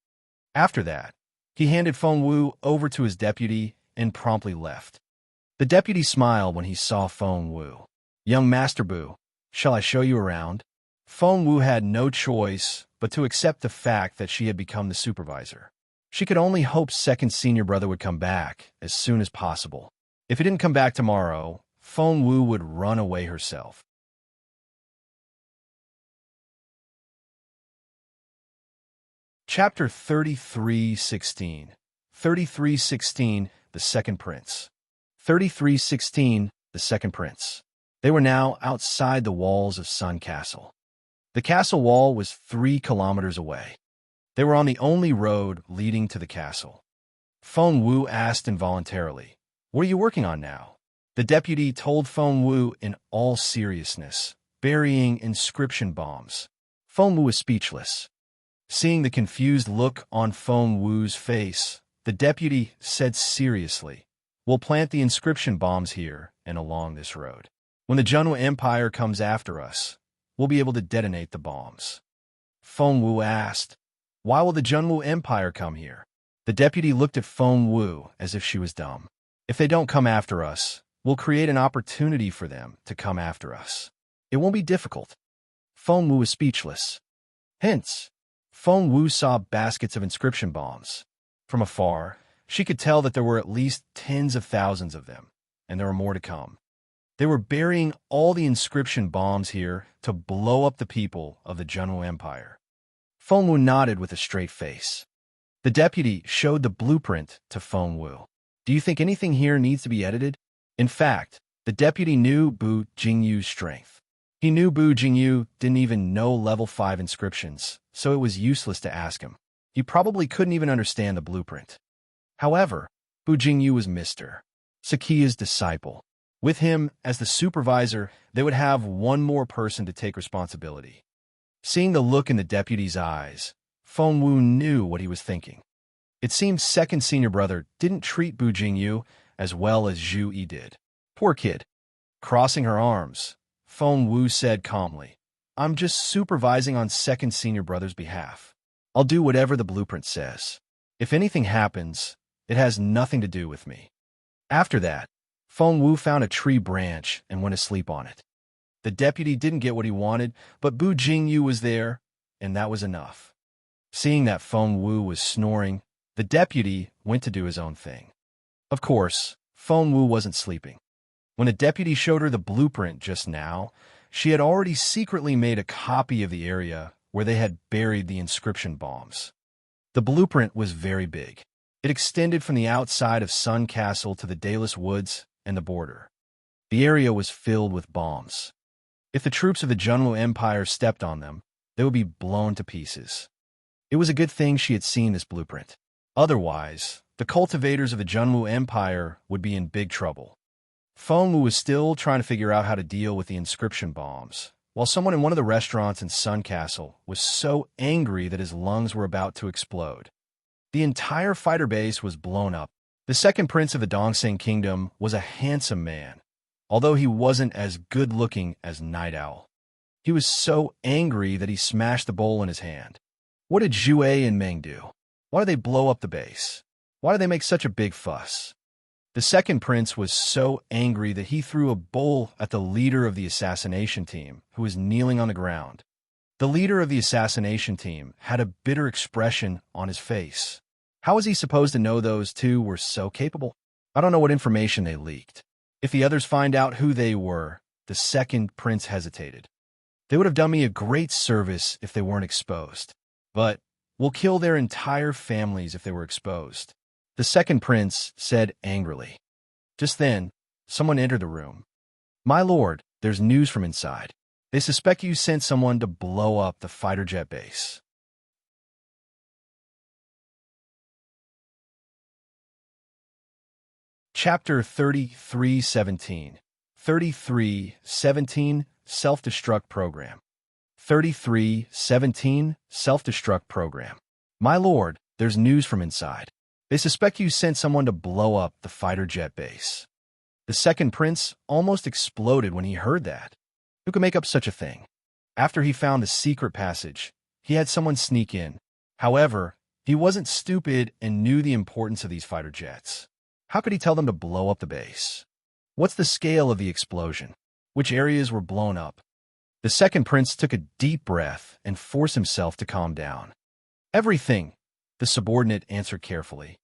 After that, he handed Feng Wu over to his deputy and promptly left. The deputy smiled when he saw Feng Wu. Young Master Bu, shall I show you around? Feng Wu had no choice but to accept the fact that she had become the supervisor. She could only hope second senior brother would come back as soon as possible. If he didn't come back tomorrow, Feng Wu would run away herself. Chapter 33:16. 33:16, the Second Prince. 33:16, the Second Prince. They were now outside the walls of Sun Castle. The castle wall was 3 kilometers away. They were on the only road leading to the castle. Feng Wu asked involuntarily, what are you working on now? The deputy told Feng Wu in all seriousness, burying inscription bombs. Feng Wu was speechless. Seeing the confused look on Feng Wu's face, the deputy said seriously, we'll plant the inscription bombs here and along this road. When the Junwu Empire comes after us, we'll be able to detonate the bombs. Feng Wu asked, why will the Junwu Empire come here? The deputy looked at Feng Wu as if she was dumb. If they don't come after us, we'll create an opportunity for them to come after us. It won't be difficult. Feng Wu was speechless. Hence, Feng Wu saw baskets of inscription bombs. From afar, she could tell that there were at least tens of thousands of them, and there were more to come. They were burying all the inscription bombs here to blow up the people of the Junwu Empire. Feng Wu nodded with a straight face. The deputy showed the blueprint to Feng Wu. Do you think anything here needs to be edited? In fact, the deputy knew Bu Jingyu's strength. He knew Bu Jingyu didn't even know level 5 inscriptions, so it was useless to ask him. He probably couldn't even understand the blueprint. However, Bu Jingyu was Mr. Sakiya's disciple. With him as the supervisor, they would have one more person to take responsibility. Seeing the look in the deputy's eyes, Feng Wu knew what he was thinking. It seemed second senior brother didn't treat Bu Jingyu as well as Zhu Yi did. Poor kid. Crossing her arms, Feng Wu said calmly, I'm just supervising on second senior brother's behalf. I'll do whatever the blueprint says. If anything happens, it has nothing to do with me. After that, Feng Wu found a tree branch and went to sleep on it. The deputy didn't get what he wanted, but Bu Jingyu was there, and that was enough. Seeing that Feng Wu was snoring, the deputy went to do his own thing. Of course, Feng Wu wasn't sleeping. When the deputy showed her the blueprint just now, she had already secretly made a copy of the area where they had buried the inscription bombs. The blueprint was very big. It extended from the outside of Sun Castle to the Dalus Woods and the border. The area was filled with bombs. If the troops of the Junwu Empire stepped on them, they would be blown to pieces. It was a good thing she had seen this blueprint. Otherwise, the cultivators of the Junwu Empire would be in big trouble. Feng Wu was still trying to figure out how to deal with the inscription bombs, while someone in one of the restaurants in Sun Castle was so angry that his lungs were about to explode. The entire fighter base was blown up. The second prince of the Dongseng Kingdom was a handsome man, although he wasn't as good-looking as Night Owl. He was so angry that he smashed the bowl in his hand. What did Zhu and Meng do? Why did they blow up the base? Why did they make such a big fuss? The second prince was so angry that he threw a bowl at the leader of the assassination team, who was kneeling on the ground. The leader of the assassination team had a bitter expression on his face. How was he supposed to know those two were so capable? I don't know what information they leaked. If the others find out who they were, the second prince hesitated. They would have done me a great service if they weren't exposed. But we'll kill their entire families if they were exposed, the second prince said angrily. Just then, someone entered the room. My lord, there's news from inside. They suspect you sent someone to blow up the fighter jet base. Chapter 33:17. 33:17 Self-Destruct Program. 33:17 Self-Destruct Program. My lord, there's news from inside. They suspect you sent someone to blow up the fighter jet base. The second prince almost exploded when he heard that. Who could make up such a thing? After he found the secret passage, he had someone sneak in. However, he wasn't stupid and knew the importance of these fighter jets. How could he tell them to blow up the base? What's the scale of the explosion? Which areas were blown up? The second prince took a deep breath and forced himself to calm down. Everything, the subordinate answered carefully.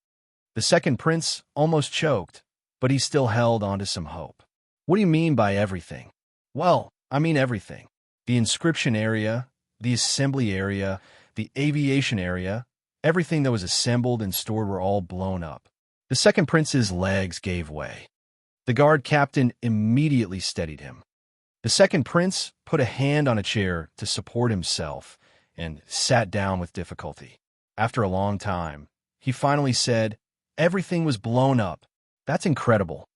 The second prince almost choked, but he still held on to some hope. What do you mean by everything? Well, I mean everything. The inscription area, the assembly area, the aviation area, everything that was assembled and stored were all blown up. The second prince's legs gave way. The guard captain immediately steadied him. The second prince put a hand on a chair to support himself and sat down with difficulty. After a long time, he finally said, "Everything was blown up. That's incredible."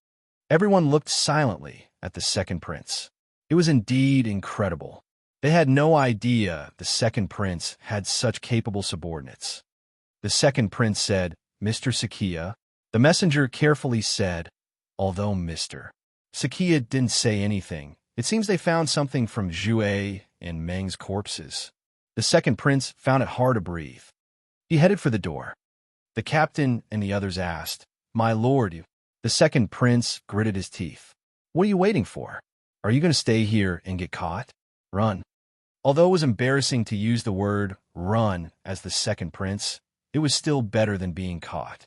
Everyone looked silently at the second prince. It was indeed incredible. They had no idea the second prince had such capable subordinates. The second prince said, "Mr. Sakia." The messenger carefully said, "Although Mr. Sakia didn't say anything, it seems they found something from Zhu and Meng's corpses." The second prince found it hard to breathe. He headed for the door. The captain and the others asked, "My lord," the second prince gritted his teeth. "What are you waiting for? Are you going to stay here and get caught? Run." Although it was embarrassing to use the word run as the second prince, it was still better than being caught.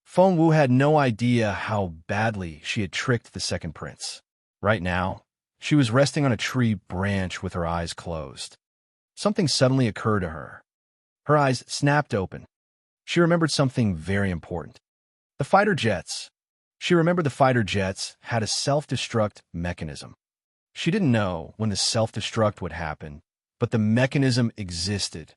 Feng Wu had no idea how badly she had tricked the second prince. Right now, she was resting on a tree branch with her eyes closed. Something suddenly occurred to her. Her eyes snapped open. She remembered something very important. The fighter jets. She remembered the fighter jets had a self-destruct mechanism. She didn't know when the self-destruct would happen, but the mechanism existed.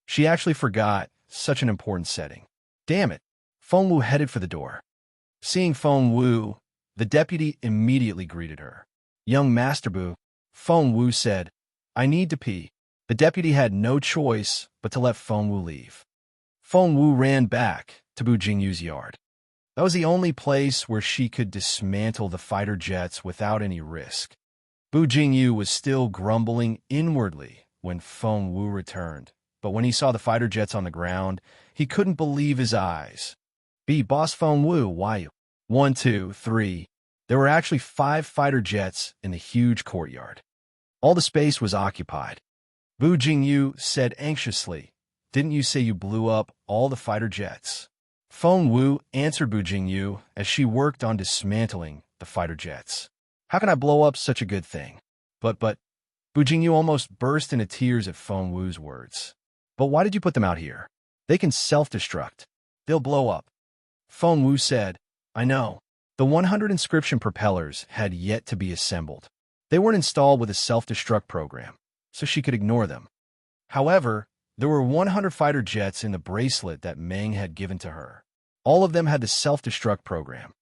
She actually forgot such an important setting. Damn it. Feng Wu headed for the door. Seeing Feng Wu, the deputy immediately greeted her. "Young Master Bu," Feng Wu said, "I need to pee." The deputy had no choice but to let Feng Wu leave. Feng Wu ran back to Bu Jingyu's yard. That was the only place where she could dismantle the fighter jets without any risk. Bu Jingyu was still grumbling inwardly when Feng Wu returned, but when he saw the fighter jets on the ground, he couldn't believe his eyes. Boss Feng Wu, why you? 1, 2, 3. There were actually 5 fighter jets in the huge courtyard. All the space was occupied. Bu Jingyu said anxiously, "Didn't you say you blew up all the fighter jets?" Feng Wu answered Bu Jingyu as she worked on dismantling the fighter jets. "How can I blow up such a good thing?" But, Bu Jingyu almost burst into tears at Feng Wu's words. "But why did you put them out here? They can self-destruct. They'll blow up." Feng Wu said, "I know." The 100 inscription propellers had yet to be assembled. They weren't installed with a self-destruct program, so she could ignore them. However, there were 100 fighter jets in the bracelet that Meng had given to her. All of them had the self-destruct program.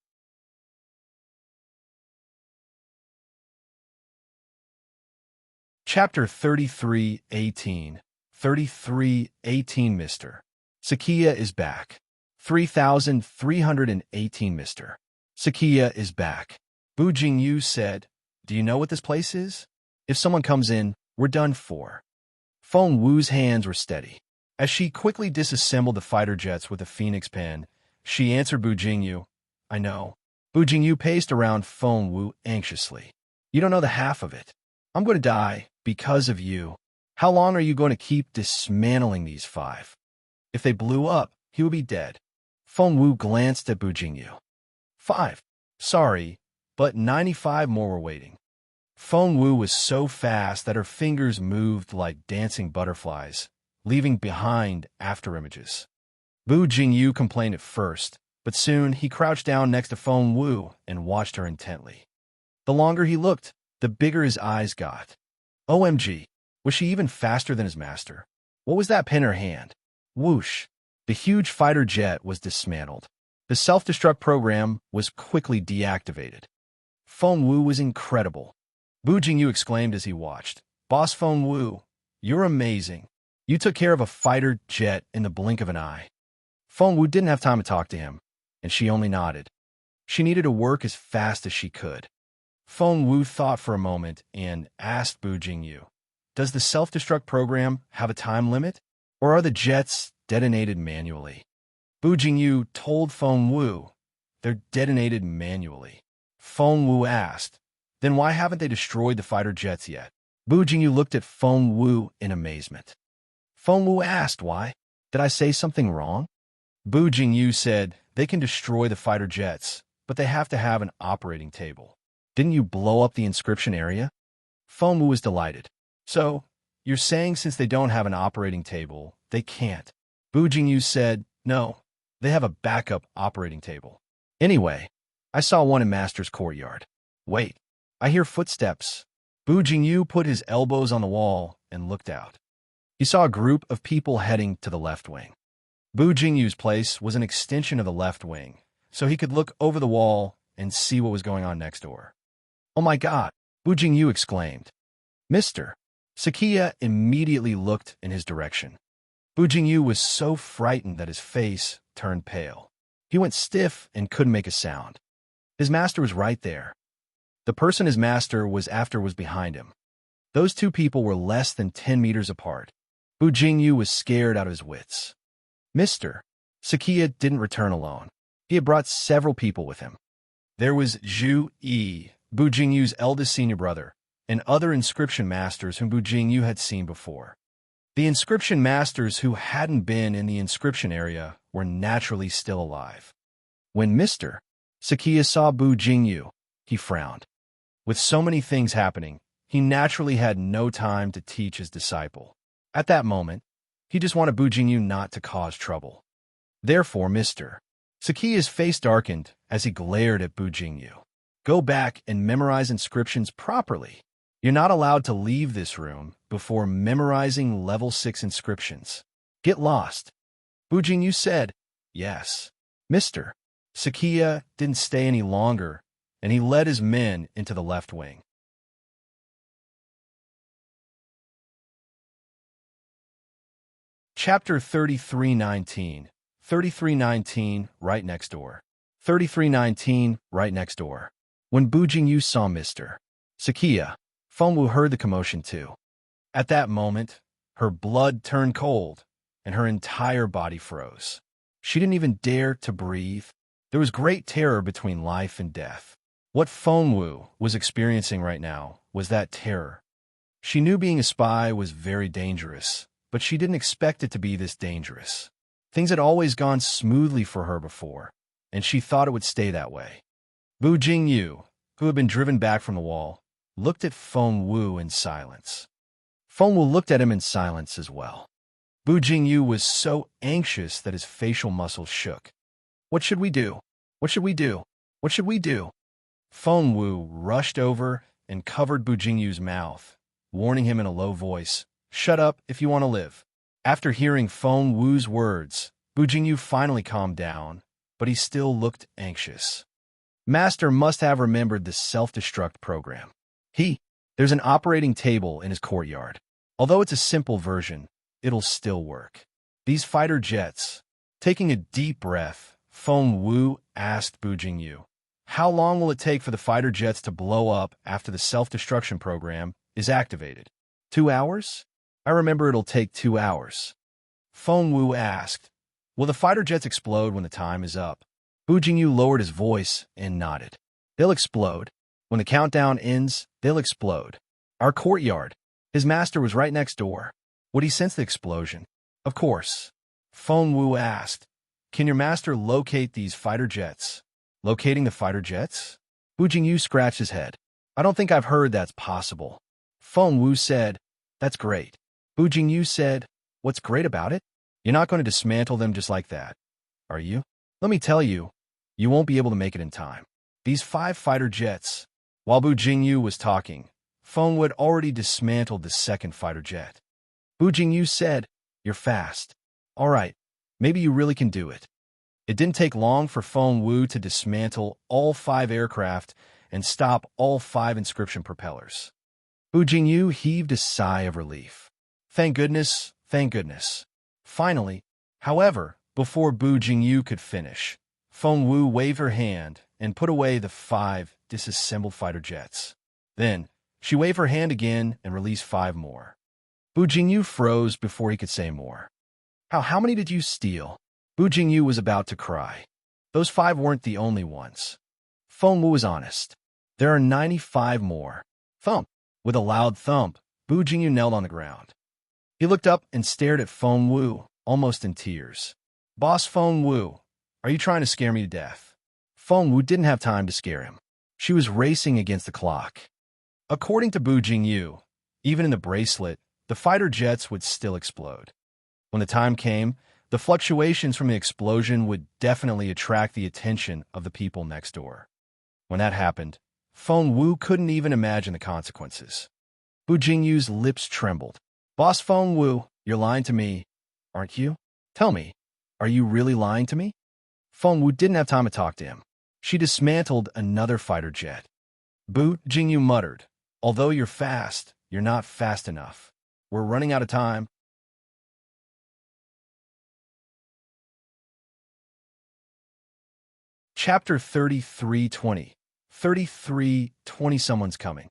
Chapter 3318. 3318 Mr. Sakia is back. 3318 Mr. Sakia is back. Bu Jingyu said, "Do you know what this place is? If someone comes in, we're done for." Feng Wu's hands were steady. As she quickly disassembled the fighter jets with a phoenix pen, she answered Bu Jingyu, "I know." Bu Jingyu paced around Feng Wu anxiously. "You don't know the half of it. I'm going to die because of you. How long are you going to keep dismantling these 5? If they blew up, he would be dead." Feng Wu glanced at Bu Jingyu. 5. Sorry, but 95 more were waiting. Feng Wu was so fast that her fingers moved like dancing butterflies, leaving behind afterimages. Bu Jingyu complained at first, but soon he crouched down next to Feng Wu and watched her intently. The longer he looked, the bigger his eyes got. OMG, was she even faster than his master? What was that pen in her hand? Whoosh! The huge fighter jet was dismantled. The self-destruct program was quickly deactivated. Feng Wu was incredible. Bu Jingyu exclaimed as he watched. "Boss Feng Wu, you're amazing. You took care of a fighter jet in the blink of an eye." Feng Wu didn't have time to talk to him, and she only nodded. She needed to work as fast as she could. Feng Wu thought for a moment and asked Bu Jingyu, "Does the self-destruct program have a time limit, or are the jets detonated manually?" Bu Jingyu told Feng Wu, "They're detonated manually." Feng Wu asked, "Then why haven't they destroyed the fighter jets yet?" Bu Jingyu looked at Feng Wu in amazement. Feng Wu asked why. "Did I say something wrong?" Bu Jingyu said, "They can destroy the fighter jets, but they have to have an operating table. Didn't you blow up the inscription area?" Feng Wu was delighted. "So, you're saying since they don't have an operating table, they can't?" Bu Jingyu said, "No, they have a backup operating table. Anyway, I saw one in Master's courtyard. Wait, I hear footsteps." Bu Jingyu put his elbows on the wall and looked out. He saw a group of people heading to the left wing. Bu Jingyu's place was an extension of the left wing, so he could look over the wall and see what was going on next door. "Oh my God!" Bu Jingyu exclaimed. "Mr. Sakia immediately looked in his direction. Bu Jingyu was so frightened that his face turned pale. He went stiff and couldn't make a sound. His master was right there. The person his master was after was behind him. Those two people were less than 10 meters apart. Bu Jingyu was scared out of his wits. Mr. Sakia didn't return alone. He had brought several people with him. There was Zhu Yi, Bu Jingyu's eldest senior brother, and other inscription masters whom Bu Jingyu had seen before. The inscription masters who hadn't been in the inscription area were naturally still alive. When Mr. Sakia saw Bu Jingyu, he frowned. With so many things happening, he naturally had no time to teach his disciple. At that moment, he just wanted Bu Jingyu not to cause trouble. Therefore, Mr. Sakia's face darkened as he glared at Bu Jingyu. "Go back and memorize inscriptions properly. You're not allowed to leave this room before memorizing level 6 inscriptions. Get lost." Bu Jingyu said, "Yes." Mr. Sakia didn't stay any longer, and he led his men into the left wing. Chapter 3319. 3319, right next door. 3319, right next door. When Bu Jingyu saw Mr. Sakia, Feng Wu heard the commotion too. At that moment, her blood turned cold, and her entire body froze. She didn't even dare to breathe. There was great terror between life and death. What Feng Wu was experiencing right now was that terror. She knew being a spy was very dangerous, but she didn't expect it to be this dangerous. Things had always gone smoothly for her before, and she thought it would stay that way. Bu Jingyu, who had been driven back from the wall, looked at Feng Wu in silence. Feng Wu looked at him in silence as well. Bu Jingyu was so anxious that his facial muscles shook. "What should we do? What should we do? What should we do?" Feng Wu rushed over and covered Bu Jingyu's mouth, warning him in a low voice, "Shut up if you want to live." After hearing Feng Wu's words, Bu Jingyu finally calmed down, but he still looked anxious. Master must have remembered the self-destruct program. There's an operating table in his courtyard. Although it's a simple version, it'll still work. These fighter jets. Taking a deep breath, Feng Wu asked Bu Jingyu, how long will it take for the fighter jets to blow up after the self-destruction program is activated? 2 hours? I remember it'll take 2 hours. Feng Wu asked, will the fighter jets explode when the time is up? Bu Jingyu lowered his voice and nodded. They'll explode. When the countdown ends, they'll explode. Our courtyard. His master was right next door. Would he sense the explosion? Of course. Feng Wu asked, can your master locate these fighter jets? Locating the fighter jets? Bu Jingyu scratched his head. I don't think I've heard that's possible. Feng Wu said, that's great. Bu Jingyu said, what's great about it? You're not going to dismantle them just like that, are you? Let me tell you, you won't be able to make it in time. These 5 fighter jets. While Bu Jingyu was talking, Feng Wu had already dismantled the 2nd fighter jet. Bu Jingyu said, you're fast. All right, maybe you really can do it. It didn't take long for Feng Wu to dismantle all 5 aircraft and stop all 5 inscription propellers. Bu Jingyu heaved a sigh of relief. Thank goodness, thank goodness. Finally, however, before Bu Jingyu could finish, Feng Wu waved her hand and put away the 5 disassembled fighter jets. Then, she waved her hand again and released 5 more. Bu Jingyu froze before he could say more. How many did you steal? Bu Jingyu was about to cry. Those 5 weren't the only ones. Feng Wu was honest. There are 95 more. Thump! With a loud thump, Bu Jingyu knelt on the ground. He looked up and stared at Feng Wu, almost in tears. Boss Feng Wu, are you trying to scare me to death? Feng Wu didn't have time to scare him. She was racing against the clock. According to Bu Jingyu, even in the bracelet, the fighter jets would still explode. When the time came, the fluctuations from the explosion would definitely attract the attention of the people next door. When that happened, Feng Wu couldn't even imagine the consequences. Bu Jingyu's lips trembled. Boss Feng Wu, you're lying to me, aren't you? Tell me, are you really lying to me? Feng Wu didn't have time to talk to him. She dismantled another fighter jet. Bu Jingyu muttered, although you're fast, you're not fast enough. We're running out of time. Chapter 33:20. 33:20 Someone's coming.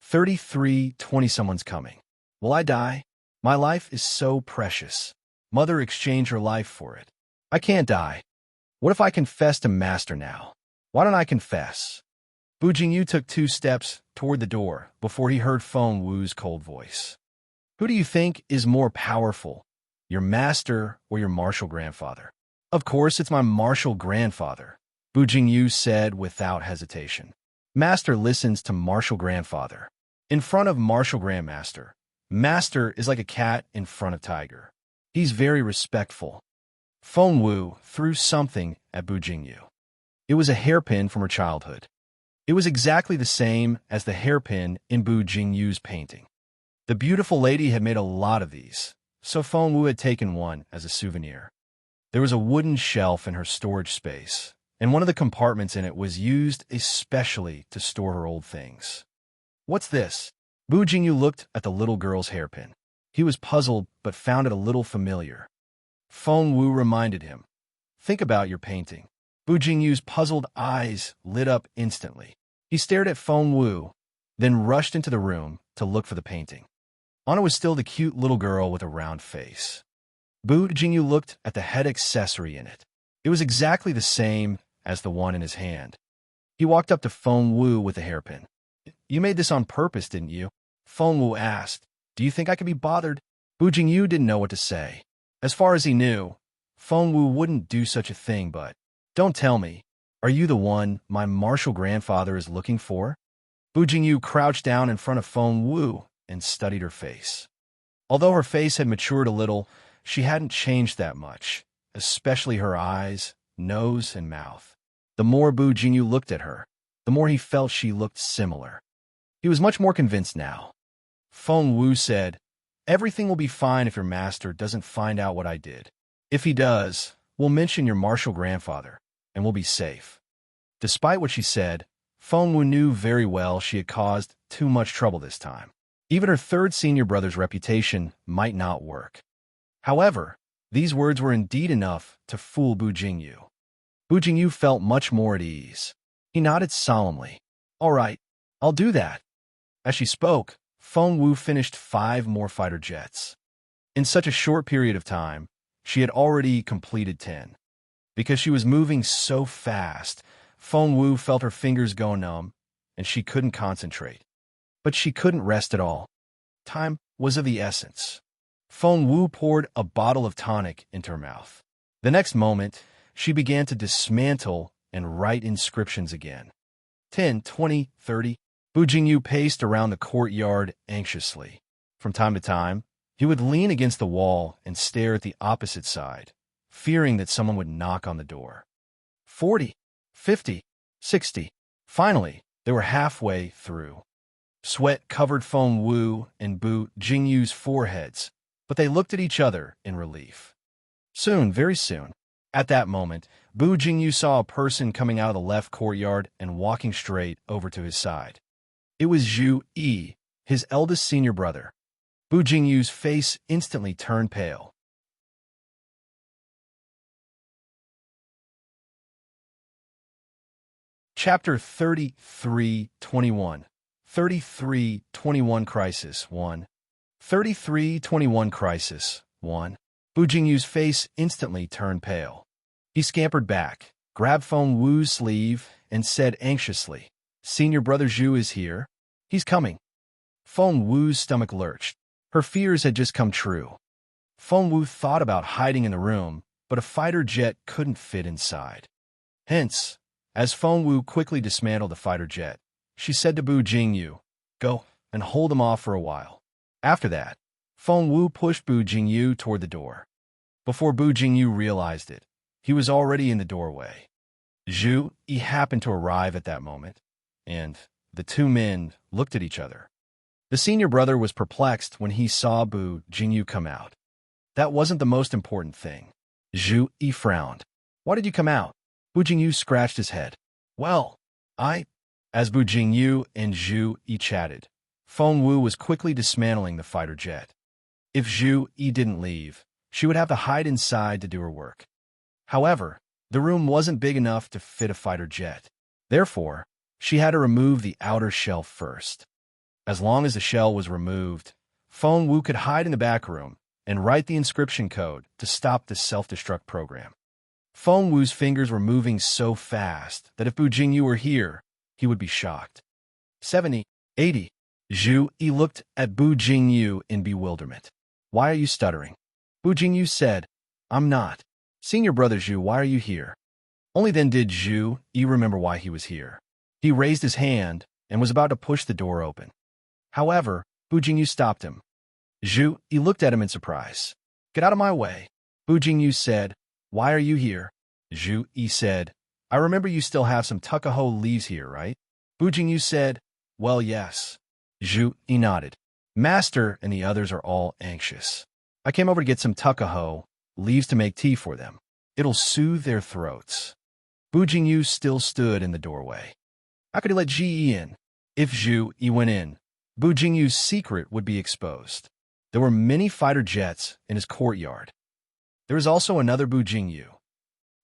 33:20 Someone's coming. Will I die? My life is so precious. Mother exchanged her life for it. I can't die. What if I confess to Master now? Why don't I confess? Bu Jingyu took 2 steps toward the door before he heard Feng Wu's cold voice. Who do you think is more powerful, your master or your martial grandfather? Of course, it's my martial grandfather, Bu Jingyu said without hesitation. Master listens to martial grandfather. In front of martial grandmaster, master is like a cat in front of tiger. He's very respectful. Feng Wu threw something at Bu Jingyu. It was a hairpin from her childhood. It was exactly the same as the hairpin in Bu Jingyu's painting. The beautiful lady had made a lot of these, so Feng Wu had taken one as a souvenir. There was a wooden shelf in her storage space, and one of the compartments in it was used especially to store her old things. What's this? Bu Jingyu looked at the little girl's hairpin. He was puzzled but found it a little familiar. Feng Wu reminded him, think about your painting. Bu Jingyu's puzzled eyes lit up instantly. He stared at Feng Wu, then rushed into the room to look for the painting. On it was still the cute little girl with a round face. Bu Jingyu looked at the head accessory in it. It was exactly the same as the one in his hand. He walked up to Feng Wu with the hairpin. You made this on purpose, didn't you? Feng Wu asked. Do you think I could be bothered? Bu Jingyu didn't know what to say. As far as he knew, Feng Wu wouldn't do such a thing, but don't tell me. Are you the one my martial grandfather is looking for? Bu Jingyu crouched down in front of Feng Wu and studied her face. Although her face had matured a little, she hadn't changed that much, especially her eyes, nose, and mouth. The more Bu Jingyu looked at her, the more he felt she looked similar. He was much more convinced now. Feng Wu said, everything will be fine if your master doesn't find out what I did. If he does, we'll mention your martial grandfather, and we'll be safe. Despite what she said, Feng Wu knew very well she had caused too much trouble this time. Even her third senior brother's reputation might not work. However, these words were indeed enough to fool Bu Jingyu. Bu Jingyu felt much more at ease. He nodded solemnly. "All right, I'll do that." As she spoke, Feng Wu finished 5 more fighter jets. In such a short period of time, she had already completed 10. Because she was moving so fast, Feng Wu felt her fingers go numb, and she couldn't concentrate. But she couldn't rest at all. Time was of the essence. Feng Wu poured a bottle of tonic into her mouth. The next moment, she began to dismantle and write inscriptions again. 10, 20, 30. Bu Jingyu paced around the courtyard anxiously. From time to time, he would lean against the wall and stare at the opposite side, fearing that someone would knock on the door. 40, 50, 60. Finally, they were halfway through. Sweat covered Feng Wu and Bu Jingyu's foreheads, but they looked at each other in relief. Soon, very soon, at that moment, Bu Jingyu saw a person coming out of the left courtyard and walking straight over to his side. It was Zhu Yi, his eldest senior brother. Bu Jingyu's face instantly turned pale. Chapter 33-21 33-21 Crisis 1 33-21 Crisis 1 Bu Jingyu's face instantly turned pale. He scampered back, grabbed Feng Wu's sleeve, and said anxiously, "Senior brother Zhu is here. He's coming." Feng Wu's stomach lurched. Her fears had just come true. Feng Wu thought about hiding in the room, but a fighter jet couldn't fit inside. Hence, as Feng Wu quickly dismantled the fighter jet, she said to Bu Jingyu, "Go and hold him off for a while." After that, Feng Wu pushed Bu Jingyu toward the door. Before Bu Jingyu realized it, he was already in the doorway. Zhu Yi happened to arrive at that moment, and the two men looked at each other. The senior brother was perplexed when he saw Bu Jingyu come out. That wasn't the most important thing. Zhu Yi frowned. "Why did you come out?" Bu Jingyu scratched his head. "Well, As Bu Jingyu and Zhu Yi chatted, Feng Wu was quickly dismantling the fighter jet. If Zhu Yi didn't leave, she would have to hide inside to do her work. However, the room wasn't big enough to fit a fighter jet. Therefore, she had to remove the outer shell first. As long as the shell was removed, Feng Wu could hide in the back room and write the inscription code to stop the self-destruct program. Feng Wu's fingers were moving so fast that if Bu Jingyu were here, he would be shocked. 70, 80. Zhu Yi looked at Bu Jingyu in bewilderment. "Why are you stuttering?" Bu Jingyu said, "I'm not." "Senior brother Zhu, why are you here?" Only then did Zhu Yi remember why he was here. He raised his hand and was about to push the door open. However, Bu Jingyu stopped him. Zhu Yi looked at him in surprise. "Get out of my way." Bu Jingyu said, "Why are you here?" Zhu Yi said, "I remember you still have some tuckahoe leaves here, right?" Bu Jingyu said, "Well, yes." Zhu Yi nodded. "Master and the others are all anxious. I came over to get some tuckahoe leaves to make tea for them. It'll soothe their throats." Bu Jingyu still stood in the doorway. How could he let Ji Yi in? If Zhu Yi went in, Bu Jingyu's secret would be exposed. There were many fighter jets in his courtyard. There was also another Bu Jingyu.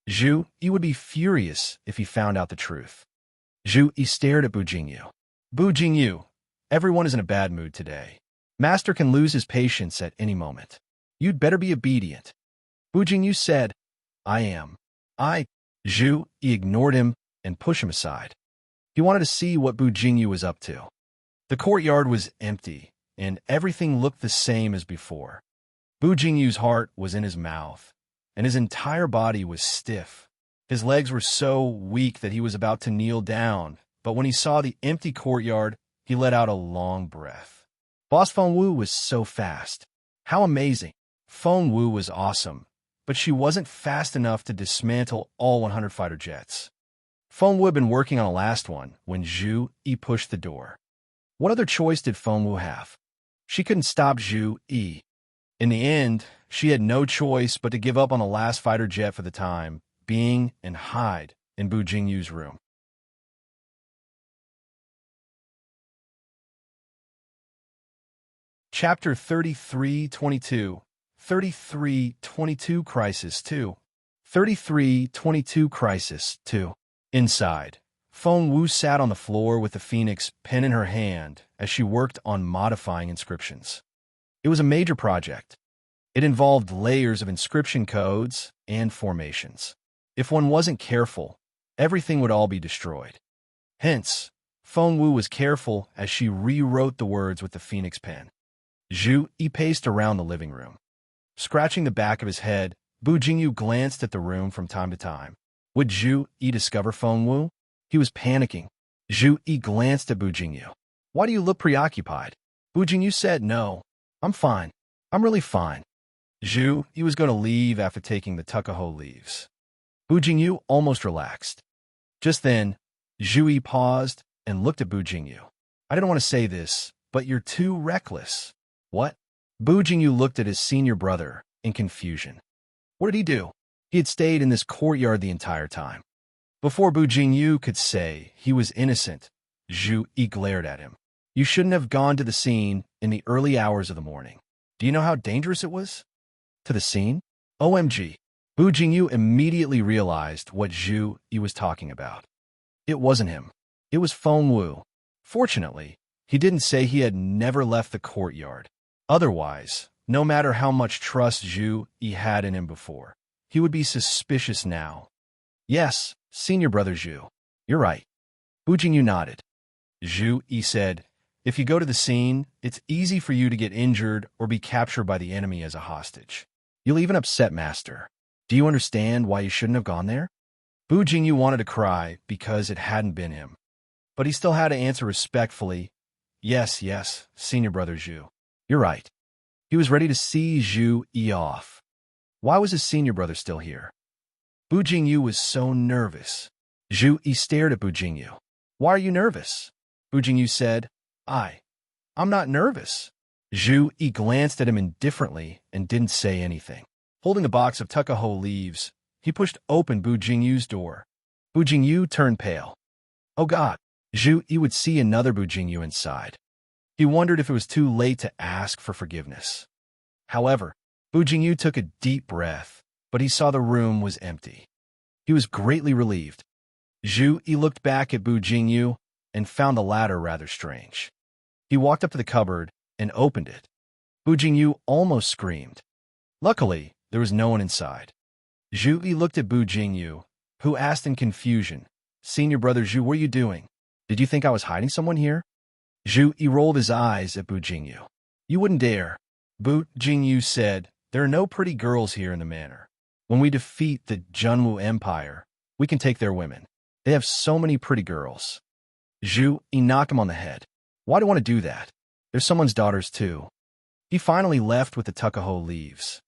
Zhu Yi would be furious if he found out the truth. Zhu Yi stared at Bu Jingyu. "Bu Jingyu, everyone is in a bad mood today. Master can lose his patience at any moment. You'd better be obedient." Bu Jingyu said, "I am." Zhu Yi ignored him and pushed him aside. He wanted to see what Bu Jingyu was up to. The courtyard was empty, and everything looked the same as before. Bu Jingyu's heart was in his mouth, and his entire body was stiff. His legs were so weak that he was about to kneel down, but when he saw the empty courtyard, he let out a long breath. Boss Feng Wu was so fast. How amazing! Feng Wu was awesome, but she wasn't fast enough to dismantle all 100 fighter jets. Feng Wu had been working on a last one when Zhu Yi pushed the door. What other choice did Feng Wu have? She couldn't stop Zhu Yi. In the end, she had no choice but to give up on the last fighter jet for the time being and hide in Bu Jingyu's room. Chapter 3322, 3322 Crisis 2. 3322 Crisis 2. Inside, Feng Wu sat on the floor with the phoenix pen in her hand as she worked on modifying inscriptions. It was a major project. It involved layers of inscription codes and formations. If one wasn't careful, everything would all be destroyed. Hence, Feng Wu was careful as she rewrote the words with the phoenix pen. Zhu Yi paced around the living room. Scratching the back of his head, Bu Jingyu glanced at the room from time to time. Would Zhu Yi discover Feng Wu? He was panicking. Zhu Yi glanced at Bu Jingyu. Why do you look preoccupied? Bu Jingyu said, No, I'm fine. I'm really fine. Zhu Yi was going to leave after taking the Tuckahoe leaves. Bu Jingyu almost relaxed. Just then, Zhu Yi paused and looked at Bu Jingyu. I didn't want to say this, but you're too reckless. What? Bu Jingyu looked at his senior brother in confusion. What did he do? He had stayed in this courtyard the entire time. Before Bu Jingyu could say he was innocent, Zhu Yi glared at him. You shouldn't have gone to the scene in the early hours of the morning. Do you know how dangerous it was? To the scene? OMG. Bu Jingyu immediately realized what Zhu Yi was talking about. It wasn't him. It was Feng Wu. Fortunately, he didn't say he had never left the courtyard. Otherwise, no matter how much trust Zhu Yi had in him before, he would be suspicious now. Yes, senior brother Zhu. You're right. Bu Jingyu nodded. Zhu Yi said, if you go to the scene, it's easy for you to get injured or be captured by the enemy as a hostage. You'll even upset Master. Do you understand why you shouldn't have gone there? Bu Jingyu wanted to cry because it hadn't been him. But he still had to answer respectfully, Yes, senior brother Zhu. You're right. He was ready to see Zhu Yi off. Why was his senior brother still here? Bu Jingyu was so nervous. Zhu Yi stared at Bu Jingyu. Why are you nervous? Bu Jingyu said, I'm not nervous. Zhu Yi glanced at him indifferently and didn't say anything. Holding a box of Tuckahoe leaves, he pushed open Bu Jingyu's door. Bu Jingyu turned pale. Oh God, Zhu Yi would see another Bu Jingyu inside. He wondered if it was too late to ask for forgiveness. However, Bu Jingyu took a deep breath, but he saw the room was empty. He was greatly relieved. Zhu Yi looked back at Bu Jingyu and found the latter rather strange. He walked up to the cupboard and opened it. Bu Jingyu almost screamed. Luckily, there was no one inside. Zhu Yi looked at Bu Jingyu, who asked in confusion, Senior brother Zhu, what are you doing? Did you think I was hiding someone here? Zhu Yi rolled his eyes at Bu Jingyu. You wouldn't dare. Bu Jingyu said, there are no pretty girls here in the manor. When we defeat the Junwu Empire, we can take their women. They have so many pretty girls. Zhu Yi knocked him on the head. Why do you want to do that? There's someone's daughters too. He finally left with the Tuckahoe leaves.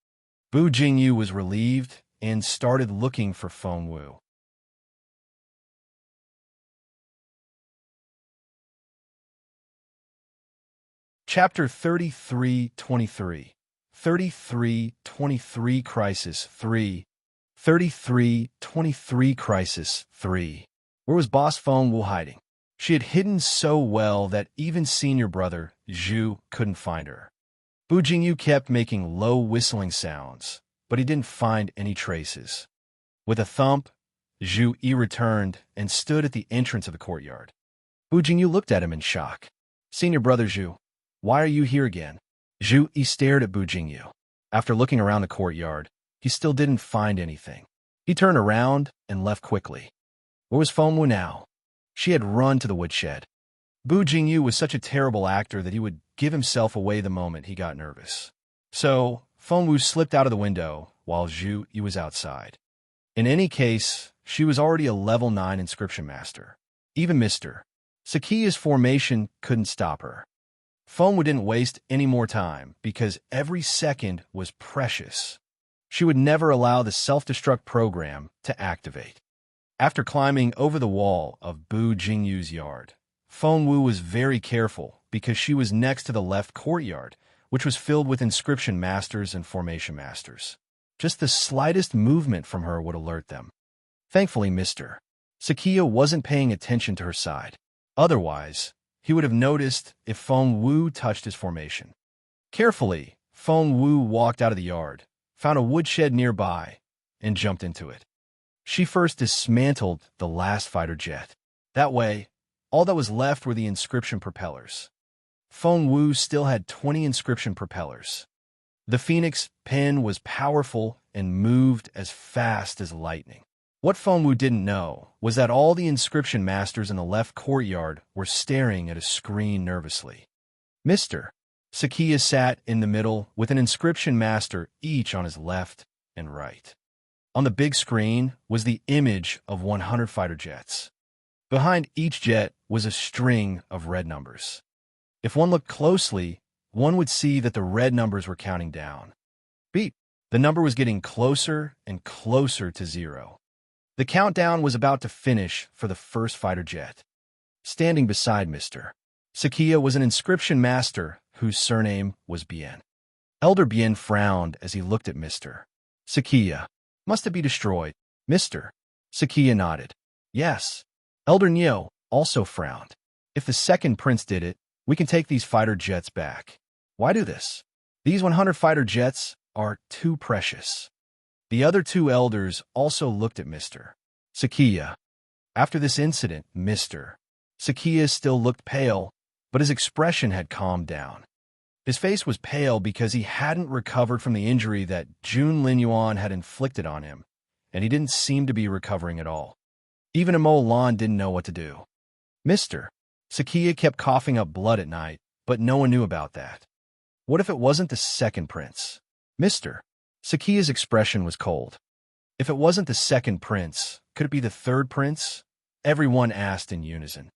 Bu Jingyu was relieved and started looking for Feng Wu. Chapter 3323, 3323 Crisis 3, 3323 Crisis 3. Where was Boss Feng Wu hiding? She had hidden so well that even senior brother Zhu couldn't find her. Bu Jingyu kept making low whistling sounds, but he didn't find any traces. With a thump, Zhu Yi returned and stood at the entrance of the courtyard. Bu Jingyu looked at him in shock. Senior brother Zhu, why are you here again? Zhu Yi stared at Bu Jingyu. After looking around the courtyard, he still didn't find anything. He turned around and left quickly. Where was Feng Wu now? She had run to the woodshed. Bu Jingyu was such a terrible actor that he would give himself away the moment he got nervous. So, Feng Wu slipped out of the window while Zhu Yi was outside. In any case, she was already a level 9 inscription master. Even Mr. Sakiya's formation couldn't stop her. Feng Wu didn't waste any more time because every second was precious. She would never allow the self-destruct program to activate. After climbing over the wall of Bu Jingyu's yard, Feng Wu was very careful because she was next to the left courtyard, which was filled with inscription masters and formation masters. Just the slightest movement from her would alert them. Thankfully, Mr. Sakiya wasn't paying attention to her side. Otherwise, he would have noticed if Feng Wu touched his formation. Carefully, Feng Wu walked out of the yard, found a woodshed nearby, and jumped into it. She first dismantled the last fighter jet. That way, all that was left were the inscription propellers. Feng Wu still had 20 inscription propellers. The Phoenix pen was powerful and moved as fast as lightning. What Feng Wu didn't know was that all the inscription masters in the left courtyard were staring at a screen nervously. Mr. Sakia sat in the middle with an inscription master each on his left and right. On the big screen was the image of 100 fighter jets. Behind each jet was a string of red numbers. If one looked closely, one would see that the red numbers were counting down. Beep! The number was getting closer and closer to 0. The countdown was about to finish for the first fighter jet. Standing beside Mr. Sakia was an inscription master whose surname was Bien. Elder Bien frowned as he looked at Mr. Sakia. Must it be destroyed? Mr. Sakia nodded. Yes. Elder Nyo also frowned. If the second prince did it, we can take these fighter jets back. Why do this? These 100 fighter jets are too precious. The other two elders also looked at Mr. Sakia. After this incident, Mr. Sakia still looked pale, but his expression had calmed down. His face was pale because he hadn't recovered from the injury that Jun Linyuan had inflicted on him, and he didn't seem to be recovering at all. Even Amo Lan didn't know what to do. Mr. Sakia kept coughing up blood at night, but no one knew about that. What if it wasn't the second prince? Mr. Sakia's expression was cold. If it wasn't the second prince, could it be the third prince? Everyone asked in unison.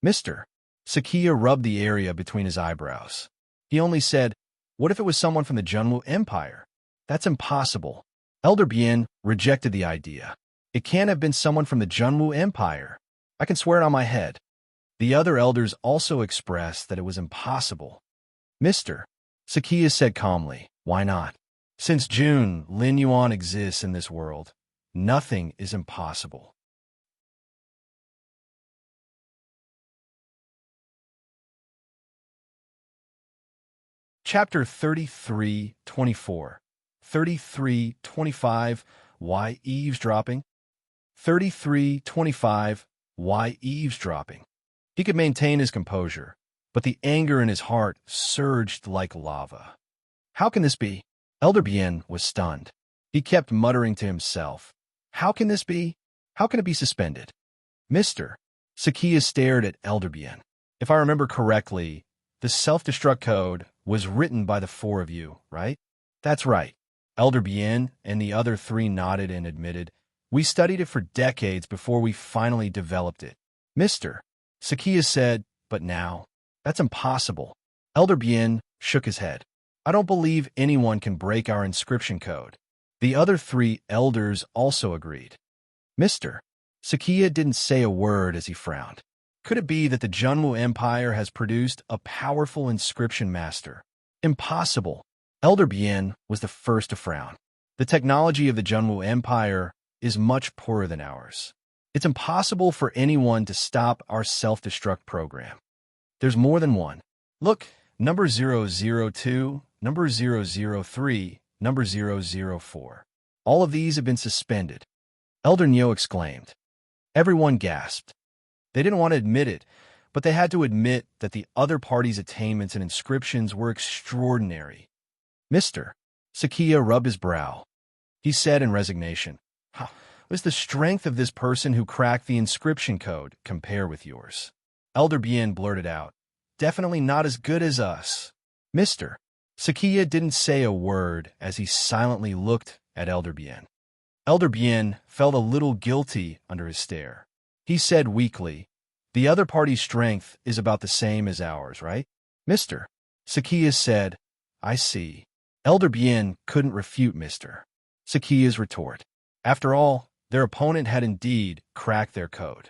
Mr. Sakia rubbed the area between his eyebrows. He only said, what if it was someone from the Junwu Empire? That's impossible. Elder Bien rejected the idea. It can't have been someone from the Junwu Empire. I can swear it on my head. The other elders also expressed that it was impossible. Mr. Sakia said calmly, why not? Since Jun Linyuan exists in this world, nothing is impossible. Chapter 33:24. 33:25. Why eavesdropping? 33:25. Why eavesdropping? He could maintain his composure, but the anger in his heart surged like lava. How can this be? Elder Bien was stunned. He kept muttering to himself, how can this be? How can it be suspended? Mr. Sakia stared at Elder Bien. If I remember correctly, the self-destruct code was written by the four of you, right? That's right. Elder Bien and the other three nodded and admitted, we studied it for decades before we finally developed it. Mr. Sakia said, but now, that's impossible. Elder Bien shook his head. I don't believe anyone can break our inscription code. The other three elders also agreed. Mr. Sakia didn't say a word as he frowned. Could it be that the Junwu Empire has produced a powerful inscription master? Impossible. Elder Bien was the first to frown. The technology of the Junwu Empire is much poorer than ours. It's impossible for anyone to stop our self-destruct program. There's more than one. Look, number 002, number 003, number 004. All of these have been suspended. Elder Nyo exclaimed. Everyone gasped. They didn't want to admit it, but they had to admit that the other party's attainments and inscriptions were extraordinary. Mr. Sakia rubbed his brow. He said in resignation, how does the strength of this person who cracked the inscription code compare with yours? Elder Bien blurted out, definitely not as good as us. Mr. Sakia didn't say a word as he silently looked at Elder Bien. Elder Bien felt a little guilty under his stare. He said weakly, the other party's strength is about the same as ours, right? Mr. Sakia said, I see. Elder Bien couldn't refute Mr. Sakia's retort. After all, their opponent had indeed cracked their code.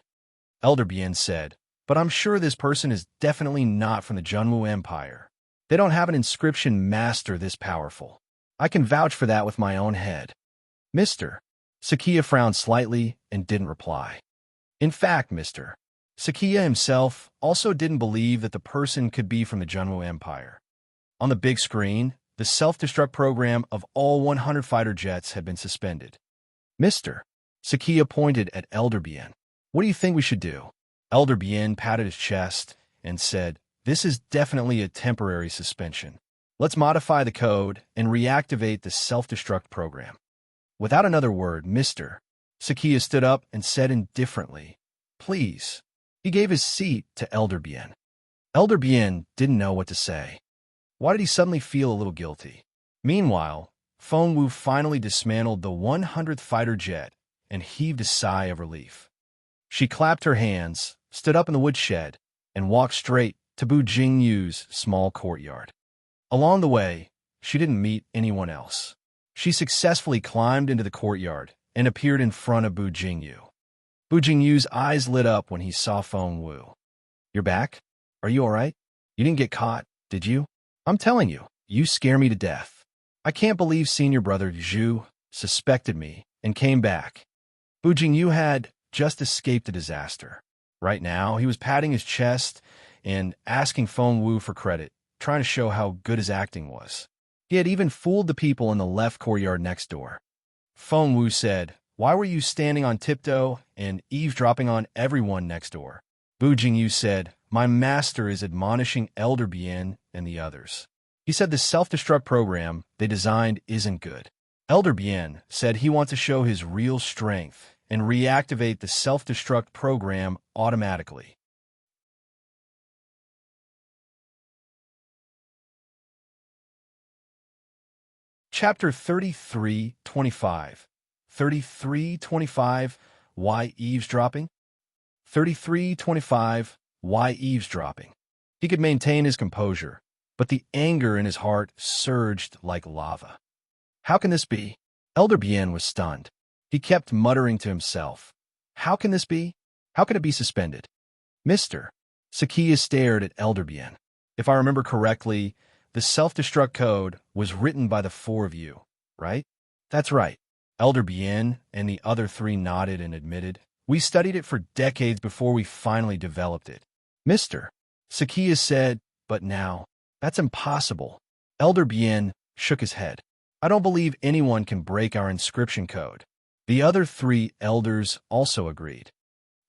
Elder Bien said, but I'm sure this person is definitely not from the Junwu Empire. They don't have an inscription master this powerful. I can vouch for that with my own head. Mr. Sakia frowned slightly and didn't reply. In fact, Mr. Sakia himself also didn't believe that the person could be from the Junwu Empire. On the big screen, the self-destruct program of all 100 fighter jets had been suspended. Mr. Sakia pointed at Elder Bien. What do you think we should do? Elder Bien patted his chest and said, this is definitely a temporary suspension. Let's modify the code and reactivate the self-destruct program. Without another word, Mr. Sakia stood up and said indifferently, please. He gave his seat to Elder Bien. Elder Bien didn't know what to say. Why did he suddenly feel a little guilty? Meanwhile, Feng Wu finally dismantled the 100th fighter jet and heaved a sigh of relief. She clapped her hands, stood up in the woodshed, and walked straight to Bu Jingyu's small courtyard. Along the way, she didn't meet anyone else. She successfully climbed into the courtyard and appeared in front of Bu Jingyu. Bu Jingyu's eyes lit up when he saw Feng Wu. You're back? Are you all right? You didn't get caught, did you? I'm telling you, you scare me to death. I can't believe senior brother Zhu suspected me and came back. Bu Jingyu had just escaped a disaster. Right now, he was patting his chest and asking Feng Wu for credit, trying to show how good his acting was. He had even fooled the people in the left courtyard next door. Feng Wu said, why were you standing on tiptoe and eavesdropping on everyone next door? Bu Jingyu said, my master is admonishing Elder Bien and the others. He said the self-destruct program they designed isn't good. Elder Bien said he wants to show his real strength and reactivate the self-destruct program automatically. Chapter 33:25. 33:25. Why eavesdropping? 33:25. Why eavesdropping? He could maintain his composure, but the anger in his heart surged like lava. How can this be? Elder Bien was stunned. He kept muttering to himself. How can this be? How can it be suspended? Mr. Sakia stared at Elder Bien. If I remember correctly, the self-destruct code was written by the four of you, right? That's right. Elder Bien and the other three nodded and admitted. We studied it for decades before we finally developed it. Mr. Sakia said, but now, that's impossible. Elder Bien shook his head. I don't believe anyone can break our inscription code. The other three elders also agreed.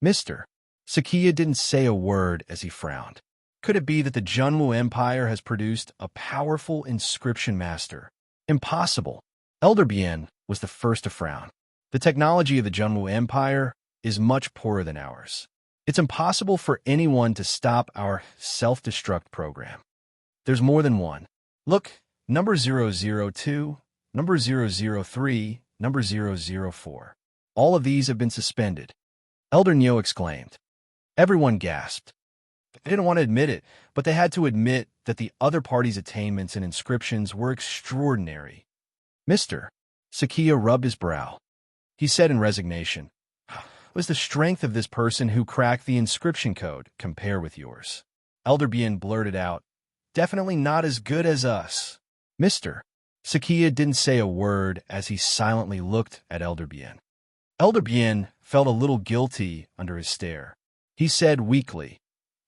Mr. Sakia didn't say a word as he frowned. Could it be that the Junwu Empire has produced a powerful inscription master? Impossible. Elder Bien was the first to frown. The technology of the Junwu Empire is much poorer than ours. It's impossible for anyone to stop our self-destruct program. There's more than one. Look, number 002, number 003, number 004. All of these have been suspended. Elder Nyo exclaimed. Everyone gasped. They didn't want to admit it, but they had to admit that the other party's attainments and inscriptions were extraordinary. Mr. Sakia rubbed his brow. He said in resignation, was the strength of this person who cracked the inscription code compare with yours? Elder Bien blurted out, definitely not as good as us. Mr. Sakia didn't say a word as he silently looked at Elder Bien. Elder Bien felt a little guilty under his stare. He said weakly,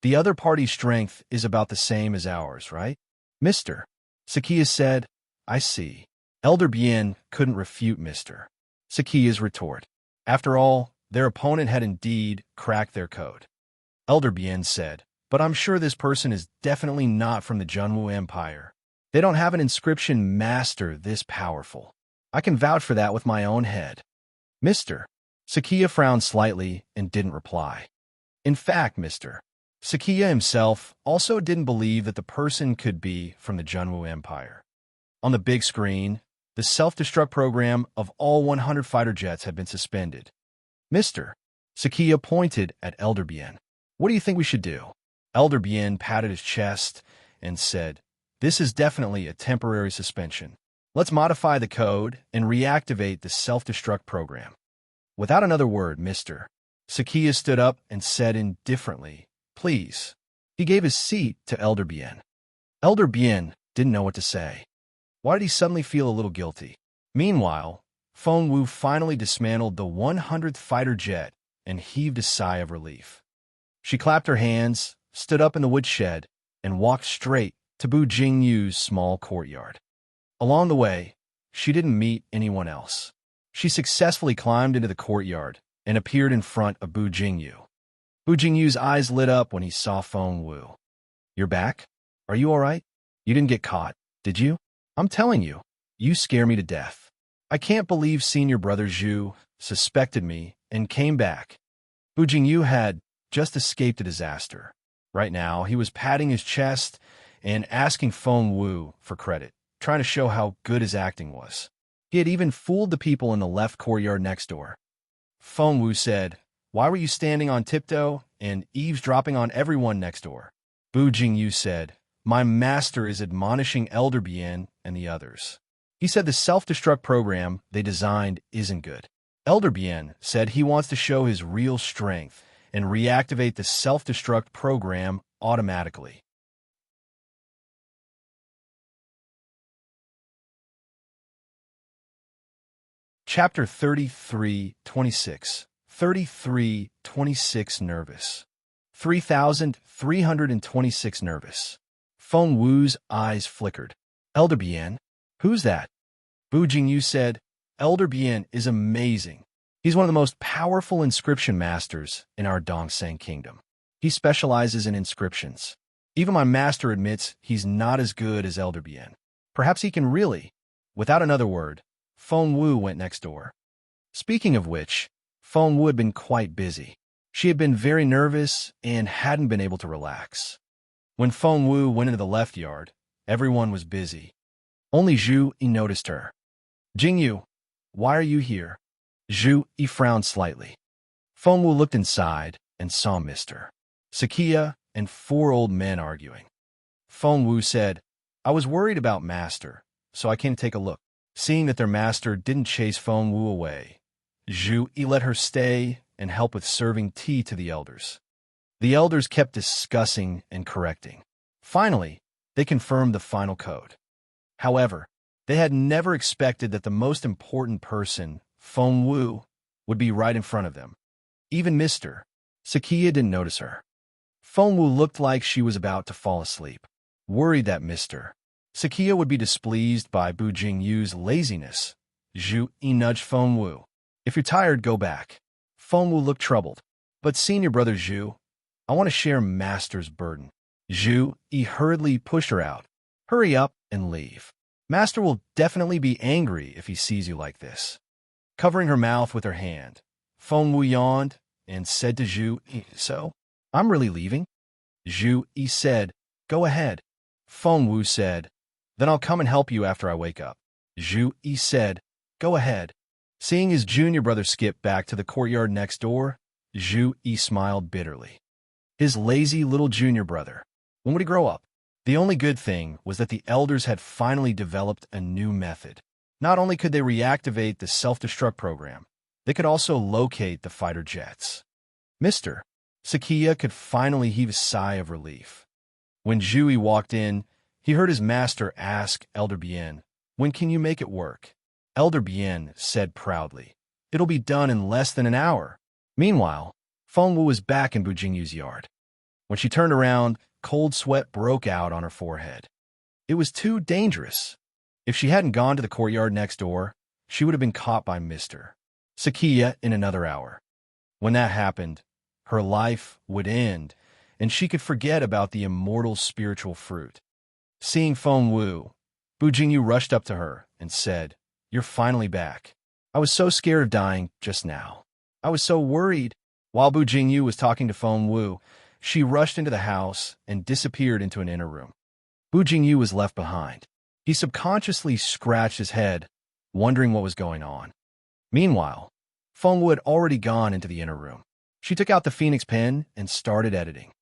the other party's strength is about the same as ours, right? Mr. Sakia said, I see. Elder Bien couldn't refute Mr. Sakia's retort. After all, their opponent had indeed cracked their code. Elder Bien said, but I'm sure this person is definitely not from the Junwu Empire. They don't have an inscription master this powerful. I can vouch for that with my own head. Mr. Sakia frowned slightly and didn't reply. In fact, Mr. Sakia himself also didn't believe that the person could be from the Junwu Empire. On the big screen, the self-destruct program of all 100 fighter jets had been suspended. Mr. Sakia pointed at Elder Bien. What do you think we should do? Elder Bien patted his chest and said, this is definitely a temporary suspension. Let's modify the code and reactivate the self-destruct program. Without another word, Mr. Sakia stood up and said indifferently, please. He gave his seat to Elder Bien. Elder Bien didn't know what to say. Why did he suddenly feel a little guilty? Meanwhile, Feng Wu finally dismantled the 100th fighter jet and heaved a sigh of relief. She clapped her hands, stood up in the woodshed, and walked straight to Bu Jingyu's small courtyard. Along the way, she didn't meet anyone else. She successfully climbed into the courtyard and appeared in front of Bu Jingyu. Bu Jingyu's eyes lit up when he saw Feng Wu. "You're back? Are you all right? You didn't get caught, did you? I'm telling you, you scare me to death. I can't believe senior brother Zhu suspected me and came back." Bu Jingyu had just escaped a disaster. Right now, he was patting his chest and asking Feng Wu for credit, trying to show how good his acting was. He had even fooled the people in the left courtyard next door. Feng Wu said, "Why were you standing on tiptoe and eavesdropping on everyone next door?" Bu Jingyu said, "My master is admonishing Elder Bien and the others. He said the self-destruct program they designed isn't good. Elder Bien said he wants to show his real strength and reactivate the self-destruct program automatically." Chapter 33:26. 33:26 Nervous. 3,326 nervous. Feng Wu's eyes flickered. "Elder Bien? Who's that?" Bu Jingyu said, "Elder Bien is amazing. He's one of the most powerful inscription masters in our Dongseng kingdom. He specializes in inscriptions. Even my master admits he's not as good as Elder Bien. Perhaps he can really..." Without another word, Feng Wu went next door. Speaking of which, Feng Wu had been quite busy. She had been very nervous and hadn't been able to relax. When Feng Wu went into the left yard, everyone was busy. Only Zhu Yi noticed her. "Jingyu, why are you here?" Zhu Yi frowned slightly. Feng Wu looked inside and saw Mr. Sakia and 4 old men arguing. Feng Wu said, "I was worried about Master, so I came to take a look." Seeing that their master didn't chase Feng Wu away, Zhu Yi let her stay and help with serving tea to the elders. The elders kept discussing and correcting. Finally, they confirmed the final code. However, they had never expected that the most important person, Feng Wu, would be right in front of them. Even Mr. Sakia didn't notice her. Feng Wu looked like she was about to fall asleep. Worried that Mr. Sakia would be displeased by Bu Jingyu's laziness, Zhu Yi nudged Feng Wu. "If you're tired, go back." Feng Wu looked troubled. "But senior brother Zhu, I want to share Master's burden." Zhu Yi hurriedly pushed her out. "Hurry up and leave. Master will definitely be angry if he sees you like this." Covering her mouth with her hand, Feng Wu yawned and said to Zhu Yi, "So, I'm really leaving?" Zhu Yi said, "Go ahead." Feng Wu said, "Then I'll come and help you after I wake up." Zhu Yi said, "Go ahead." Seeing his junior brother skip back to the courtyard next door, Zhu Yi smiled bitterly. His lazy little junior brother. When would he grow up? The only good thing was that the elders had finally developed a new method. Not only could they reactivate the self-destruct program, they could also locate the fighter jets. Mr. Sakia could finally heave a sigh of relief. When Zhu Yi walked in, he heard his master ask Elder Bien, "When can you make it work?" Elder Bien said proudly, "It'll be done in less than an hour." Meanwhile, Feng Wu was back in Bu Jingyu's yard. When she turned around, cold sweat broke out on her forehead. It was too dangerous. If she hadn't gone to the courtyard next door, she would have been caught by Mr. Sakia in another hour. When that happened, her life would end, and she could forget about the immortal spiritual fruit. Seeing Feng Wu, Bu Jingyu rushed up to her and said, "You're finally back. I was so scared of dying just now. I was so worried." While Bu Jingyu was talking to Feng Wu, she rushed into the house and disappeared into an inner room. Bu Jingyu was left behind. He subconsciously scratched his head, wondering what was going on. Meanwhile, Feng Wu had already gone into the inner room. She took out the Phoenix pen and started editing.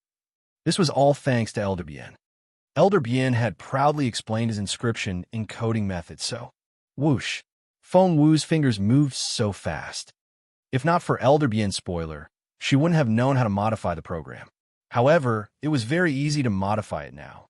This was all thanks to Elder Bien. Elder Bien had proudly explained his inscription encoding method, so whoosh, Feng Wu's fingers moved so fast. If not for Elder Bien's spoiler, she wouldn't have known how to modify the program. However, it was very easy to modify it now.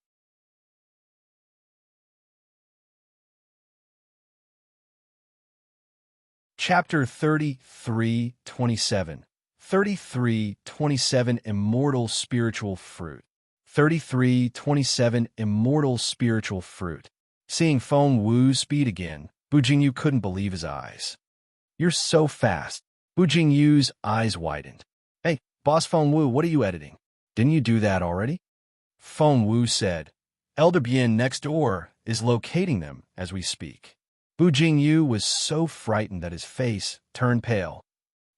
Chapter 33:27. 33:27 Immortal Spiritual Fruit. 3327 Immortal Spiritual Fruit. Seeing Feng Wu's speed again, Bu Jingyu couldn't believe his eyes. You're so fast. Bu Jingyu's eyes widened. Hey, Boss Feng Wu, what are you editing? Didn't you do that already? Feng Wu said, Elder Bien next door is locating them as we speak. Bu Jingyu was so frightened that his face turned pale.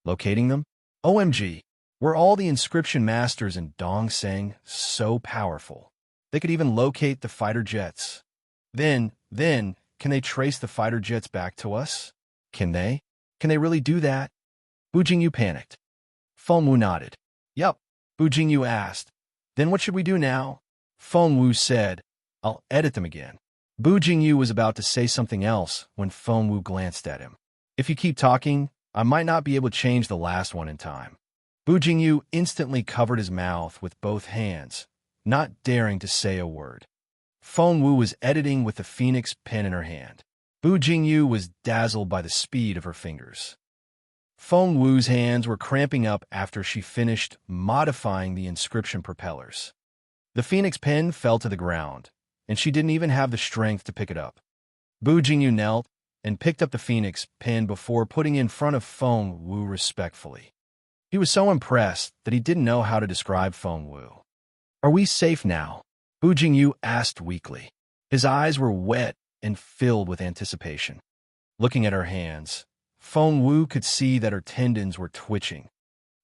Locating them? OMG, were all the inscription masters in Dongseng so powerful? They could even locate the fighter jets. Then, can they trace the fighter jets back to us? Can they? Can they really do that? Bu Jingyu panicked. Feng Wu nodded. Yup, Bu Jingyu asked. Then what should we do now? Feng Wu said, I'll edit them again. Bu Jingyu was about to say something else when Feng Wu glanced at him. If you keep talking, I might not be able to change the last one in time. Bu Jingyu instantly covered his mouth with both hands, not daring to say a word. Feng Wu was editing with the phoenix pen in her hand. Bu Jingyu was dazzled by the speed of her fingers. Feng Wu's hands were cramping up after she finished modifying the inscription propellers. The phoenix pen fell to the ground, and she didn't even have the strength to pick it up. Bu Jingyu knelt and picked up the phoenix pen before putting it in front of Feng Wu respectfully. He was so impressed that he didn't know how to describe Feng Wu. Are we safe now? Bu Jingyu asked weakly. His eyes were wet and filled with anticipation. Looking at her hands, Feng Wu could see that her tendons were twitching.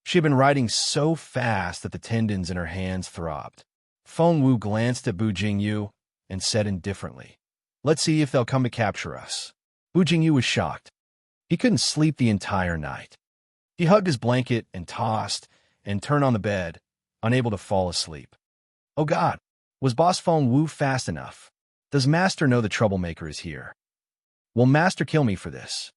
She had been writing so fast that the tendons in her hands throbbed. Feng Wu glanced at Bu Jingyu and said indifferently, Let's see if they'll come to capture us. Bu Jingyu was shocked. He couldn't sleep the entire night. He hugged his blanket and tossed and turned on the bed, unable to fall asleep. Oh God, was Boss Feng Wu fast enough? Does Master know the troublemaker is here? Will Master kill me for this?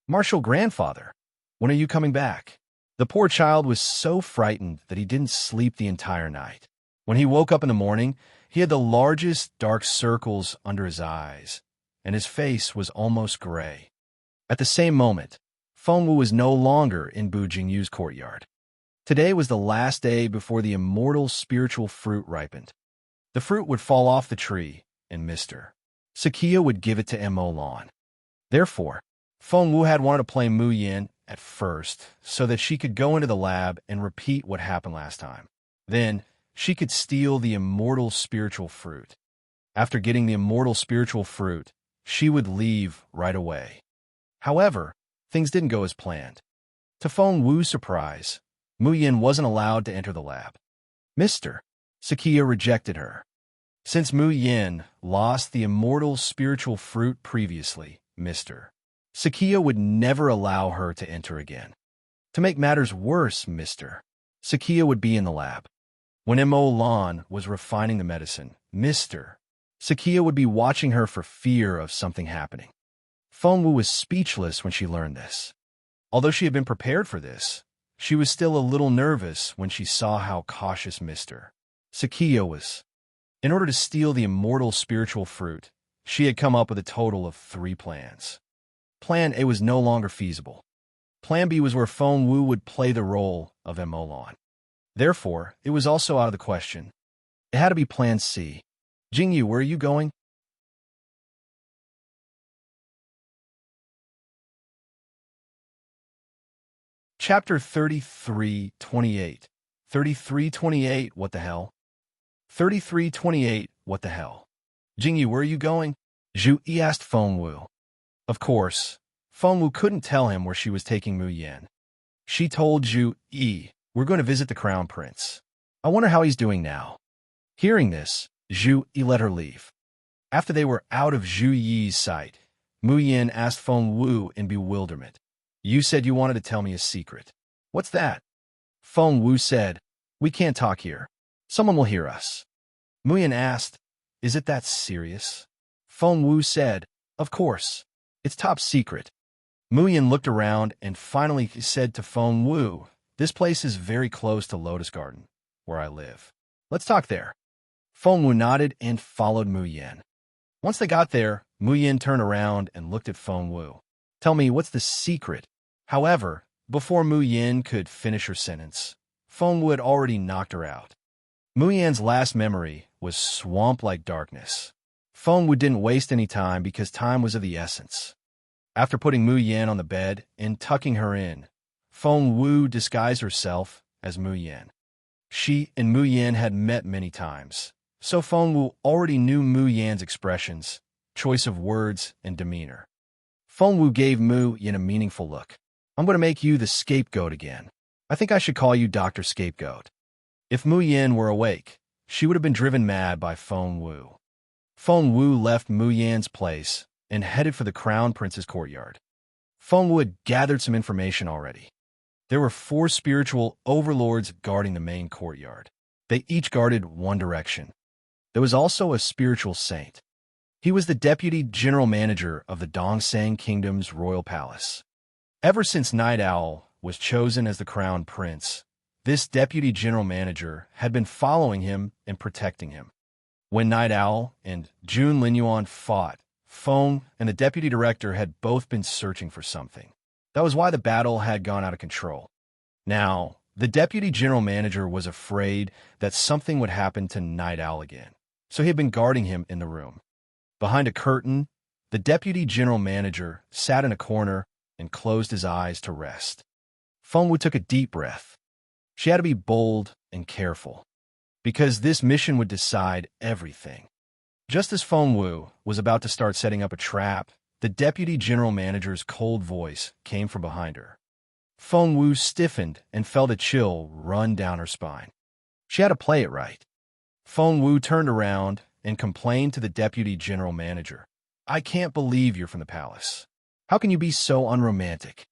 Martial Grandfather, when are you coming back? The poor child was so frightened that he didn't sleep the entire night. When he woke up in the morning, he had the largest dark circles under his eyes, and his face was almost gray. At the same moment, Feng Wu was no longer in Bu Jingyu's courtyard. Today was the last day before the immortal spiritual fruit ripened. The fruit would fall off the tree, and Mr. Sakia would give it to Mo Lan. Therefore, Feng Wu had wanted to play Mu Yin at first so that she could go into the lab and repeat what happened last time. Then, she could steal the immortal spiritual fruit. After getting the immortal spiritual fruit, she would leave right away. However, things didn't go as planned. To Feng Wu's surprise, Mu Yin wasn't allowed to enter the lab. Mr. Sakia rejected her. Since Mu Yin lost the immortal spiritual fruit previously, Mr. Sakia would never allow her to enter again. To make matters worse, Mr. Sakia would be in the lab. When Mo Lan was refining the medicine, Mr. Sakia would be watching her for fear of something happening. Feng Wu was speechless when she learned this. Although she had been prepared for this, she was still a little nervous when she saw how cautious Mr. Sakia was. In order to steal the immortal spiritual fruit, she had come up with a total of 3 plans. Plan A was no longer feasible. Plan B was where Feng Wu would play the role of Mo Lan. Therefore, it was also out of the question. It had to be Plan C. Jingyu, where are you going? Chapter 3328. 3328, what the hell? 3328, what the hell? Jingyu, where are you going? Zhu Yi asked Feng Wu. Of course, Feng Wu couldn't tell him where she was taking Mu Yin. She told Zhu Yi, we're going to visit the Crown Prince. I wonder how he's doing now. Hearing this, Zhu Yi let her leave. After they were out of Zhu Yi's sight, Mu Yin asked Feng Wu in bewilderment. You said you wanted to tell me a secret. What's that? Feng Wu said, we can't talk here. Someone will hear us. Mu Yin asked, is it that serious? Feng Wu said, of course. It's top secret. Mu Yin looked around and finally said to Feng Wu, this place is very close to Lotus Garden, where I live. Let's talk there. Feng Wu nodded and followed Mu Yin. Once they got there, Mu Yin turned around and looked at Feng Wu. Tell me, what's the secret? However, before Mu Yin could finish her sentence, Feng Wu had already knocked her out. Mu Yan's last memory was swamp-like darkness. Feng Wu didn't waste any time because time was of the essence. After putting Mu Yan on the bed and tucking her in, Feng Wu disguised herself as Mu Yan. She and Mu Yan had met many times, so Feng Wu already knew Mu Yan's expressions, choice of words, and demeanor. Feng Wu gave Mu Yan a meaningful look. I'm going to make you the scapegoat again. I think I should call you Dr. Scapegoat. If Mu Yan were awake, she would have been driven mad by Feng Wu. Feng Wu left Mu Yan's place and headed for the Crown Prince's courtyard. Feng Wu had gathered some information already. There were 4 spiritual overlords guarding the main courtyard. They each guarded one direction. There was also a spiritual saint. He was the deputy general manager of the Dongsang Kingdom's royal palace. Ever since Night Owl was chosen as the crown prince, this deputy general manager had been following him and protecting him. When Night Owl and Jun Linyuan fought, Feng and the deputy director had both been searching for something. That was why the battle had gone out of control. Now, the deputy general manager was afraid that something would happen to Night Owl again, so he had been guarding him in the room. Behind a curtain, the deputy general manager sat in a corner and closed his eyes to rest. Feng Wu took a deep breath. She had to be bold and careful, because this mission would decide everything. Just as Feng Wu was about to start setting up a trap, the deputy general manager's cold voice came from behind her. Feng Wu stiffened and felt a chill run down her spine. She had to play it right. Feng Wu turned around and complained to the deputy general manager. I can't believe you're from the palace. How can you be so unromantic?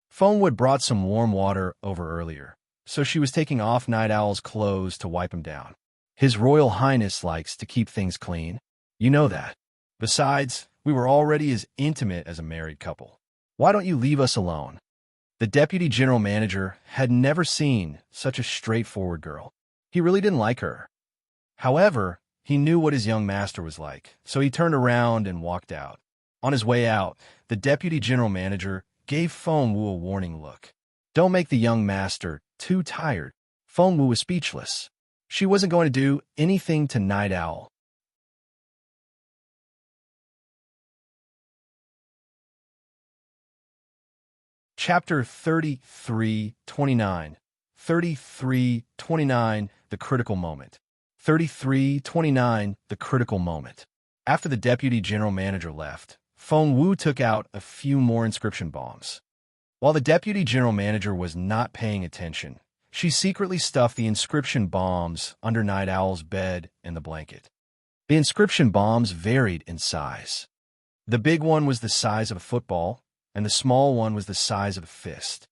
Feng Wu had brought some warm water over earlier, so she was taking off Night Owl's clothes to wipe him down. His Royal Highness likes to keep things clean. You know that. Besides, we were already as intimate as a married couple. Why don't you leave us alone? The deputy general manager had never seen such a straightforward girl. He really didn't like her. However, he knew what his young master was like, so he turned around and walked out. On his way out, the deputy general manager gave Feng Wu a warning look. Don't make the young master too tired. Feng Wu was speechless. She wasn't going to do anything to Night Owl. Chapter 33:29. 33:29, the critical moment. 33:29, the critical moment. After the deputy general manager left, Feng Wu took out a few more inscription bombs. While the deputy general manager was not paying attention, she secretly stuffed the inscription bombs under Night Owl's bed and the blanket. The inscription bombs varied in size. The big one was the size of a football, and the small one was the size of a fist.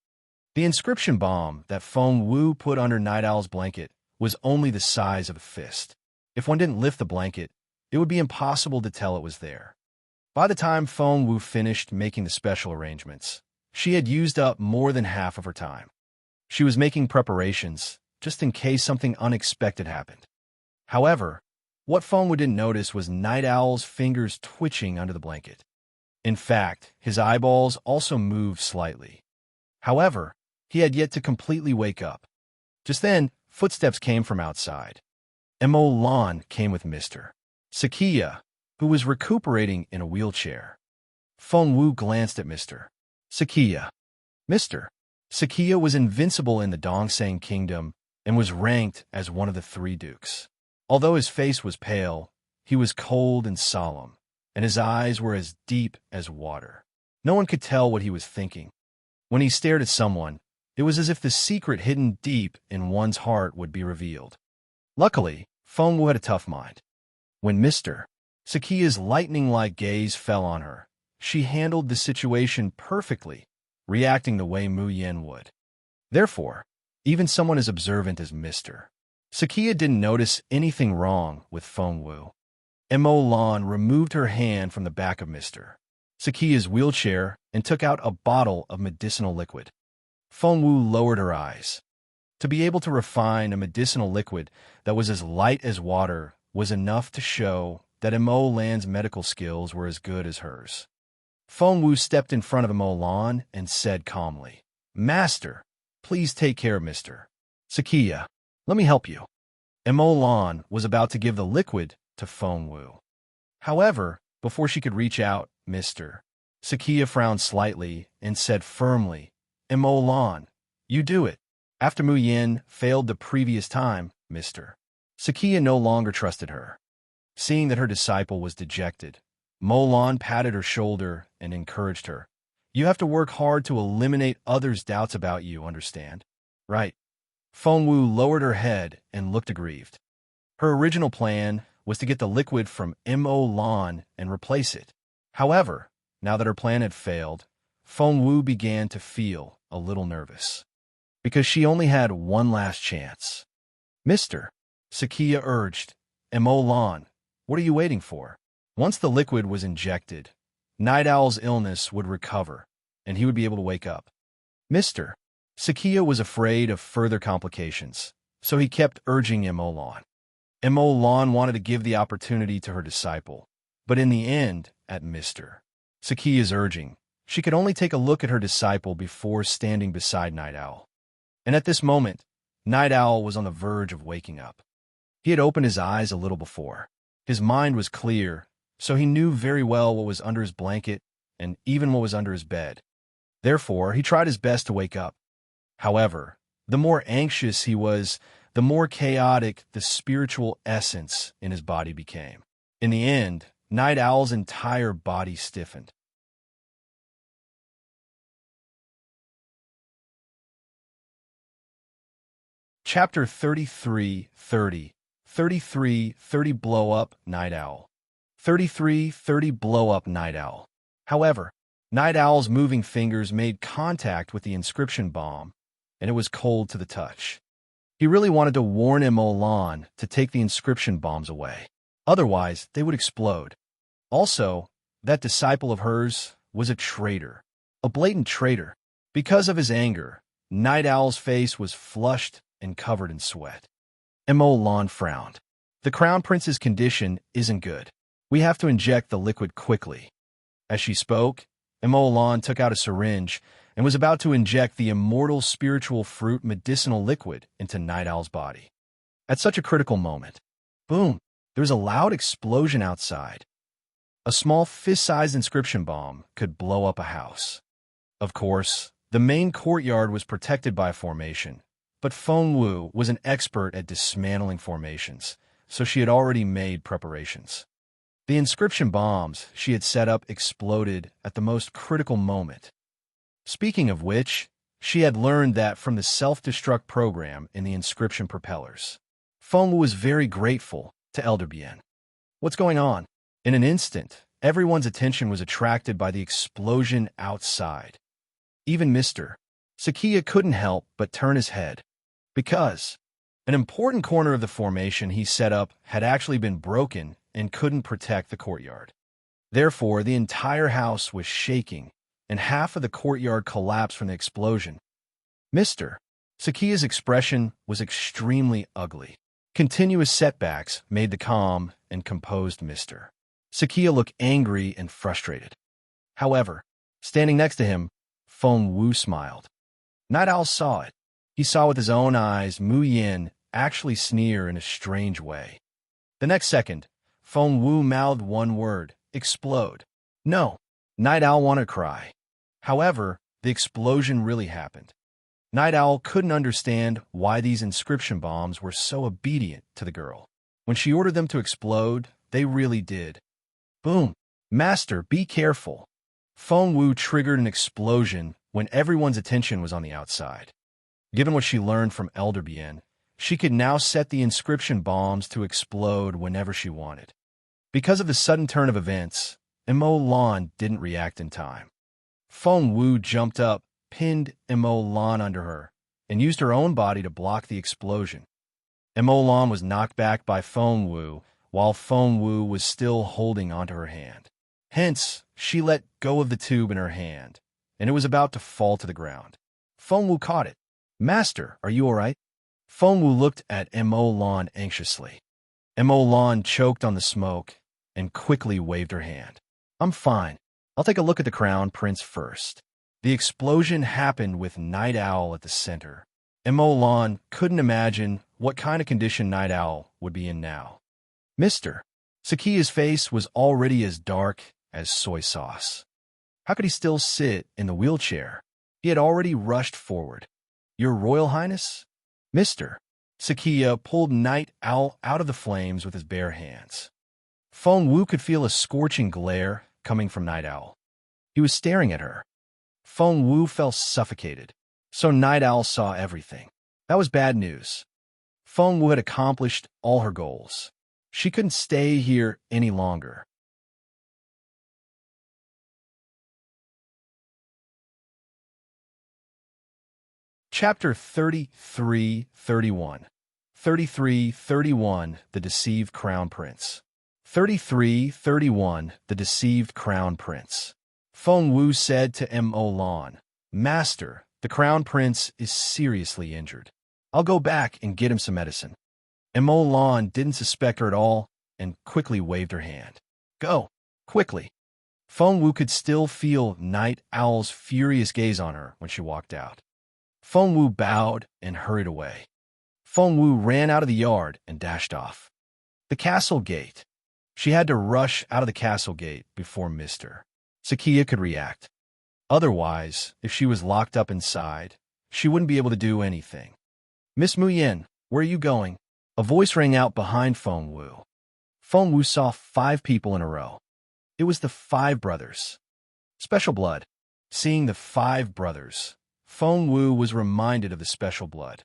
The inscription bomb that Feng Wu put under Night Owl's blanket was only the size of a fist. If one didn't lift the blanket, it would be impossible to tell it was there. By the time Feng Wu finished making the special arrangements, she had used up more than half of her time. She was making preparations, just in case something unexpected happened. However, what Feng Wu didn't notice was Night Owl's fingers twitching under the blanket. In fact, his eyeballs also moved slightly. However, he had yet to completely wake up. Just then, footsteps came from outside. Mo Lan came with Mr. Sakia, who was recuperating in a wheelchair. Feng Wu glanced at Mr. Sakia. Mr. Sakia was invincible in the Dongsang Kingdom and was ranked as one of the 3 dukes. Although his face was pale, he was cold and solemn, and his eyes were as deep as water. No one could tell what he was thinking. When he stared at someone, it was as if the secret hidden deep in one's heart would be revealed. Luckily, Feng Wu had a tough mind. When Mr. Sakia's lightning-like gaze fell on her, she handled the situation perfectly, reacting the way Mu Yan would. Therefore, even someone as observant as Mr. Sakia didn't notice anything wrong with Feng Wu. Mo Lan removed her hand from the back of Mr. Sakia's wheelchair and took out a bottle of medicinal liquid. Feng Wu lowered her eyes. To be able to refine a medicinal liquid that was as light as water was enough to show that Mo Lan's medical skills were as good as hers. Feng Wu stepped in front of Mo Lan and said calmly, Master, please take care of Mr. Sakia. Let me help you. Lan was about to give the liquid to Feng Wu. However, before she could reach out, Mr. Sakia frowned slightly and said firmly, Lan, you do it. After Mu Yin failed the previous time, Mr. Sakia no longer trusted her. Seeing that her disciple was dejected, Lan patted her shoulder and encouraged her. You have to work hard to eliminate others' doubts about you, understand? Right. Feng Wu lowered her head and looked aggrieved. Her original plan was to get the liquid from Lan and replace it. However, now that her plan had failed, Feng Wu began to feel a little nervous, because she only had one last chance. Mr. Sakia urged, Lan, what are you waiting for? Once the liquid was injected, Night Owl's illness would recover, and he would be able to wake up. Mr. Sakia was afraid of further complications, so he kept urging Lan. Lan wanted to give the opportunity to her disciple, but in the end, at Mr. Sakia's urging, she could only take a look at her disciple before standing beside Night Owl. And at this moment, Night Owl was on the verge of waking up. He had opened his eyes a little before. His mind was clear, so he knew very well what was under his blanket and even what was under his bed. Therefore, he tried his best to wake up. However, the more anxious he was, the more chaotic the spiritual essence in his body became. In the end, Night Owl's entire body stiffened. Chapter 33:30. 33:30 Blow Up Night Owl. 33:30 Blow Up Night Owl. However, Night Owl's moving fingers made contact with the inscription bomb, and it was cold to the touch. He really wanted to warn Lan to take the inscription bombs away. Otherwise, they would explode. Also, that disciple of hers was a traitor. A blatant traitor. Because of his anger, Night Owl's face was flushed and covered in sweat. Lan frowned. The Crown Prince's condition isn't good. We have to inject the liquid quickly. As she spoke, Lan took out a syringe and was about to inject the immortal spiritual fruit medicinal liquid into Night Owl's body. At such a critical moment, boom, there was a loud explosion outside. A small fist-sized inscription bomb could blow up a house. Of course, the main courtyard was protected by a formation, but Feng Wu was an expert at dismantling formations, so she had already made preparations. The inscription bombs she had set up exploded at the most critical moment. Speaking of which, she had learned that from the self-destruct program in the inscription propellers. Feng Wu was very grateful to Elder Bien. What's going on? In an instant, everyone's attention was attracted by the explosion outside. Even Mr. Sakia couldn't help but turn his head, because an important corner of the formation he set up had actually been broken and couldn't protect the courtyard. Therefore, the entire house was shaking, and half of the courtyard collapsed from the explosion. Mr. Sakia's expression was extremely ugly. Continuous setbacks made the calm and composed Mr. Sakia look angry and frustrated. However, standing next to him, Feng Wu smiled. Night Owl saw it. He saw with his own eyes Mu Yin actually sneer in a strange way. The next second, Feng Wu mouthed one word, explode. No, Night Owl wanted to cry. However, the explosion really happened. Night Owl couldn't understand why these inscription bombs were so obedient to the girl. When she ordered them to explode, they really did. Boom! Master, be careful. Feng Wu triggered an explosion when everyone's attention was on the outside. Given what she learned from Elder Bien, she could now set the inscription bombs to explode whenever she wanted. Because of the sudden turn of events, Lan didn't react in time. Feng Wu jumped up, pinned Lan under her, and used her own body to block the explosion. Lan was knocked back by Feng Wu, while Feng Wu was still holding onto her hand. Hence, she let go of the tube in her hand, and it was about to fall to the ground. Feng Wu caught it. Master, are you all right? Feng Wu looked at Lan anxiously. Lan choked on the smoke and quickly waved her hand. I'm fine. I'll take a look at the Crown Prince first. The explosion happened with Night Owl at the center. Emolan couldn't imagine what kind of condition Night Owl would be in now. Mr. Sakia's face was already as dark as soy sauce. How could he still sit in the wheelchair? He had already rushed forward. Your Royal Highness? Mr. Sakia pulled Night Owl out of the flames with his bare hands. Feng Wu could feel a scorching glare coming from Night Owl. He was staring at her. Feng Wu felt suffocated, so Night Owl saw everything. That was bad news. Feng Wu had accomplished all her goals. She couldn't stay here any longer. Chapter 33-31. 33-31, The Deceived Crown Prince. 33-31, The Deceived Crown Prince. Feng Wu said to Emolan, Master, the Crown Prince is seriously injured. I'll go back and get him some medicine. Emolan didn't suspect her at all and quickly waved her hand. Go, quickly. Feng Wu could still feel Night Owl's furious gaze on her when she walked out. Feng Wu bowed and hurried away. Feng Wu ran out of the yard and dashed off. The castle gate. She had to rush out of the castle gate before Mr. Sakia could react. Otherwise, if she was locked up inside, she wouldn't be able to do anything. Miss Muyin, where are you going? A voice rang out behind Feng Wu. Feng Wu saw 5 people in a row. It was the 5 brothers. Special blood. Seeing the 5 brothers, Feng Wu was reminded of the special blood.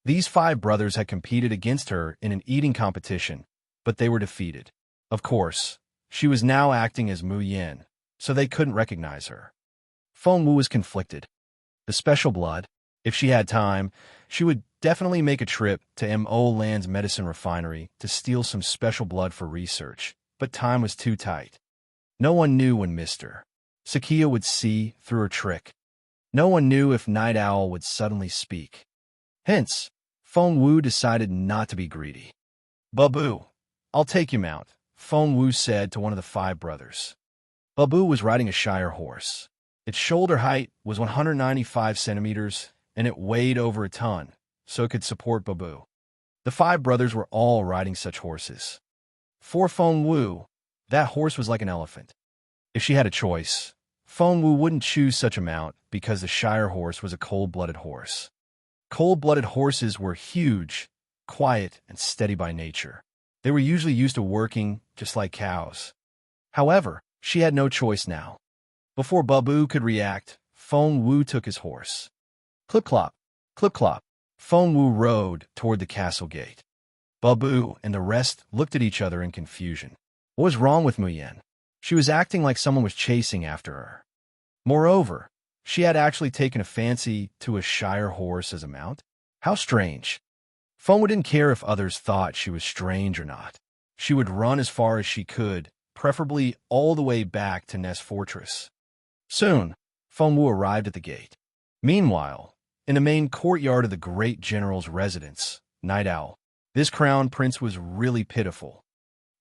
These 5 brothers had competed against her in an eating competition, but they were defeated. Of course, she was now acting as Mu Yin, so they couldn't recognize her. Feng Wu was conflicted. The special blood, if she had time, she would definitely make a trip to Mo Land's medicine refinery to steal some special blood for research, but time was too tight. No one knew when Mr. Sakia would see through her trick. No one knew if Night Owl would suddenly speak. Hence, Feng Wu decided not to be greedy. Babu, I'll take him out, Feng Wu said to one of the 5 brothers. Babu was riding a Shire horse. Its shoulder height was 195 centimeters, and it weighed over a ton, so it could support Babu. The 5 brothers were all riding such horses. For Feng Wu, that horse was like an elephant. If she had a choice, Feng Wu wouldn't choose such a mount because the Shire horse was a cold-blooded horse. Cold-blooded horses were huge, quiet, and steady by nature. They were usually used to working just like cows. However, she had no choice now. Before Babu could react, Feng Wu took his horse. Clip-clop, clip-clop, Feng Wu rode toward the castle gate. Babu and the rest looked at each other in confusion. What was wrong with Muyen? She was acting like someone was chasing after her. Moreover, she had actually taken a fancy to a Shire horse as a mount. How strange. Feng Wu didn't care if others thought she was strange or not. She would run as far as she could, preferably all the way back to Ness Fortress. Soon, Feng Wu arrived at the gate. Meanwhile, in the main courtyard of the great general's residence, Night Owl, this crown prince was really pitiful.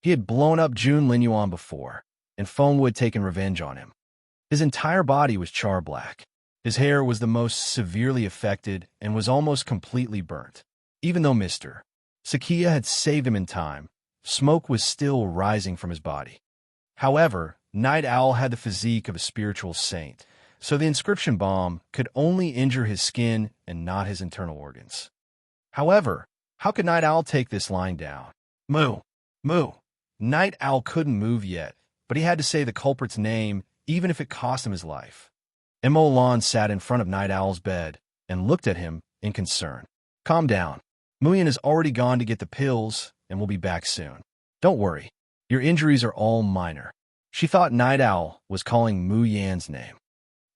He had blown up Jun Linyuan before, and Feng Wu had taken revenge on him. His entire body was char-black. His hair was the most severely affected and was almost completely burnt. Even though Mr. Sakia had saved him in time, smoke was still rising from his body. However, Night Owl had the physique of a spiritual saint, so the inscription bomb could only injure his skin and not his internal organs. However, how could Night Owl take this lying down? Moo! Moo! Night Owl couldn't move yet, but he had to say the culprit's name even if it cost him his life. Emolan sat in front of Night Owl's bed and looked at him in concern. Calm down. Muyen has already gone to get the pills and will be back soon. Don't worry. Your injuries are all minor. She thought Night Owl was calling Mu Yan's name.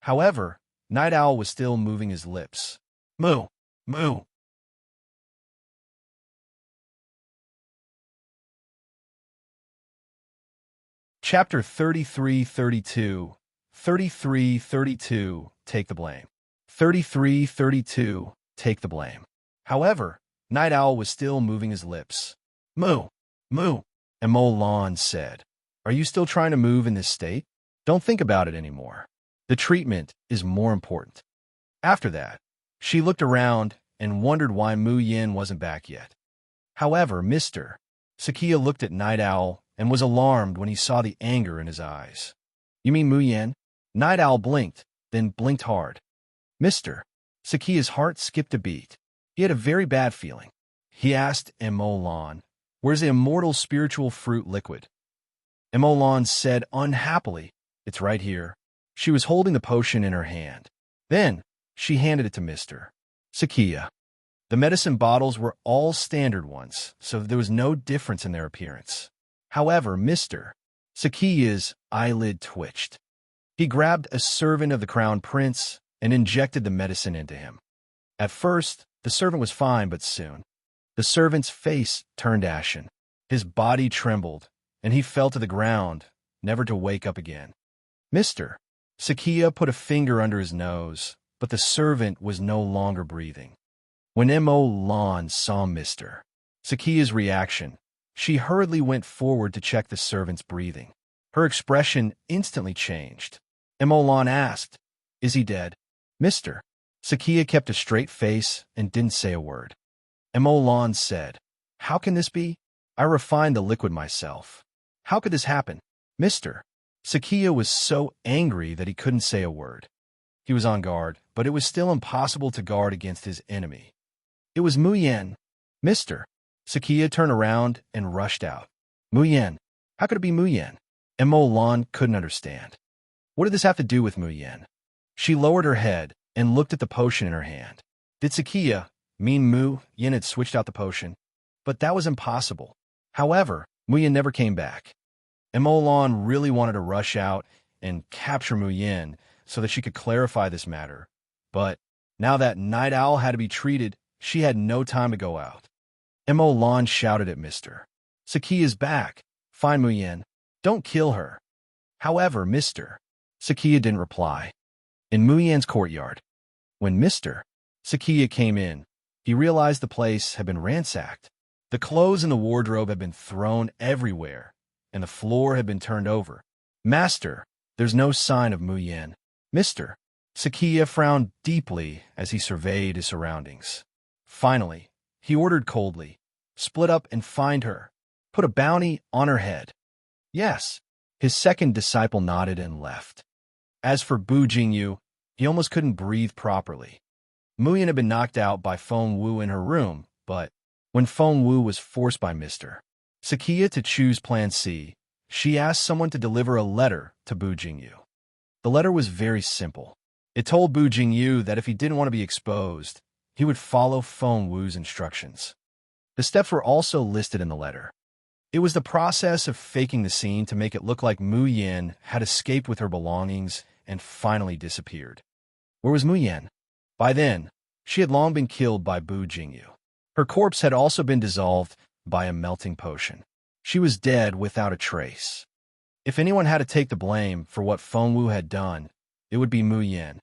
However, Night Owl was still moving his lips. Moo! Moo! Chapter 33-32. 33-32, Take the Blame. 33-32, Take the Blame. However, Night Owl was still moving his lips. Moo! Moo! Emolan said. Are you still trying to move in this state? Don't think about it anymore. The treatment is more important. After that, she looked around and wondered why Mu Yin wasn't back yet. However, Mr. Sakia looked at Night Owl and was alarmed when he saw the anger in his eyes. "You mean Mu Yin?" Night Owl blinked, then blinked hard. Mr. Sakia's heart skipped a beat. He had a very bad feeling. He asked Emolan, "Where's the immortal spiritual fruit liquid?" Emolan said unhappily, "It's right here." She was holding the potion in her hand. Then she handed it to Mr. Sakia. The medicine bottles were all standard ones, so there was no difference in their appearance. However, Mr. Sakia's eyelid twitched. He grabbed a servant of the crown prince and injected the medicine into him. At first, the servant was fine, but soon, the servant's face turned ashen. His body trembled, and he fell to the ground, never to wake up again. Mr. Sakia put a finger under his nose, but the servant was no longer breathing. When Emolan saw Mr. Sakia's reaction, she hurriedly went forward to check the servant's breathing. Her expression instantly changed. Emolan asked, "Is he dead?" Mr. Sakia kept a straight face and didn't say a word. Emolan said, "How can this be? I refined the liquid myself. How could this happen?" Mr. Sakia was so angry that he couldn't say a word. He was on guard, but it was still impossible to guard against his enemy. It was Mu Yin. Mr. Sakia turned around and rushed out. "Mu Yin? How could it be Mu Yin?" Emolan couldn't understand. What did this have to do with Mu Yin? She lowered her head and looked at the potion in her hand. Did Sakia mean Mu Yin had switched out the potion? But that was impossible. However, Mu Yin never came back. Emolan really wanted to rush out and capture Mu Yin so that she could clarify this matter. But now that Night Owl had to be treated, she had no time to go out. Emolan shouted at Mr. Sakia's back, "Find Mu Yin. Don't kill her." However, Mr. Sakia didn't reply. In Mu Yin's courtyard, when Mr. Sakia came in, he realized the place had been ransacked. The clothes in the wardrobe had been thrown everywhere, and the floor had been turned over. "Master, there's no sign of Mu Yin." Mr. Sakia frowned deeply as he surveyed his surroundings. Finally, he ordered coldly, "Split up and find her. Put a bounty on her head." "Yes." His second disciple nodded and left. As for Bu Jingyu, he almost couldn't breathe properly. Mu Yin had been knocked out by Feng Wu in her room, but when Feng Wu was forced by Mr. Sakia to choose Plan C, she asked someone to deliver a letter to Bu Jingyu. The letter was very simple. It told Bu Jingyu that if he didn't want to be exposed, he would follow Feng Wu's instructions. The steps were also listed in the letter. It was the process of faking the scene to make it look like Mu Yin had escaped with her belongings and finally disappeared. Where was Mu Yin? By then, she had long been killed by Bu Jingyu. Her corpse had also been dissolved by a melting potion. She was dead without a trace. If anyone had to take the blame for what Feng Wu had done, it would be Mu Yin.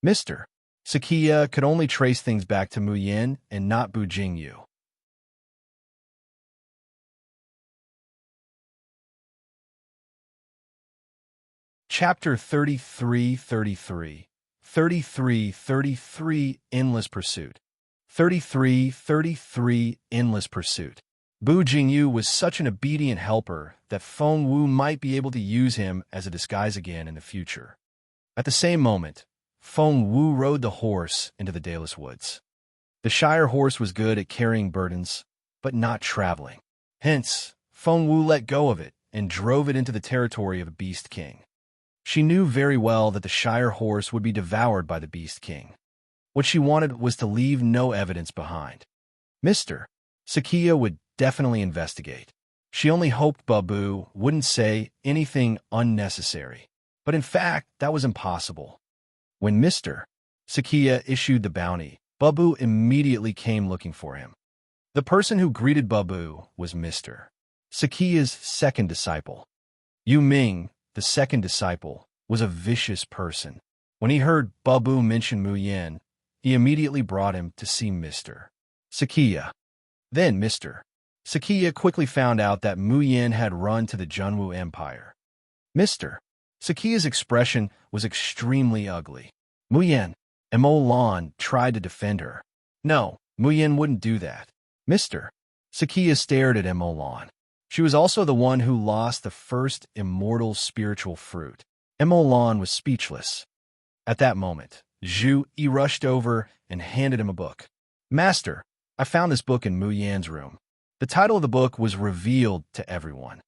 Mr. Sakia could only trace things back to Mu Yin and not Bu Jingyu. Chapter 33 Endless Pursuit. 33 Endless Pursuit. Bu Jingyu was such an obedient helper that Feng Wu might be able to use him as a disguise again in the future. At the same moment, Feng Wu rode the horse into the Dalus Woods. The Shire horse was good at carrying burdens, but not traveling. Hence, Feng Wu let go of it and drove it into the territory of a Beast King. She knew very well that the Shire horse would be devoured by the Beast King. What she wanted was to leave no evidence behind. Mr. Sakia would definitely investigate. She only hoped Babu wouldn't say anything unnecessary. But in fact, that was impossible. When Mr. Sakia issued the bounty, Babu immediately came looking for him. The person who greeted Babu was Mr. Sakia's second disciple. Yu Ming, the second disciple, was a vicious person. When he heard Babu mention Mu Yin, he immediately brought him to see Mr. Sakia. Then Mr. Sakia quickly found out that Mu Yin had run to the Junwu Empire. Mr. Sakia's expression was extremely ugly. Mu Yin, Emolan tried to defend her. No, Muyin wouldn't do that. Mister. Sakia stared at Emolan. She was also the one who lost the first immortal spiritual fruit. Emolan was speechless. At that moment, Zhu Yi rushed over and handed him a book. Master, I found this book in Mu Yan's room. The title of the book was revealed to everyone.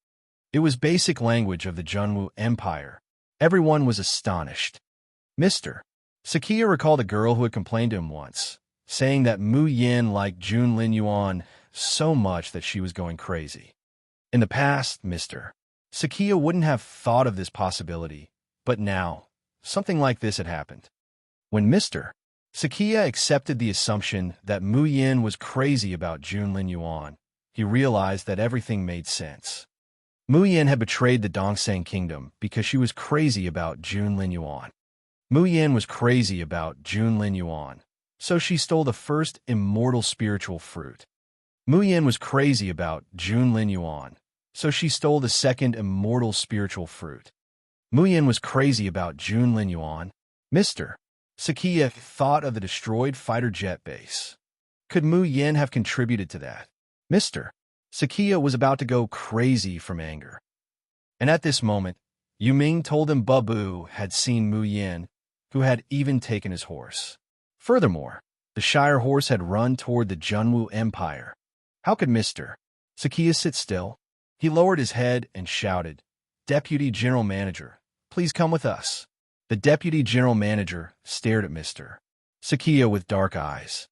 It was basic language of the Junwu Empire. Everyone was astonished. Mister. Sakia recalled a girl who had complained to him once, saying that Mu Yin liked Jun Lin Yuan so much that she was going crazy. In the past, Mister. Sakia wouldn't have thought of this possibility, but now, something like this had happened. When Mister. Sakia accepted the assumption that Mu Yin was crazy about Jun Lin Yuan, he realized that everything made sense. Mu Yin had betrayed the Dongsang kingdom because she was crazy about Jun Lin Yuan. Mu Yin was crazy about Jun Lin Yuan, so she stole the first immortal spiritual fruit. Mu Yin was crazy about Jun Lin Yuan, so she stole the second immortal spiritual fruit. Mu Yin was crazy about Jun Lin Yuan. Mister. Sakia thought of the destroyed fighter jet base. Could Mu Yin have contributed to that? Mister. Sakia was about to go crazy from anger. And at this moment, Yu Ming told him Babu had seen Mu Yin, who had even taken his horse. Furthermore, the Shire horse had run toward the Junwu Empire. How could Mr. Sakia sit still? He lowered his head and shouted, Deputy General Manager, please come with us. The Deputy General Manager stared at Mr. Sakia with dark eyes.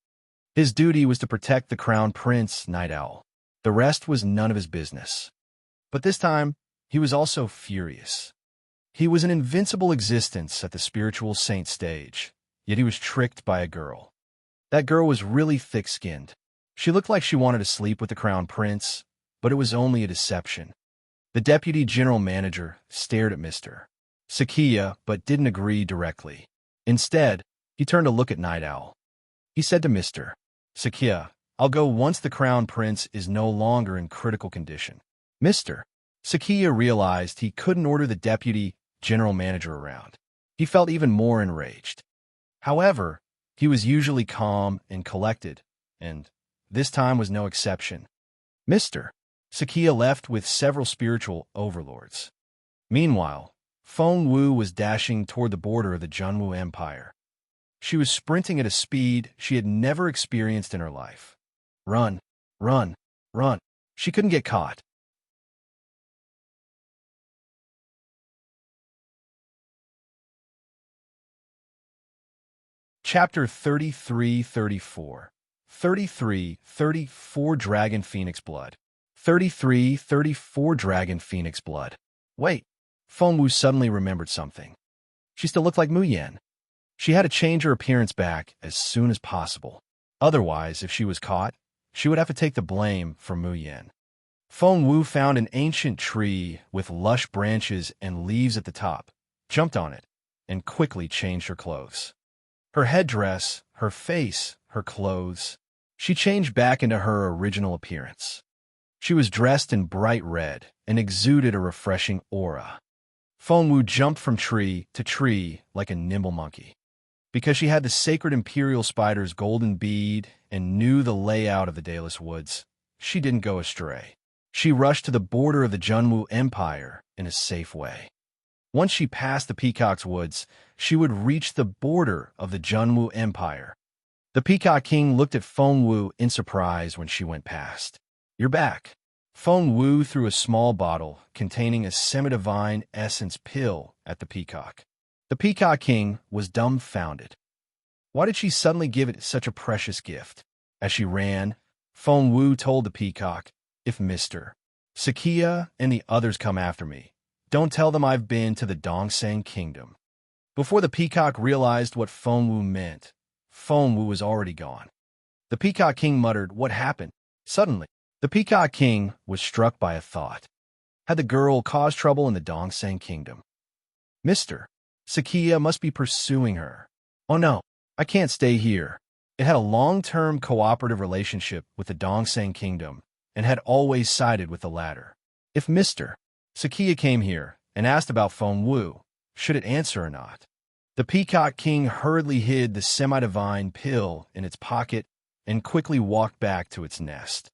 His duty was to protect the Crown Prince, Night Owl. The rest was none of his business. But this time, he was also furious. He was an invincible existence at the spiritual saint stage, yet he was tricked by a girl. That girl was really thick-skinned. She looked like she wanted to sleep with the Crown Prince, but it was only a deception. The Deputy General Manager stared at Mr. Sakia, but didn't agree directly. Instead, he turned to look at Night Owl. He said to Mr. Sakia, I'll go once the Crown Prince is no longer in critical condition. Mr. Sakia realized he couldn't order the Deputy General Manager around. He felt even more enraged. However, he was usually calm and collected, and this time was no exception. Mr. Sakia left with several spiritual overlords. Meanwhile, Feng Wu was dashing toward the border of the Junwu Empire. She was sprinting at a speed she had never experienced in her life. Run, run, run. She couldn't get caught. Chapter 33-34. 33-34 Dragon Phoenix Blood. 33-34 Dragon Phoenix Blood. Wait. Feng Wu suddenly remembered something. She still looked like Mu Yan. She had to change her appearance back as soon as possible. Otherwise, if she was caught, she would have to take the blame for Mu Yan. Feng Wu found an ancient tree with lush branches and leaves at the top, jumped on it, and quickly changed her clothes. Her headdress, her face, her clothes. She changed back into her original appearance. She was dressed in bright red and exuded a refreshing aura. Feng Wu jumped from tree to tree like a nimble monkey. Because she had the sacred Imperial spider's golden bead and knew the layout of the Daedalus Woods, she didn't go astray. She rushed to the border of the Junwu Empire in a safe way. Once she passed the Peacock's Woods, she would reach the border of the Junwu Empire. The Peacock King looked at Feng Wu in surprise when she went past. You're back. Feng Wu threw a small bottle containing a semi-divine essence pill at the peacock. The Peacock King was dumbfounded. Why did she suddenly give it such a precious gift? As she ran, Feng Wu told the peacock, if Mr. Sakia and the others come after me, don't tell them I've been to the Dongsang Kingdom. Before the peacock realized what Feng Wu meant, Feng Wu was already gone. The Peacock King muttered, what happened? Suddenly, the Peacock King was struck by a thought. Had the girl caused trouble in the Dongsang Kingdom? Mr. Sakia must be pursuing her. Oh no, I can't stay here. It had a long-term cooperative relationship with the Dongsang Kingdom and had always sided with the latter. If Mr. Sakia came here and asked about Feng Wu, should it answer or not? The Peacock King hurriedly hid the semi-divine pill in its pocket and quickly walked back to its nest.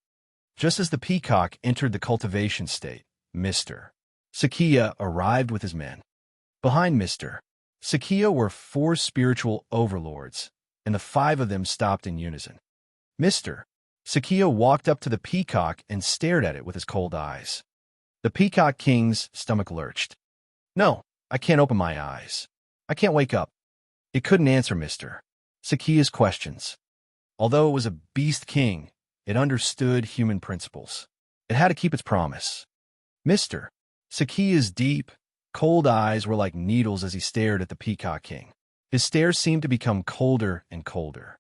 Just as the peacock entered the cultivation state, Mr. Sakia arrived with his men. Behind Mr. Sakia were 4 spiritual overlords, and the 5 of them stopped in unison. Mr. Sakia walked up to the peacock and stared at it with his cold eyes. The Peacock King's stomach lurched. "No, I can't open my eyes. I can't wake up." It couldn't answer Mr. Sakia's questions. Although it was a beast king, it understood human principles. It had to keep its promise. Mr. Sakia's deep, cold eyes were like needles as he stared at the Peacock King. His stare seemed to become colder and colder.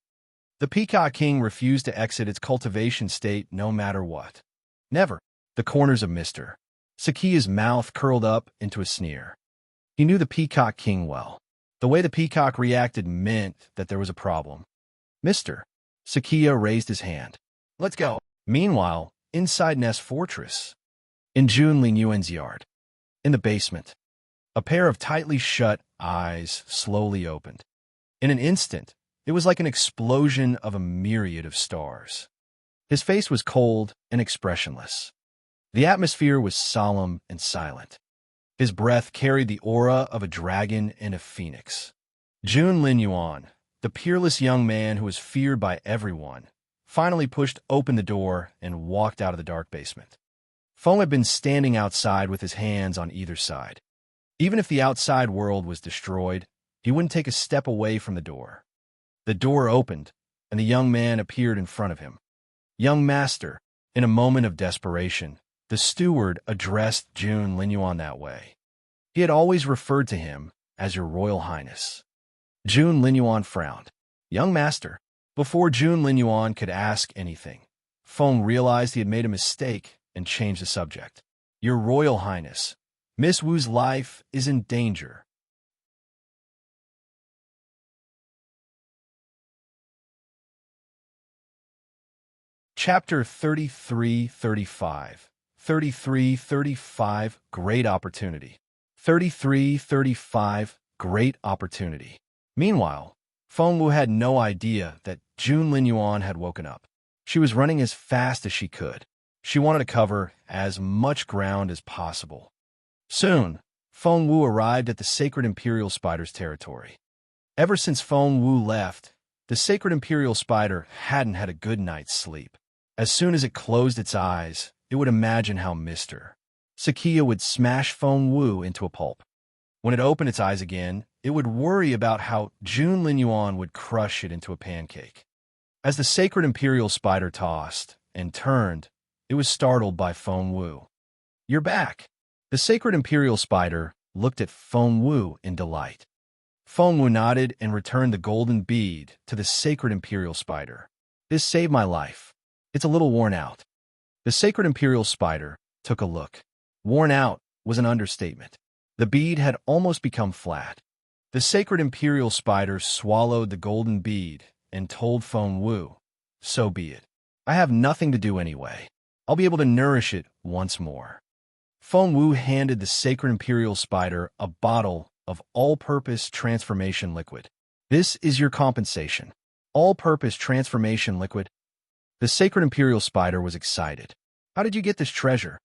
The Peacock King refused to exit its cultivation state no matter what. Never. The corners of Mr. Sakia's mouth curled up into a sneer. He knew the Peacock King well. The way the peacock reacted meant that there was a problem. Mr. Sakia raised his hand. "Let's go." Meanwhile, inside Nest Fortress, in Jun Linyuan's yard, in the basement, a pair of tightly shut eyes slowly opened. In an instant, it was like an explosion of a myriad of stars. His face was cold and expressionless. The atmosphere was solemn and silent. His breath carried the aura of a dragon and a phoenix. Jun Linyuan, the peerless young man who was feared by everyone, finally pushed open the door and walked out of the dark basement. Feng had been standing outside with his hands on either side. Even if the outside world was destroyed, he wouldn't take a step away from the door. The door opened, and the young man appeared in front of him. "Young master," in a moment of desperation, the steward addressed Jun Linyuan that way. He had always referred to him as Your Royal Highness. Jun Linyuan frowned. "Young master." Before Jun Linyuan could ask anything, Feng realized he had made a mistake and changed the subject. "Your Royal Highness, Miss Wu's life is in danger." Chapter 33-35. 33-35 Great Opportunity. 33-35 Great Opportunity. Meanwhile, Feng Wu had no idea that Jun Linyuan had woken up. She was running as fast as she could. She wanted to cover as much ground as possible. Soon, Feng Wu arrived at the Sacred Imperial Spider's territory. Ever since Feng Wu left, the Sacred Imperial Spider hadn't had a good night's sleep. As soon as it closed its eyes, it would imagine how Mr. Sakia would smash Feng Wu into a pulp. When it opened its eyes again, it would worry about how Jun Linyuan would crush it into a pancake. As the Sacred Imperial Spider tossed and turned, it was startled by Feng Wu. "You're back." The Sacred Imperial Spider looked at Feng Wu in delight. Feng Wu nodded and returned the golden bead to the Sacred Imperial Spider. "This saved my life. It's a little worn out." The Sacred Imperial Spider took a look. Worn out was an understatement. The bead had almost become flat. The Sacred Imperial Spider swallowed the golden bead and told Feng Wu, "So be it. I have nothing to do anyway. I'll be able to nourish it once more." Feng Wu handed the Sacred Imperial Spider a bottle of all-purpose transformation liquid. "This is your compensation. All-purpose transformation liquid." The Sacred Imperial Spider was excited. "How did you get this treasure?"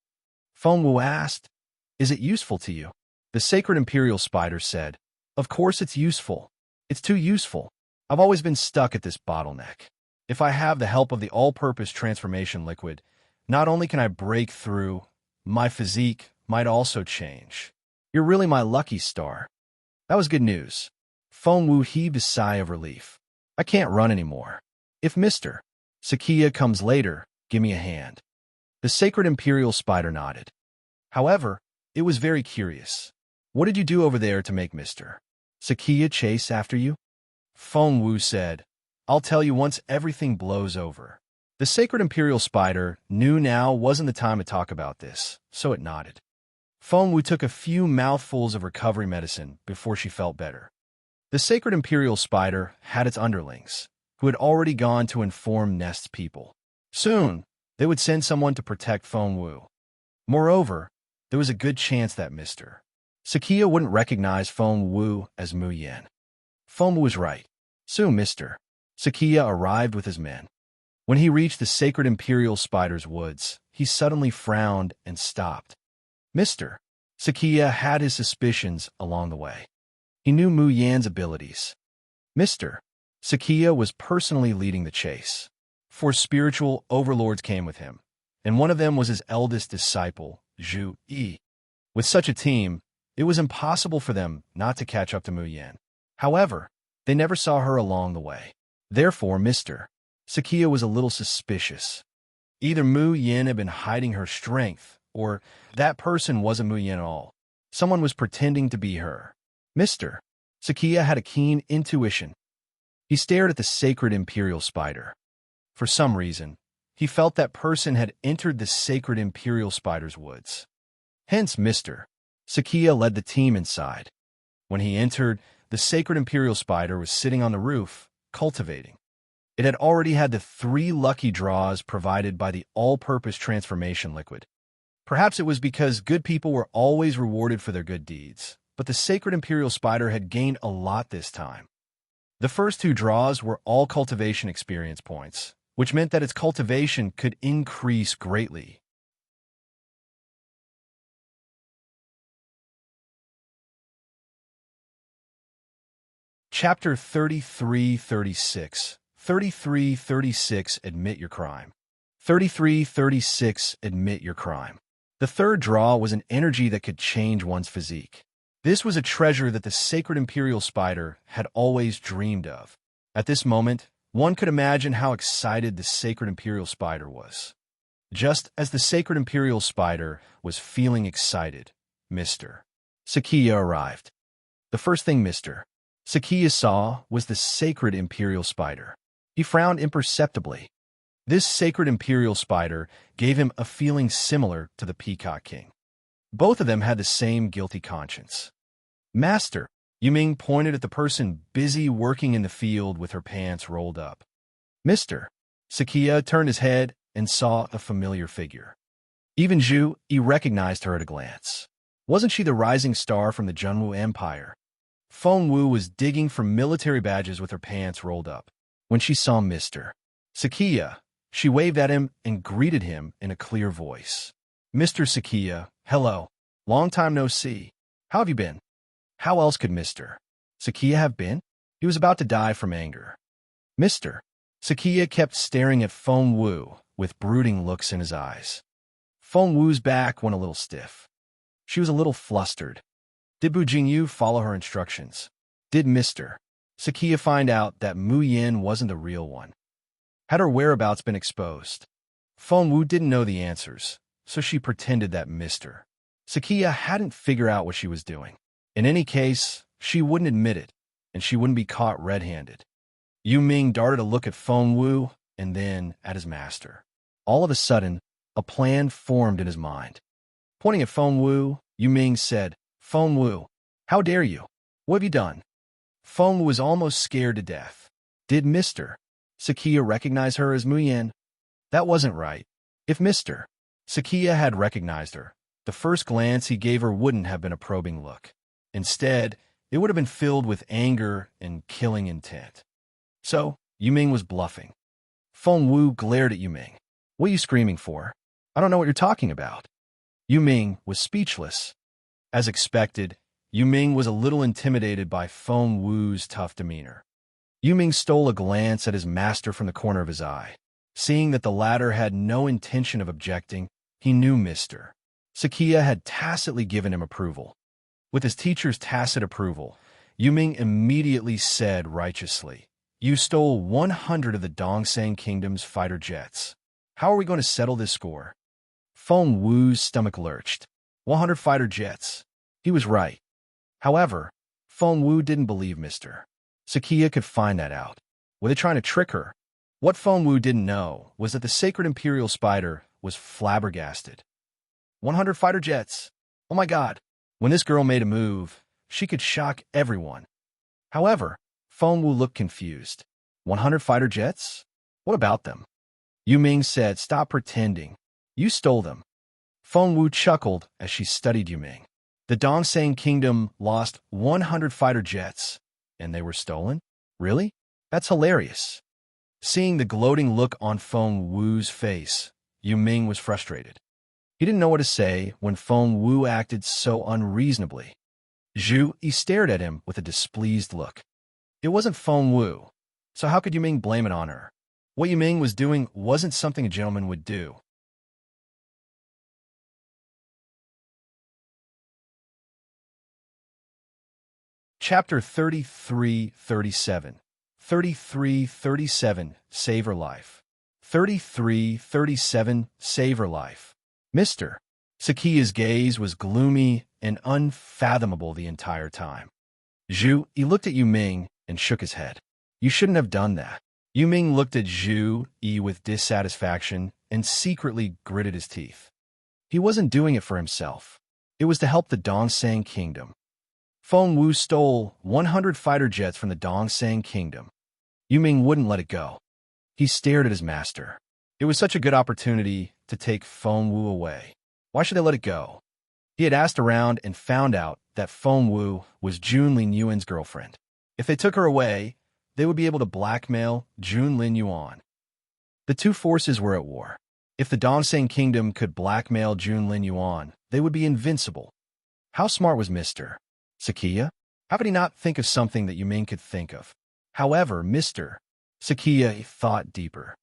Feng Wu asked. "Is it useful to you?" The Sacred Imperial Spider said, "Of course it's useful. It's too useful. I've always been stuck at this bottleneck. If I have the help of the all-purpose transformation liquid, not only can I break through, my physique might also change. You're really my lucky star." That was good news. Feng Wu heaved a sigh of relief. "I can't run anymore. If Mr. Sakia comes later, give me a hand." The Sacred Imperial Spider nodded. However, it was very curious. "What did you do over there to make Mr. Sakia chase after you?" Feng Wu said, "I'll tell you once everything blows over." The Sacred Imperial Spider knew now wasn't the time to talk about this, so it nodded. Feng Wu took a few mouthfuls of recovery medicine before she felt better. The Sacred Imperial Spider had its underlings, who had already gone to inform Nest's people. Soon, they would send someone to protect Feng Wu. Moreover, there was a good chance that Mr. Sakia wouldn't recognize Feng Wu as Mu Yan. Feng Wu was right. Soon Mr. Sakia arrived with his men. When he reached the sacred Imperial spider's woods, he suddenly frowned and stopped. Mr. Sakia had his suspicions along the way. He knew Mu Yan's abilities. Mr. Sakia was personally leading the chase. 4 spiritual overlords came with him, and one of them was his eldest disciple, Zhu Yi. With such a team, it was impossible for them not to catch up to Mu Yan. However, they never saw her along the way. Therefore, Mr. Sakia was a little suspicious. Either Mu Yan had been hiding her strength, or that person wasn't Mu Yan at all. Someone was pretending to be her. Mr. Sakia had a keen intuition. He stared at the sacred Imperial spider. For some reason, he felt that person had entered the sacred Imperial spider's woods. Hence, Mr. Sakia led the team inside. When he entered, the sacred Imperial spider was sitting on the roof, cultivating. It had already had the 3 lucky draws provided by the all-purpose transformation liquid. Perhaps it was because good people were always rewarded for their good deeds, but the sacred Imperial spider had gained a lot this time. The first 2 draws were all cultivation experience points, which meant that its cultivation could increase greatly. Chapter 33-36. 33-36 Admit Your Crime. 33-36 Admit Your Crime. The third draw was an energy that could change one's physique. This was a treasure that the sacred Imperial spider had always dreamed of. At this moment, one could imagine how excited the sacred Imperial spider was. Just as the sacred Imperial spider was feeling excited, Mr. Sakia arrived. The first thing Mr. Sakia saw was the sacred Imperial spider. He frowned imperceptibly. This sacred Imperial spider gave him a feeling similar to the Peacock King. Both of them had the same guilty conscience. Master, Yuming pointed at the person busy working in the field with her pants rolled up. Mr. Sakia turned his head and saw a familiar figure. Even Zhu Yi recognized her at a glance. Wasn't she the rising star from the Junwu Empire? Feng Wu was digging for military badges with her pants rolled up. When she saw Mr. Sakia, she waved at him and greeted him in a clear voice. Mr. Sakia, hello. Long time no see. How have you been? How else could Mr. Sakia have been? He was about to die from anger. Mr. Sakia kept staring at Feng Wu with brooding looks in his eyes. Feng Wu's back went a little stiff. She was a little flustered. Did Bu Jingyu follow her instructions? Did Mr. Sakia find out that Mu Yan wasn't the real one? Had her whereabouts been exposed? Feng Wu didn't know the answers, so she pretended that Mr. Sakia hadn't figured out what she was doing. In any case, she wouldn't admit it, and she wouldn't be caught red-handed. Yu Ming darted a look at Feng Wu and then at his master. All of a sudden, a plan formed in his mind. Pointing at Feng Wu, Yu Ming said, Feng Wu, how dare you? What have you done? Feng Wu was almost scared to death. Did Mr. Sakia recognize her as Mu Yan? That wasn't right. If Mr. Sakia had recognized her, the first glance he gave her wouldn't have been a probing look. Instead, it would have been filled with anger and killing intent. So, Yu Ming was bluffing. Feng Wu glared at Yu Ming. What are you screaming for? I don't know what you're talking about. Yu Ming was speechless. As expected, Yu Ming was a little intimidated by Feng Wu's tough demeanor. Yu Ming stole a glance at his master from the corner of his eye. Seeing that the latter had no intention of objecting, he knew Mr. Sakia had tacitly given him approval. With his teacher's tacit approval, Yu Ming immediately said righteously, You stole 100 of the Dongsang Kingdom's fighter jets. How are we going to settle this score? Feng Wu's stomach lurched. 100 fighter jets. He was right. However, Feng Wu didn't believe Mr. Sakia could find that out. Were they trying to trick her? What Feng Wu didn't know was that the sacred Imperial spider was flabbergasted. 100 fighter jets. Oh my God. When this girl made a move, she could shock everyone. However, Feng Wu looked confused. 100 fighter jets? What about them? Yu Ming said, Stop pretending. You stole them. Feng Wu chuckled as she studied Yu Ming. The Dongsang Kingdom lost 100 fighter jets, and they were stolen? Really? That's hilarious. Seeing the gloating look on Feng Wu's face, Yu Ming was frustrated. He didn't know what to say when Feng Wu acted so unreasonably. He stared at him with a displeased look. It wasn't Feng Wu, so how could Yu Ming blame it on her? What Yu Ming was doing wasn't something a gentleman would do. Chapter 33-37. 33-37, Save Her Life. 33-37, Save Her Life. Mr. Sakiya's gaze was gloomy and unfathomable the entire time. He looked at Yu Ming and shook his head. You shouldn't have done that. Yu Ming looked at Yi with dissatisfaction and secretly gritted his teeth. He wasn't doing it for himself. It was to help the Dongsang Kingdom. Feng Wu stole 100 fighter jets from the Dongsang Kingdom. Yu Ming wouldn't let it go. He stared at his master. It was such a good opportunity to take Feng Wu away. Why should they let it go? He had asked around and found out that Feng Wu was Junlin Yuan's girlfriend. If they took her away, they would be able to blackmail Junlin Yuan. The two forces were at war. If the Dongsang Kingdom could blackmail Junlin Yuan, they would be invincible. How smart was Mr. Sakiya? How could he not think of something that Yu Ming could think of? However, Mr. Sakiya thought deeper.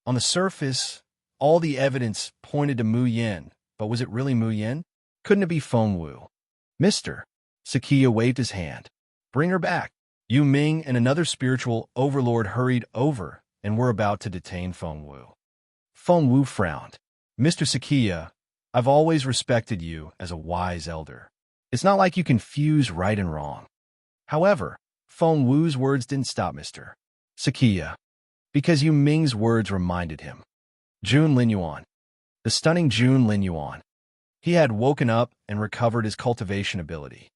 On the surface, all the evidence pointed to Mu Yin, but was it really Mu Yin? Couldn't it be Feng Wu? Mr. Sakiya waved his hand. Bring her back. Yu Ming and another spiritual overlord hurried over and were about to detain Feng Wu. Feng Wu frowned. Mr. Sakiya, I've always respected you as a wise elder. It's not like you confuse right and wrong. However, Feng Wu's words didn't stop Mr. Sakiya, because Yu Ming's words reminded him. Junlin Yuan. The stunning Junlin Yuan. He had woken up and recovered his cultivation ability.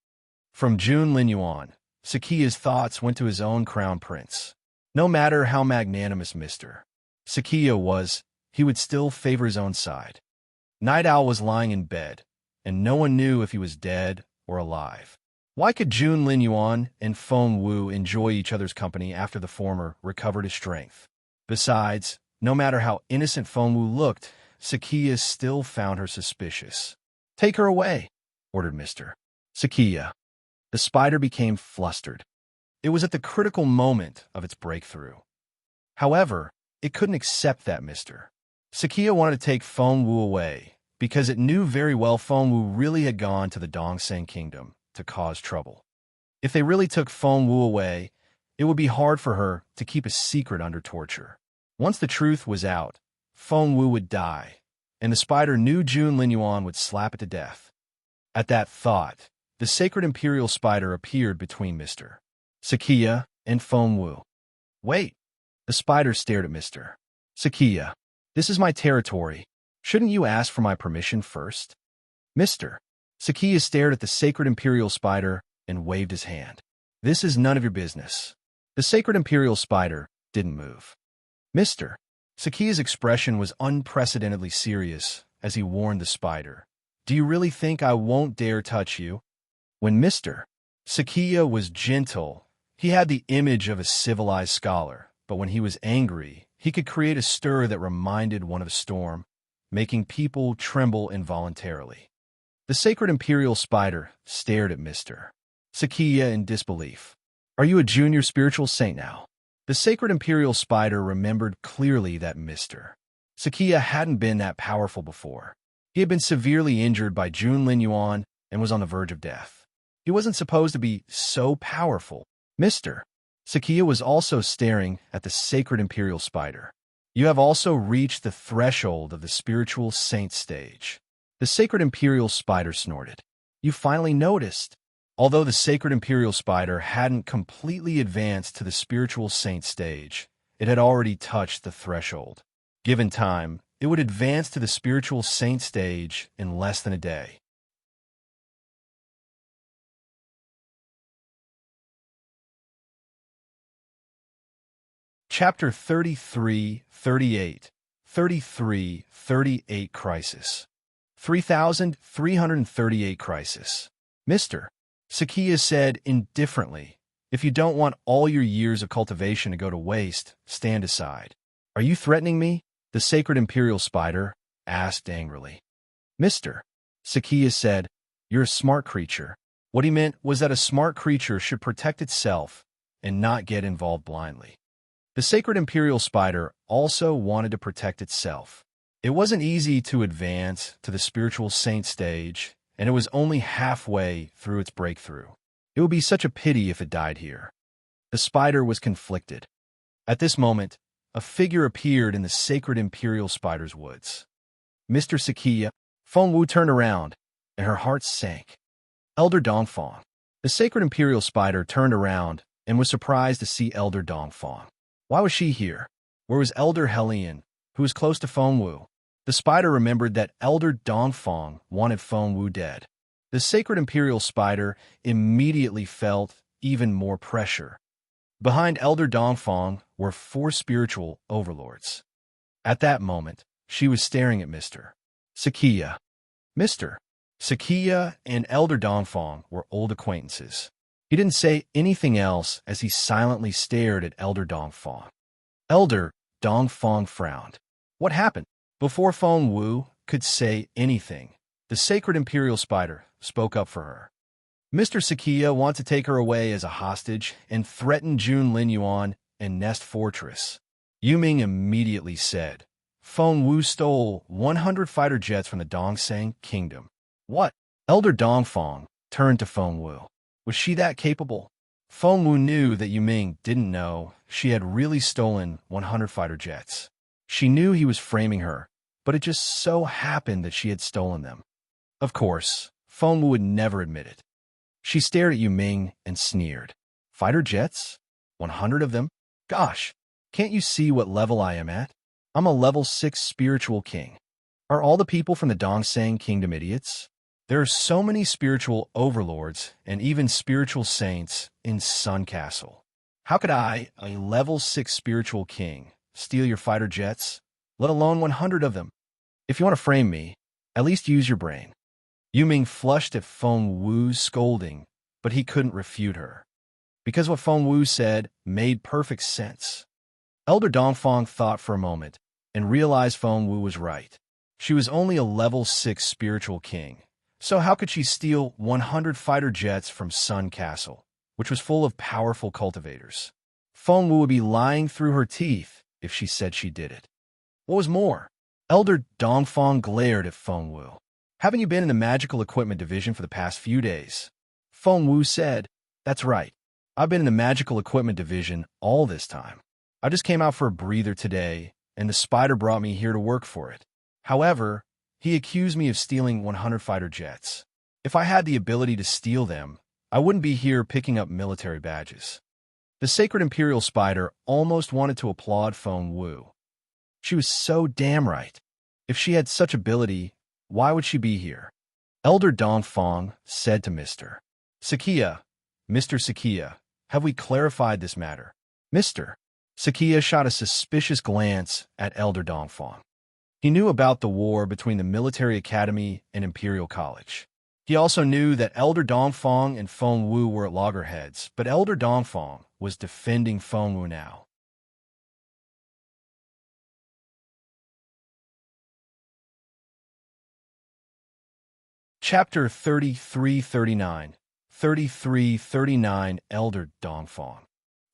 From Junlin Yuan, Sakiya's thoughts went to his own crown prince. No matter how magnanimous Mr. Sakiya was, he would still favor his own side. Night Owl was lying in bed, and no one knew if he was dead or alive. Why could Junlin Yuan and Feng Wu enjoy each other's company after the former recovered his strength? Besides, no matter how innocent Feng Wu looked, Sakiya still found her suspicious. Take her away, ordered Mr. Sakiya. The spider became flustered. It was at the critical moment of its breakthrough. However, it couldn't accept that Mr. Sakiya wanted to take Feng Wu away because it knew very well Feng Wu really had gone to the Dongsang Kingdom to cause trouble. If they really took Feng Wu away, it would be hard for her to keep a secret under torture. Once the truth was out, Feng Wu would die, and the spider knew Junlin Yuan would slap it to death. At that thought, the sacred Imperial spider appeared between Mr. Sakiya and Feng Wu. Wait! The spider stared at Mr. Sakiya. This is my territory. Shouldn't you ask for my permission first? Mr. Sakiya stared at the sacred Imperial spider and waved his hand. This is none of your business. The sacred Imperial spider didn't move. Mr. Sakiya's expression was unprecedentedly serious as he warned the spider. Do you really think I won't dare touch you? When Mr. Sakiya was gentle, he had the image of a civilized scholar, but when he was angry, he could create a stir that reminded one of a storm, making people tremble involuntarily. The sacred Imperial spider stared at Mr. Sakiya in disbelief. Are you a junior spiritual saint now? The sacred Imperial spider remembered clearly that Mr. Sakiya hadn't been that powerful before. He had been severely injured by Junlin Yuan and was on the verge of death. He wasn't supposed to be so powerful. Mr. Sakiya was also staring at the sacred Imperial spider. You have also reached the threshold of the spiritual saint stage. The sacred Imperial spider snorted. You finally noticed. Although the sacred Imperial spider hadn't completely advanced to the spiritual saint stage, it had already touched the threshold. Given time, it would advance to the spiritual saint stage in less than a day. Chapter 33-38. 33-38 Crisis. 3338 Crisis. Mr. Sakiya said indifferently, If you don't want all your years of cultivation to go to waste, stand aside. Are you threatening me? The sacred Imperial spider asked angrily. Mr. Sakia said, you're a smart creature. What he meant was that a smart creature should protect itself and not get involved blindly. The sacred Imperial spider also wanted to protect itself. It wasn't easy to advance to the spiritual saint stage, and it was only halfway through its breakthrough. It would be such a pity if it died here. The spider was conflicted. At this moment, a figure appeared in the sacred Imperial spider's woods. Mr. Sakia, Feng Wu turned around, and her heart sank. Elder Dongfang. The sacred Imperial spider turned around and was surprised to see Elder Dongfang. Why was she here? Where was Elder Helian, who was close to Feng Wu? The spider remembered that Elder Dongfang wanted Feng Wu dead. The sacred Imperial spider immediately felt even more pressure. Behind Elder Dongfang were 4 spiritual overlords. At that moment, she was staring at Mr. Sakia. Mr. Sakia and Elder Dongfang were old acquaintances. He didn't say anything else as he silently stared at Elder Dongfang. Elder Dongfang frowned. What happened? Before Feng Wu could say anything, the sacred Imperial spider spoke up for her. Mr. Sakia wants to take her away as a hostage and threaten Jun Linyuan and Nest Fortress. Yu Ming immediately said, Feng Wu stole 100 fighter jets from the Dongsang Kingdom. What? Elder Dongfang turned to Feng Wu. Was she that capable? Feng Wu knew that Yu Ming didn't know she had really stolen 100 fighter jets. She knew he was framing her, but it just so happened that she had stolen them. Of course, Feng Wu would never admit it. She stared at Yu Ming and sneered. Fighter jets? 100 of them? Gosh, can't you see what level I am at? I'm a level 6 spiritual king. Are all the people from the Dongsang Kingdom idiots? There are so many spiritual overlords and even spiritual saints in Sun Castle. How could I, a level 6 spiritual king, steal your fighter jets, let alone 100 of them? If you want to frame me, at least use your brain. Yu Ming flushed at Feng Wu's scolding, but he couldn't refute her, because what Feng Wu said made perfect sense. Elder Dongfang thought for a moment and realized Feng Wu was right. She was only a level 6 spiritual king, so how could she steal 100 fighter jets from Sun Castle, which was full of powerful cultivators? Feng Wu would be lying through her teeth if she said she did it. What was more, Elder Dongfang glared at Feng Wu. Haven't you been in the magical equipment division for the past few days? Feng Wu said, That's right. I've been in the magical equipment division all this time. I just came out for a breather today, and the spider brought me here to work for it. However, he accused me of stealing 100 fighter jets. If I had the ability to steal them, I wouldn't be here picking up military badges. The sacred Imperial spider almost wanted to applaud Feng Wu. She was so damn right. If she had such ability, why would she be here? Elder Dongfang said to Mr. Sakia, Mr. Sakia, have we clarified this matter? Mr. Sakia shot a suspicious glance at Elder Dongfang. He knew about the war between the Military Academy and Imperial College. He also knew that Elder Dongfang and Feng Wu were at loggerheads, but Elder Dongfang was defending Feng Wu now. Chapter 3339, 3339 Elder Dongfang.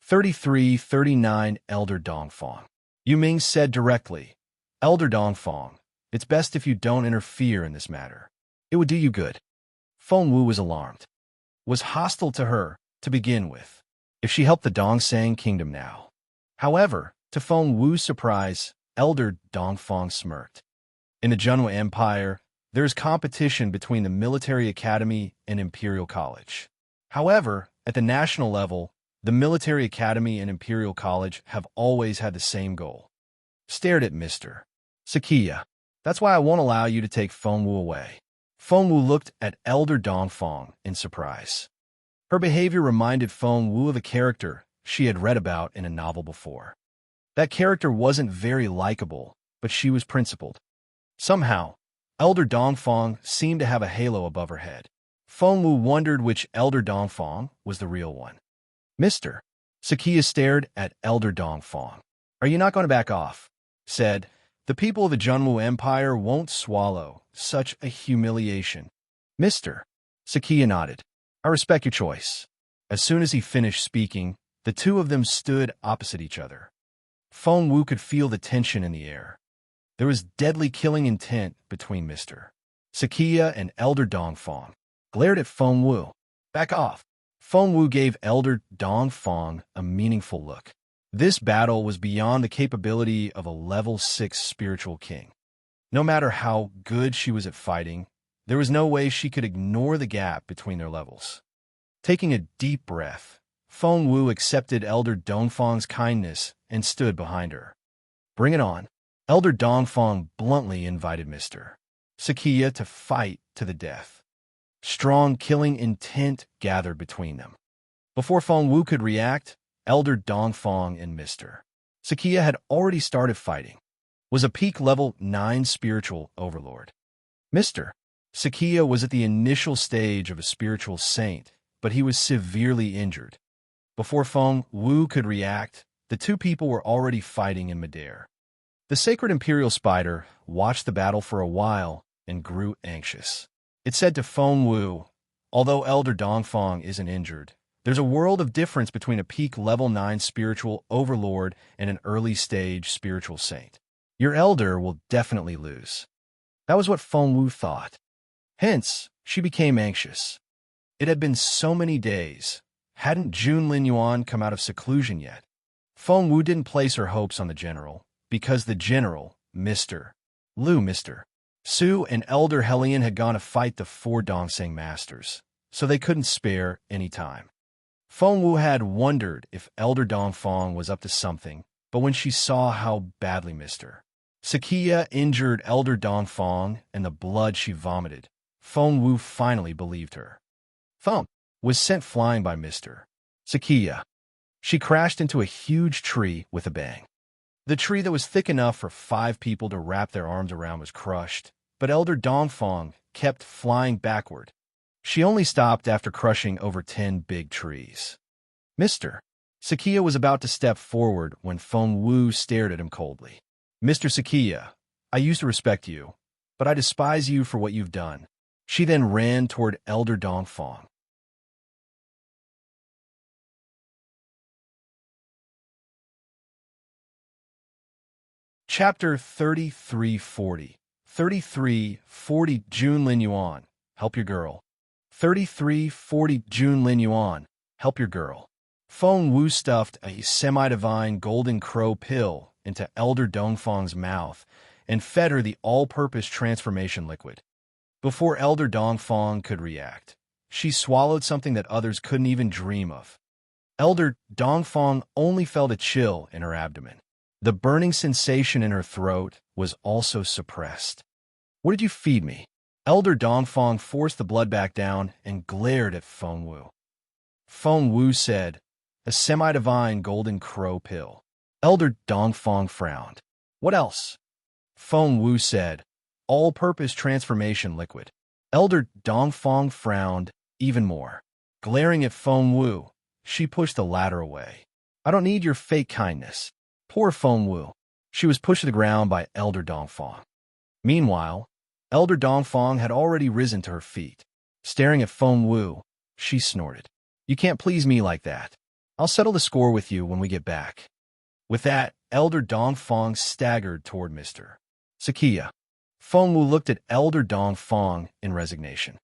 3339 Elder Dongfang. Yu Ming said directly, Elder Dongfang, it's best if you don't interfere in this matter. It would do you good. Feng Wu was alarmed, was hostile to her to begin with, if she helped the Dongsang Kingdom now. However, to Feng Wu's surprise, Elder Dongfang smirked. In the Junwa Empire, there is competition between the Military Academy and Imperial College. However, at the national level, the Military Academy and Imperial College have always had the same goal. Stared at Mr. Sakia. That's why I won't allow you to take Feng Wu away. Feng Wu looked at Elder Dongfang in surprise. Her behavior reminded Feng Wu of a character she had read about in a novel before. That character wasn't very likable, but she was principled. Somehow, Elder Dongfang seemed to have a halo above her head. Feng Wu wondered which Elder Dongfang was the real one. Mister. Sakia stared at Elder Dongfang. Are you not going to back off? Said, the people of the Junwu Empire won't swallow such a humiliation. Mister. Sakia nodded. I respect your choice. As soon as he finished speaking, the two of them stood opposite each other. Feng Wu could feel the tension in the air. There was deadly killing intent between Mr. Sakia and Elder Dongfang. Glared at Feng Wu. Back off. Feng Wu gave Elder Dongfang a meaningful look. This battle was beyond the capability of a level 6 spiritual king. No matter how good she was at fighting, there was no way she could ignore the gap between their levels. Taking a deep breath, Feng Wu accepted Elder Dongfang's kindness and stood behind her. Bring it on. Elder Dongfang bluntly invited Mr. Sakia to fight to the death. Strong killing intent gathered between them. Before Feng Wu could react, Elder Dongfang and Mr. Sakia had already started fighting. Was a peak level 9 spiritual overlord. Mr. Sakia was at the initial stage of a spiritual saint, but he was severely injured. Before Feng Wu could react, the two people were already fighting in midair. The sacred Imperial spider watched the battle for a while and grew anxious. It said to Feng Wu, although Elder Dongfang isn't injured, there's a world of difference between a peak level 9 spiritual overlord and an early stage spiritual saint. Your elder will definitely lose. That was what Feng Wu thought. Hence, she became anxious. It had been so many days. Hadn't Jun Linyuan come out of seclusion yet? Feng Wu didn't place her hopes on the general, because the general, Mr. Su and Elder Helion had gone to fight the 4 Dongseng masters, so they couldn't spare any time. Feng Wu had wondered if Elder Dongfang was up to something, but when she saw how badly Mr. Sakia injured Elder Dongfang and the blood she vomited, Feng Wu finally believed her. Feng was sent flying by Mr. Sakia. She crashed into a huge tree with a bang. The tree that was thick enough for 5 people to wrap their arms around was crushed, but Elder Dongfang kept flying backward. She only stopped after crushing over 10 big trees. Mr. Sakia was about to step forward when Feng Wu stared at him coldly. Mr. Sakia, I used to respect you, but I despise you for what you've done. She then ran toward Elder Dongfang. Chapter 3340. 3340 Jun Linyuan, help your girl. 3340 Jun Linyuan, help your girl. Feng Wu stuffed a semi-divine golden crow pill into Elder Dongfang's mouth and fed her the all-purpose transformation liquid. Before Elder Dongfang could react, she swallowed something that others couldn't even dream of. Elder Dongfang only felt a chill in her abdomen. The burning sensation in her throat was also suppressed. What did you feed me? Elder Dongfang forced the blood back down and glared at Feng Wu. Feng Wu said, a semi-divine golden crow pill. Elder Dongfang frowned. What else? Feng Wu said, all-purpose transformation liquid. Elder Dongfang frowned even more. Glaring at Feng Wu, she pushed the latter away. I don't need your fake kindness. Poor Feng Wu. She was pushed to the ground by Elder Dongfang. Meanwhile, Elder Dongfang had already risen to her feet. Staring at Feng Wu, she snorted. You can't please me like that. I'll settle the score with you when we get back. With that, Elder Dongfang staggered toward Mr. Sakia. Feng Wu looked at Elder Dongfang in resignation.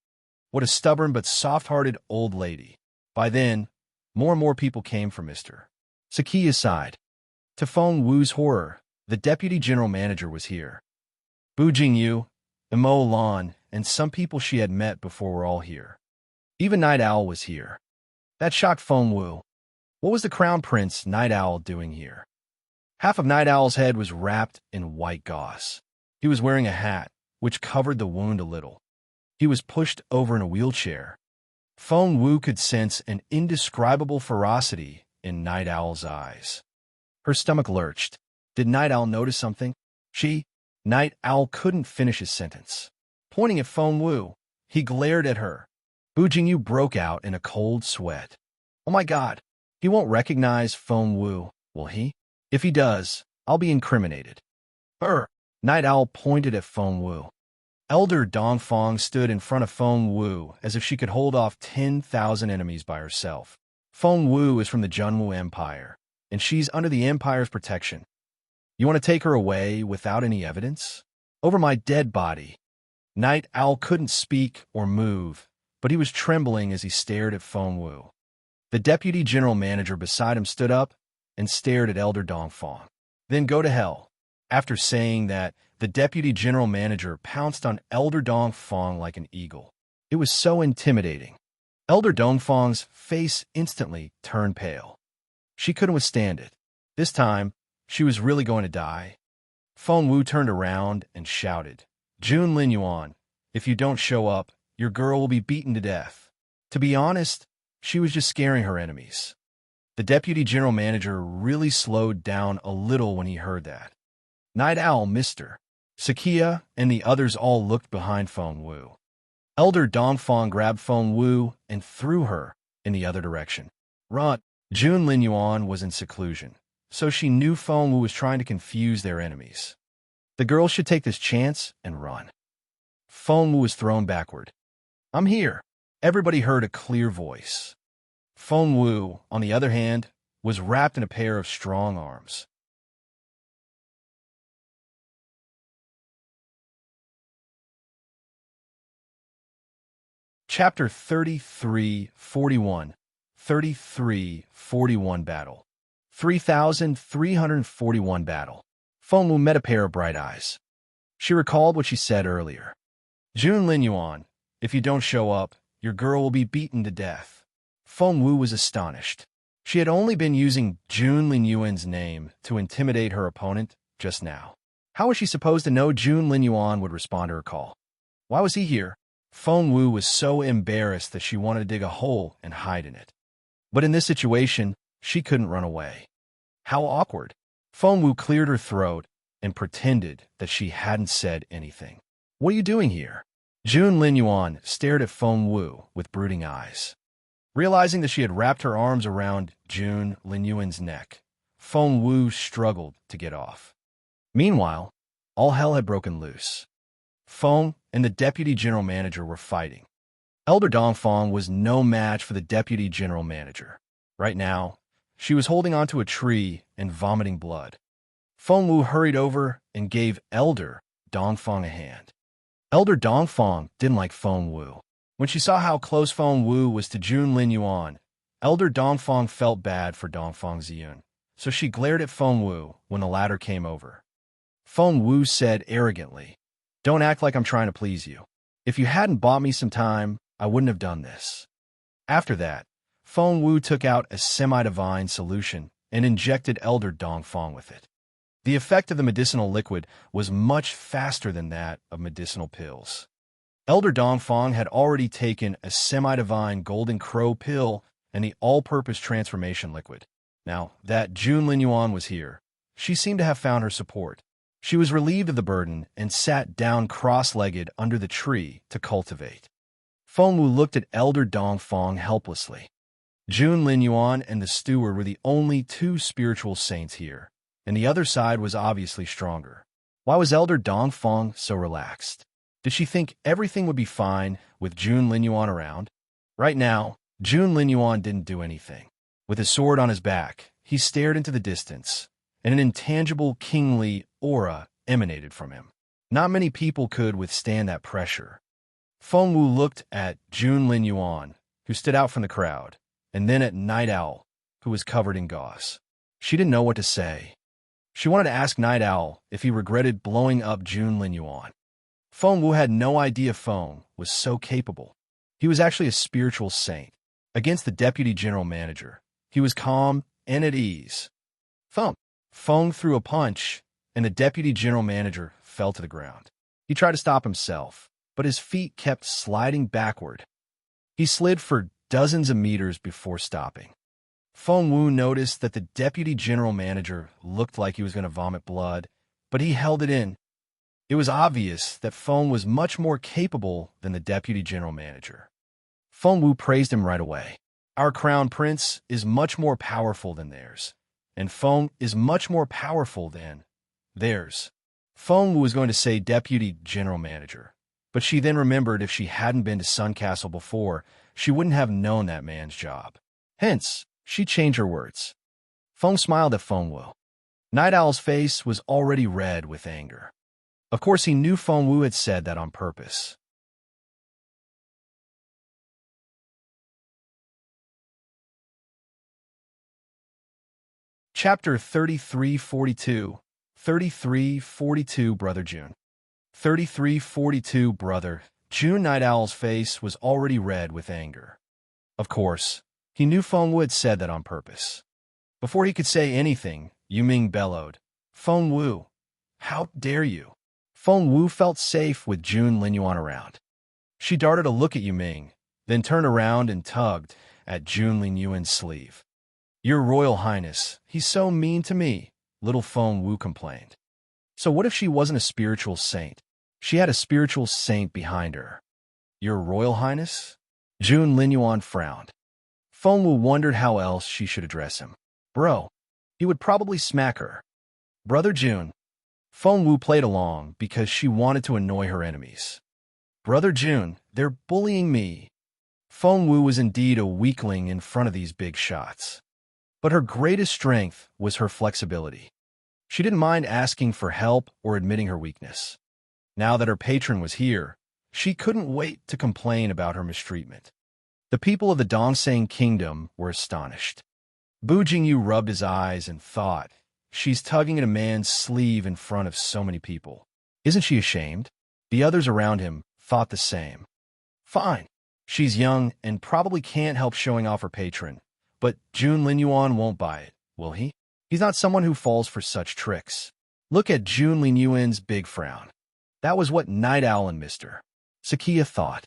What a stubborn but soft-hearted old lady. By then, more and more people came from Mr. Sakia's side. To Feng Wu's horror, the deputy general manager was here. Bu Jingyu, Emo Lan, and some people she had met before were all here. Even Night Owl was here. That shocked Feng Wu. What was the Crown Prince Night Owl doing here? Half of Night Owl's head was wrapped in white gauze. He was wearing a hat, which covered the wound a little. He was pushed over in a wheelchair. Feng Wu could sense an indescribable ferocity in Night Owl's eyes. Her stomach lurched. Did Night Owl notice something? Night Owl couldn't finish his sentence. Pointing at Feng Wu, he glared at her. Bu Jingyu broke out in a cold sweat. Oh my God! He won't recognize Feng Wu, will he? If he does, I'll be incriminated. Night Owl pointed at Feng Wu. Elder Dongfang stood in front of Feng Wu as if she could hold off 10,000 enemies by herself. Feng Wu is from the Junwu Empire, and she's under the Empire's protection. You want to take her away without any evidence? Over my dead body. Night Owl couldn't speak or move, but he was trembling as he stared at Feng Wu. The deputy general manager beside him stood up and stared at Elder Dongfang. Then go to hell. After saying that, the deputy general manager pounced on Elder Dongfang like an eagle. It was so intimidating. Elder Dongfang's face instantly turned pale. She couldn't withstand it. This time, she was really going to die. Feng Wu turned around and shouted, "Jun Linyuan, if you don't show up, your girl will be beaten to death." To be honest, she was just scaring her enemies. The deputy general manager really slowed down a little when he heard that. Night Owl, Mr. Sakia, and the others all looked behind Feng Wu. Elder Dongfang grabbed Feng Wu and threw her in the other direction. Run! Jun Linyuan was in seclusion, so she knew Feng Wu was trying to confuse their enemies. The girl should take this chance and run. Feng Wu was thrown backward. "I'm here." Everybody heard a clear voice. Feng Wu, on the other hand, was wrapped in a pair of strong arms. Chapter 3341 3341 Battle 3341 Battle. Feng Wu met a pair of bright eyes. She recalled what she said earlier. "Jun Linyuan, if you don't show up, your girl will be beaten to death." Feng Wu was astonished. She had only been using Jun Linyuan's name to intimidate her opponent just now. How was she supposed to know Jun Linyuan would respond to her call? Why was he here? Feng Wu was so embarrassed that she wanted to dig a hole and hide in it. But in this situation, she couldn't run away. How awkward. Feng Wu cleared her throat and pretended that she hadn't said anything. "What are you doing here?" Jun Linyuan stared at Feng Wu with brooding eyes. Realizing that she had wrapped her arms around Jun Linyuan's neck, Feng Wu struggled to get off. Meanwhile, all hell had broken loose. Feng and the deputy general manager were fighting. Elder Dongfang was no match for the deputy general manager. Right now, she was holding onto a tree and vomiting blood. Feng Wu hurried over and gave Elder Dongfang a hand. Elder Dongfang didn't like Feng Wu. When she saw how close Feng Wu was to Jun Linyuan, Elder Dongfang felt bad for Dongfang Ziyun, so she glared at Feng Wu when the latter came over. Feng Wu said arrogantly, "Don't act like I'm trying to please you. If you hadn't bought me some time, I wouldn't have done this." After that, Feng Wu took out a semi-divine solution and injected Elder Dongfang with it. The effect of the medicinal liquid was much faster than that of medicinal pills. Elder Dongfang had already taken a semi-divine golden crow pill and the all-purpose transformation liquid. Now that Jun Linyuan was here, she seemed to have found her support. She was relieved of the burden and sat down cross-legged under the tree to cultivate. Feng Wu looked at Elder Dongfang helplessly. Jun Linyuan and the steward were the only two spiritual saints here, and the other side was obviously stronger. Why was Elder Dongfang so relaxed? Did she think everything would be fine with Jun Linyuan around? Right now, Jun Linyuan didn't do anything. With his sword on his back, he stared into the distance, and an intangible kingly aura emanated from him. Not many people could withstand that pressure. Feng Wu looked at Jun Linyuan, who stood out from the crowd, and then at Night Owl, who was covered in gauze. She didn't know what to say. She wanted to ask Night Owl if he regretted blowing up Jun Linyuan. Feng Wu had no idea Feng was so capable. He was actually a spiritual saint. Against the deputy general manager, he was calm and at ease. Thump! Feng threw a punch, and the deputy general manager fell to the ground. He tried to stop himself, but his feet kept sliding backward. He slid for dozens of meters before stopping. Feng Wu noticed that the deputy general manager looked like he was going to vomit blood, but he held it in. It was obvious that Feng was much more capable than the deputy general manager. Feng Wu praised him right away. Our crown prince is much more powerful than theirs, and Feng is much more powerful than theirs. Feng was going to say deputy general manager, but she then remembered if she hadn't been to Sun Castle before, she wouldn't have known that man's job. Hence, she changed her words. Feng smiled at Feng Wu. Night Owl's face was already red with anger. Of course, he knew Feng Wu had said that on purpose. Chapter 3342. 3342 Brother June. 3342 Brother June. Night Owl's face was already red with anger. Of course, he knew Feng Wu had said that on purpose. Before he could say anything, Yu Ming bellowed, "Feng Wu, how dare you?" Feng Wu felt safe with June Linyuan around. She darted a look at Yu Ming, then turned around and tugged at June Linyuan's sleeve. "Your Royal Highness, he's so mean to me," little Feng Wu complained. So what if she wasn't a spiritual saint? She had a spiritual saint behind her. "Your Royal Highness?" June Linyuan frowned. Feng Wu wondered how else she should address him. Bro. He would probably smack her. Brother June. Feng Wu played along because she wanted to annoy her enemies. Brother June, they're bullying me. Feng Wu was indeed a weakling in front of these big shots. But her greatest strength was her flexibility. She didn't mind asking for help or admitting her weakness. Now that her patron was here, she couldn't wait to complain about her mistreatment. The people of the Dongsang Kingdom were astonished. Bu Jingyu rubbed his eyes and thought, she's tugging at a man's sleeve in front of so many people. Isn't she ashamed? The others around him thought the same. Fine. She's young and probably can't help showing off her patron, but June Linyuan won't buy it, will he? He's not someone who falls for such tricks. Look at June Linyuan's big frown. That was what Night Owl and Mr. Sakia thought.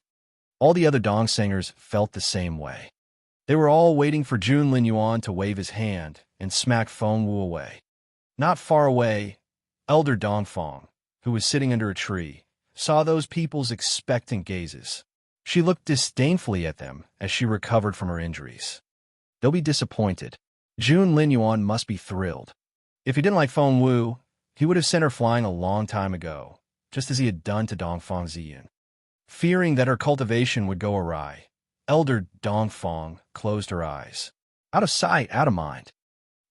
All the other Dongsangers felt the same way. They were all waiting for June Linyuan to wave his hand and smack Feng Wu away. Not far away, Elder Dongfang, who was sitting under a tree, saw those people's expectant gazes. She looked disdainfully at them as she recovered from her injuries. They'll be disappointed. June Linyuan must be thrilled. If he didn't like Feng Wu, he would have sent her flying a long time ago, just as he had done to Dongfang Ziyun. Fearing that her cultivation would go awry, Elder Dongfang closed her eyes. Out of sight, out of mind.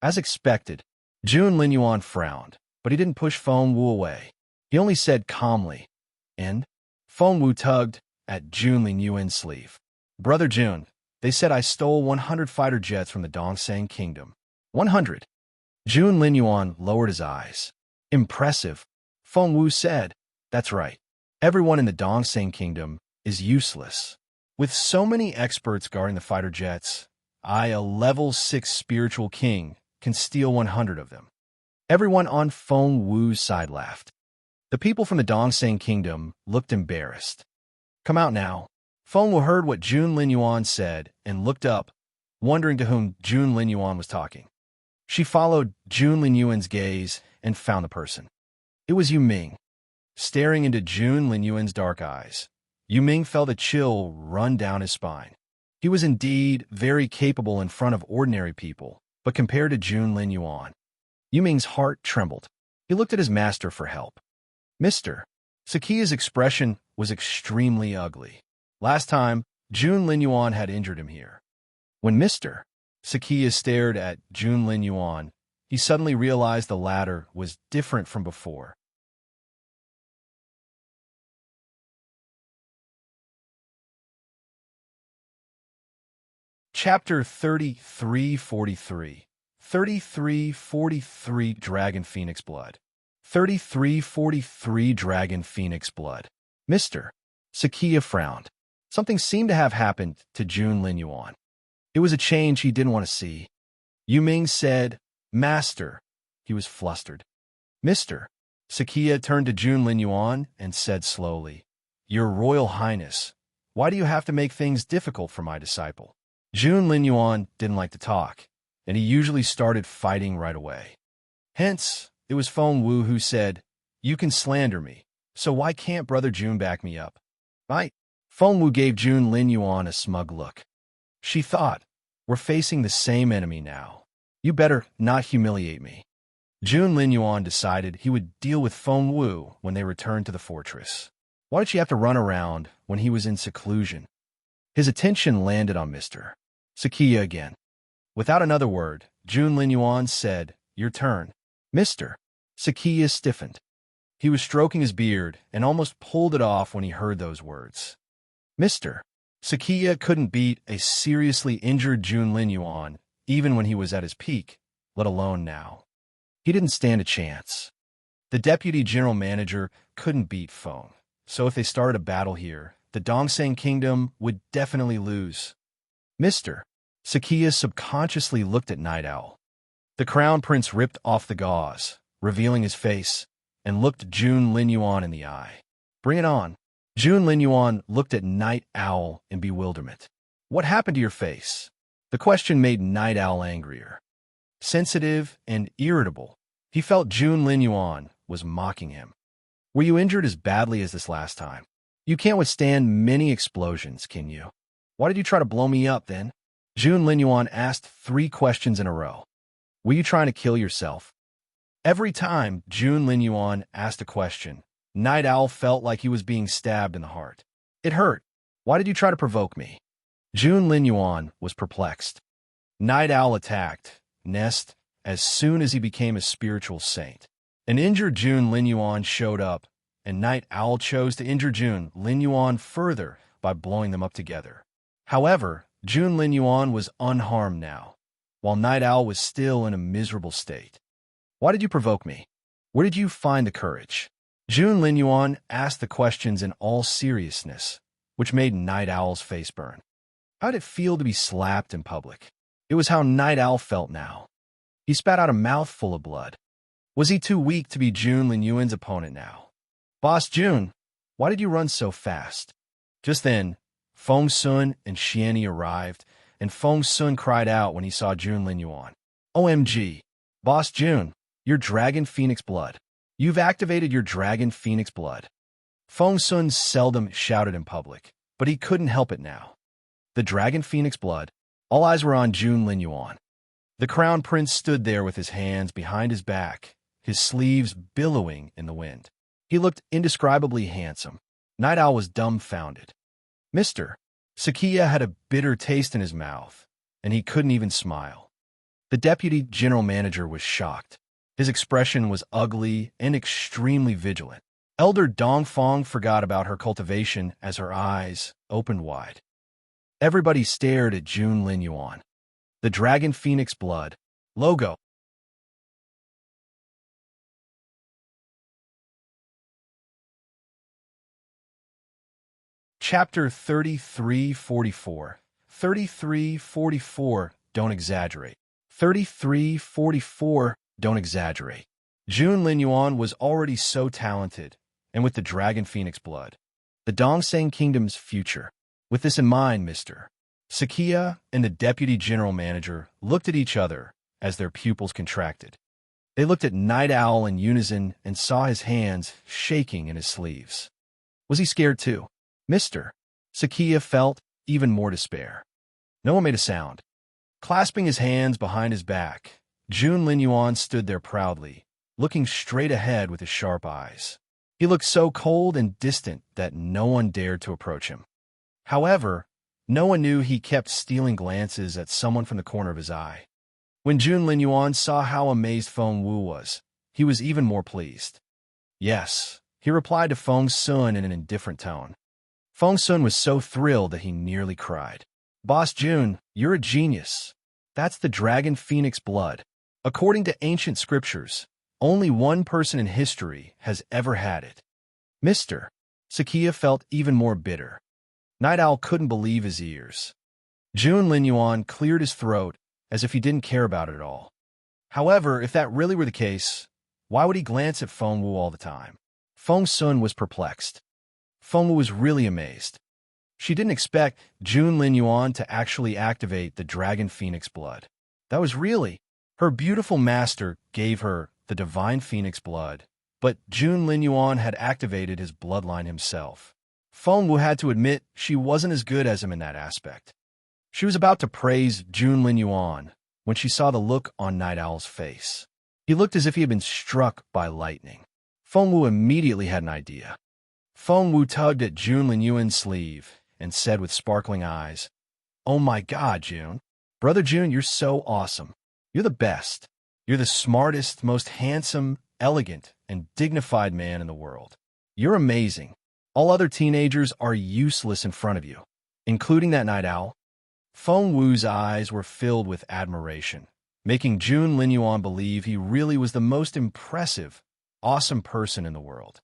As expected, June Linyuan frowned, but he didn't push Feng Wu away. He only said calmly, "And?" Feng Wu tugged at June Linyuan's sleeve. "Brother June, they said I stole 100 fighter jets from the Dongsang Kingdom." 100. June Linyuan lowered his eyes. "Impressive." Feng Wu said, "That's right. Everyone in the Dongsang Kingdom is useless. With so many experts guarding the fighter jets, I, a level 6 spiritual king, can steal 100 of them." Everyone on Feng Wu's side laughed. The people from the Dongsang Kingdom looked embarrassed. "Come out now." Feng Wu heard what June Linyuan said and looked up, wondering to whom June Linyuan was talking. She followed June Linyuan's gaze and found the person. It was Yu Ming. Staring into June Linyuan's dark eyes, Yu Ming felt a chill run down his spine. He was indeed very capable in front of ordinary people, but compared to June Linyuan, Yu Ming's heart trembled. He looked at his master for help. Mr. Sakia's expression was extremely ugly. Last time, June Linyuan had injured him here. When Mr. Sakia stared at June Linyuan, he suddenly realized the latter was different from before. Chapter 3343. 3343 Dragon Phoenix Blood. 3343 Dragon Phoenix Blood. Mr. Sakia frowned. Something seemed to have happened to June Linyuan. It was a change he didn't want to see. Yu Ming said, "Master." He was flustered. Mr. Sakia turned to June Linyuan and said slowly, "Your Royal Highness, why do you have to make things difficult for my disciple?" June Linyuan didn't like to talk, and he usually started fighting right away. Hence, it was Feng Wu who said, "You can slander me, so why can't Brother June back me up?" Right? Feng Wu gave June Linyuan a smug look. She thought, We're facing the same enemy now. You better not humiliate me. Jun Linyuan decided he would deal with Feng Wu when they returned to the fortress. Why did she have to run around when he was in seclusion? His attention landed on Mr. Sakiya again. Without another word, Jun Linyuan said, "Your turn." Mr. Sakiya stiffened. He was stroking his beard and almost pulled it off when he heard those words. Mr. Sakiya couldn't beat a seriously injured Jun Linyuan, even when he was at his peak, let alone now. He didn't stand a chance. The deputy general manager couldn't beat Feng, so if they started a battle here, the Dongseng Kingdom would definitely lose. Mr. Sakiya subconsciously looked at Night Owl. The crown prince ripped off the gauze, revealing his face, and looked Jun Linyuan in the eye. "Bring it on." Jun Linyuan looked at Night Owl in bewilderment. "What happened to your face?" The question made Night Owl angrier. Sensitive and irritable, he felt Jun Linyuan was mocking him. "Were you injured as badly as this last time? You can't withstand many explosions, can you? Why did you try to blow me up then?" Jun Linyuan asked 3 questions in a row. "Were you trying to kill yourself?" Every time Jun Linyuan asked a question, Night Owl felt like he was being stabbed in the heart. "It hurt. Why did you try to provoke me?" Jun Linyuan was perplexed. Night Owl attacked Nest as soon as he became a spiritual saint. An injured Jun Linyuan showed up, and Night Owl chose to injure Jun Linyuan further by blowing them up together. However, Jun Linyuan was unharmed now, while Night Owl was still in a miserable state. "Why did you provoke me? Where did you find the courage?" Jun Linyuan asked the questions in all seriousness, which made Night Owl's face burn. How did it feel to be slapped in public? It was how Night Owl felt now. He spat out a mouthful of blood. Was he too weak to be Jun Linyuan's opponent now? "Boss Jun, why did you run so fast?" Just then, Feng Sun and Xianni arrived, and Feng Sun cried out when he saw Jun Linyuan. "OMG, Boss Jun, your Dragon Phoenix blood. You've activated your Dragon Phoenix blood." Feng Sun seldom shouted in public, but he couldn't help it now. The Dragon Phoenix blood. All eyes were on Jun Linyuan. The crown prince stood there with his hands behind his back, his sleeves billowing in the wind. He looked indescribably handsome. Night Owl was dumbfounded. Mr. Sakiya had a bitter taste in his mouth, and he couldn't even smile. The deputy general manager was shocked. His expression was ugly and extremely vigilant. Elder Dongfang forgot about her cultivation as her eyes opened wide. Everybody stared at Jun Linyuan. The Dragon Phoenix blood logo. Chapter 3344. 3344. Don't exaggerate. 3344. Don't exaggerate. Jun Linyuan was already so talented, and with the Dragon Phoenix blood, the Dongseng Kingdom's future. With this in mind, Mr. Sakiya and the deputy general manager looked at each other as their pupils contracted. They looked at Night Owl in unison and saw his hands shaking in his sleeves. Was he scared too? Mr. Sakiya felt even more despair. No one made a sound. Clasping his hands behind his back, Jun Linyuan stood there proudly, looking straight ahead with his sharp eyes. He looked so cold and distant that no one dared to approach him. However, no one knew he kept stealing glances at someone from the corner of his eye. When Jun Linyuan saw how amazed Feng Wu was, he was even more pleased. "Yes," he replied to Feng Sun in an indifferent tone. Feng Sun was so thrilled that he nearly cried. "Boss Jun, you're a genius. That's the Dragon Phoenix blood. According to ancient scriptures, only one person in history has ever had it." Mr. Sakiya felt even more bitter. Night Owl couldn't believe his ears. Jun Linyuan cleared his throat as if he didn't care about it at all. However, if that really were the case, why would he glance at Feng Wu all the time? Feng Sun was perplexed. Feng Wu was really amazed. She didn't expect Jun Linyuan to actually activate the Dragon Phoenix blood. That was really. Her beautiful master gave her the Divine Phoenix blood, but Jun Linyuan had activated his bloodline himself. Feng Wu had to admit she wasn't as good as him in that aspect. She was about to praise Junlin Yuan when she saw the look on Night Owl's face. He looked as if he had been struck by lightning. Feng Wu immediately had an idea. Feng Wu tugged at Junlin Yuan's sleeve and said with sparkling eyes, "Oh my God, Jun. Brother Jun, you're so awesome. You're the best. You're the smartest, most handsome, elegant, and dignified man in the world. You're amazing. All other teenagers are useless in front of you, including that Night Owl." Feng Wu's eyes were filled with admiration, making Jun Linyuan believe he really was the most impressive, awesome person in the world.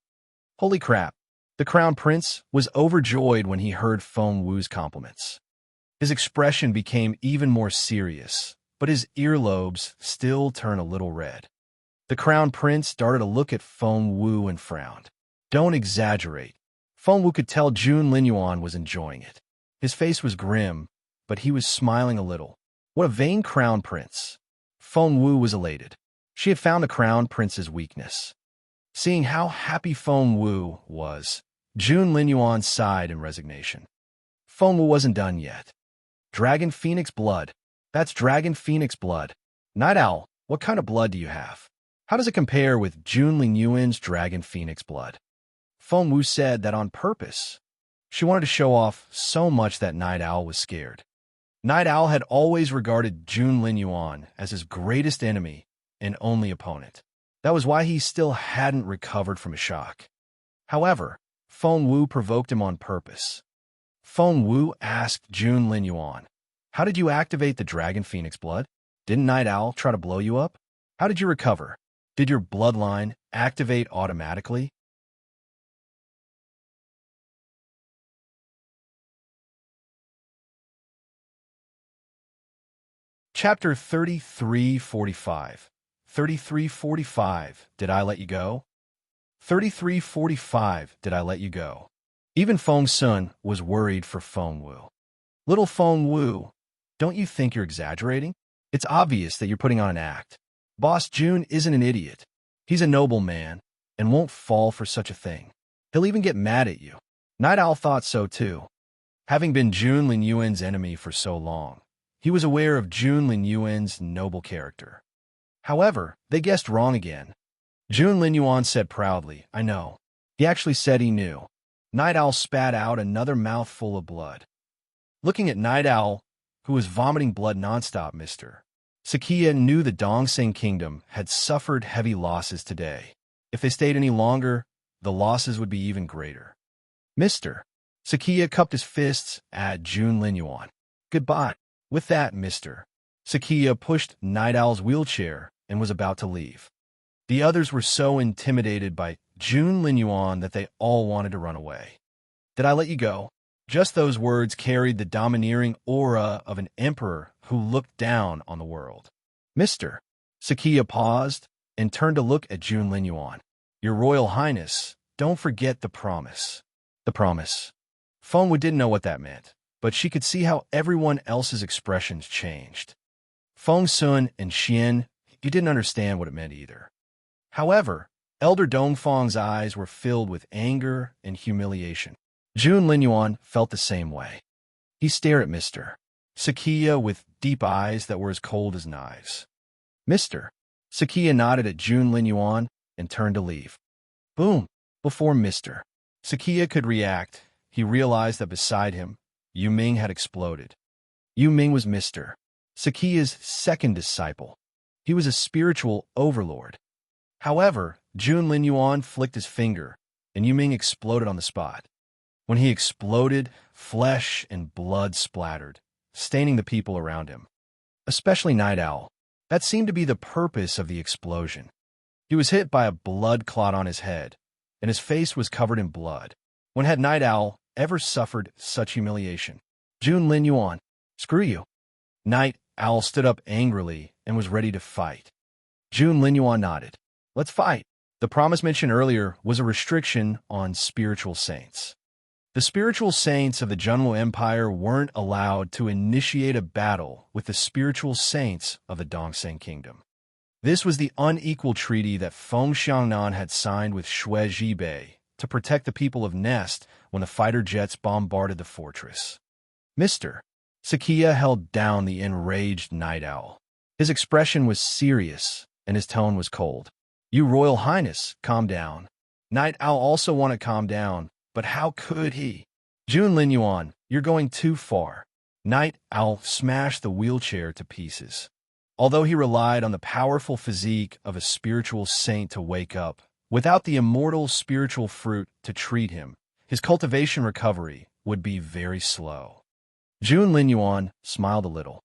Holy crap! The Crown Prince was overjoyed when he heard Feng Wu's compliments. His expression became even more serious, but his earlobes still turned a little red. The Crown Prince darted a look at Feng Wu and frowned. "Don't exaggerate." Feng Wu could tell Jun Linyuan was enjoying it. His face was grim, but he was smiling a little. What a vain Crown Prince! Feng Wu was elated. She had found the Crown Prince's weakness. Seeing how happy Feng Wu was, Jun Linyuan sighed in resignation. Feng Wu wasn't done yet. "Dragon Phoenix blood. That's Dragon Phoenix blood. Night Owl, what kind of blood do you have? How does it compare with Jun Linyuan's Dragon Phoenix blood?" Feng Wu said that on purpose. She wanted to show off so much that Night Owl was scared. Night Owl had always regarded Jun Linyuan as his greatest enemy and only opponent. That was why he still hadn't recovered from his shock. However, Feng Wu provoked him on purpose. Feng Wu asked Jun Linyuan, "How did you activate the Dragon Phoenix blood? Didn't Night Owl try to blow you up? How did you recover? Did your bloodline activate automatically?" Chapter 3345. 3345. Did I let you go? 3345. Did I let you go? Even Feng Sun was worried for Feng Wu. "Little Feng Wu, don't you think you're exaggerating? It's obvious that you're putting on an act. Boss Jun isn't an idiot. He's a noble man and won't fall for such a thing. He'll even get mad at you." Night Owl thought so too. Having been Jun Linyuan's enemy for so long, he was aware of Jun Linyuan's noble character. However, they guessed wrong again. Jun Linyuan said proudly, "I know." He actually said he knew. Night Owl spat out another mouthful of blood. Looking at Night Owl, who was vomiting blood nonstop, Mr. Sakia knew the Dongseng Kingdom had suffered heavy losses today. If they stayed any longer, the losses would be even greater. Mr. Sakia cupped his fists at Jun Linyuan. "Goodbye." With that, Mr. Sakia pushed Night Owl's wheelchair and was about to leave. The others were so intimidated by Jun Linyuan that they all wanted to run away. "Did I let you go?" Just those words carried the domineering aura of an emperor who looked down on the world. Mr. Sakia paused and turned to look at Jun Linyuan. "Your Royal Highness, don't forget the promise." The promise. Feng Wu didn't know what that meant, but she could see how everyone else's expressions changed. Feng Sun and Xian, you didn't understand what it meant either. However, Elder Dongfang's eyes were filled with anger and humiliation. Jun Linyuan felt the same way. He stared at Mr. Sakia with deep eyes that were as cold as knives. Mr. Sakia nodded at Jun Linyuan and turned to leave. Boom! Before Mr. Sakia could react, he realized that beside him, Yu Ming had exploded. Yu Ming was Mr. Sakia's second disciple. He was a spiritual overlord. However, Jun Linyuan flicked his finger, and Yu Ming exploded on the spot. When he exploded, flesh and blood splattered, staining the people around him. Especially Night Owl. That seemed to be the purpose of the explosion. He was hit by a blood clot on his head, and his face was covered in blood. When had Night Owl ever suffered such humiliation? Jun Linyuan, screw you. Night Owl stood up angrily and was ready to fight. Jun Linyuan nodded. Let's fight. The promise mentioned earlier was a restriction on spiritual saints. The spiritual saints of the Junwo Empire weren't allowed to initiate a battle with the spiritual saints of the Dongseng Kingdom. This was the unequal treaty that Feng Xiangnan had signed with Xue Jibei to protect the people of Nest when the fighter jets bombarded the fortress. Mr. Sakia held down the enraged night owl. His expression was serious, and his tone was cold. "You Royal Highness, calm down." Night Owl also wanted to calm down, but how could he? "Jun Linyuan, you're going too far." Night Owl smashed the wheelchair to pieces. Although he relied on the powerful physique of a spiritual saint to wake up, without the immortal spiritual fruit to treat him, his cultivation recovery would be very slow. Jun Linyuan smiled a little.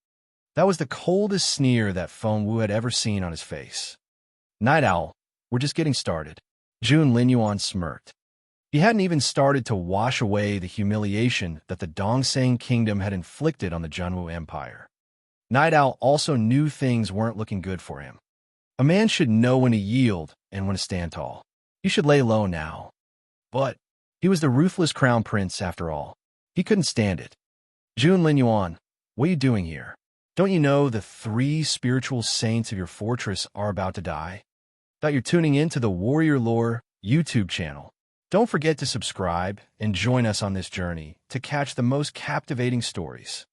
That was the coldest sneer that Feng Wu had ever seen on his face. "Night Owl, we're just getting started." Jun Linyuan smirked. He hadn't even started to wash away the humiliation that the Dongsang Kingdom had inflicted on the Junwu Empire. Night Owl also knew things weren't looking good for him. A man should know when to yield and when to stand tall. He should lay low now. But he was the ruthless crown prince after all. He couldn't stand it. "Jun Linyuan, what are you doing here? Don't you know the 3 spiritual saints of your fortress are about to die? Thought you're tuning in to the Warrior Lore YouTube channel. Don't forget to subscribe and join us on this journey to catch the most captivating stories.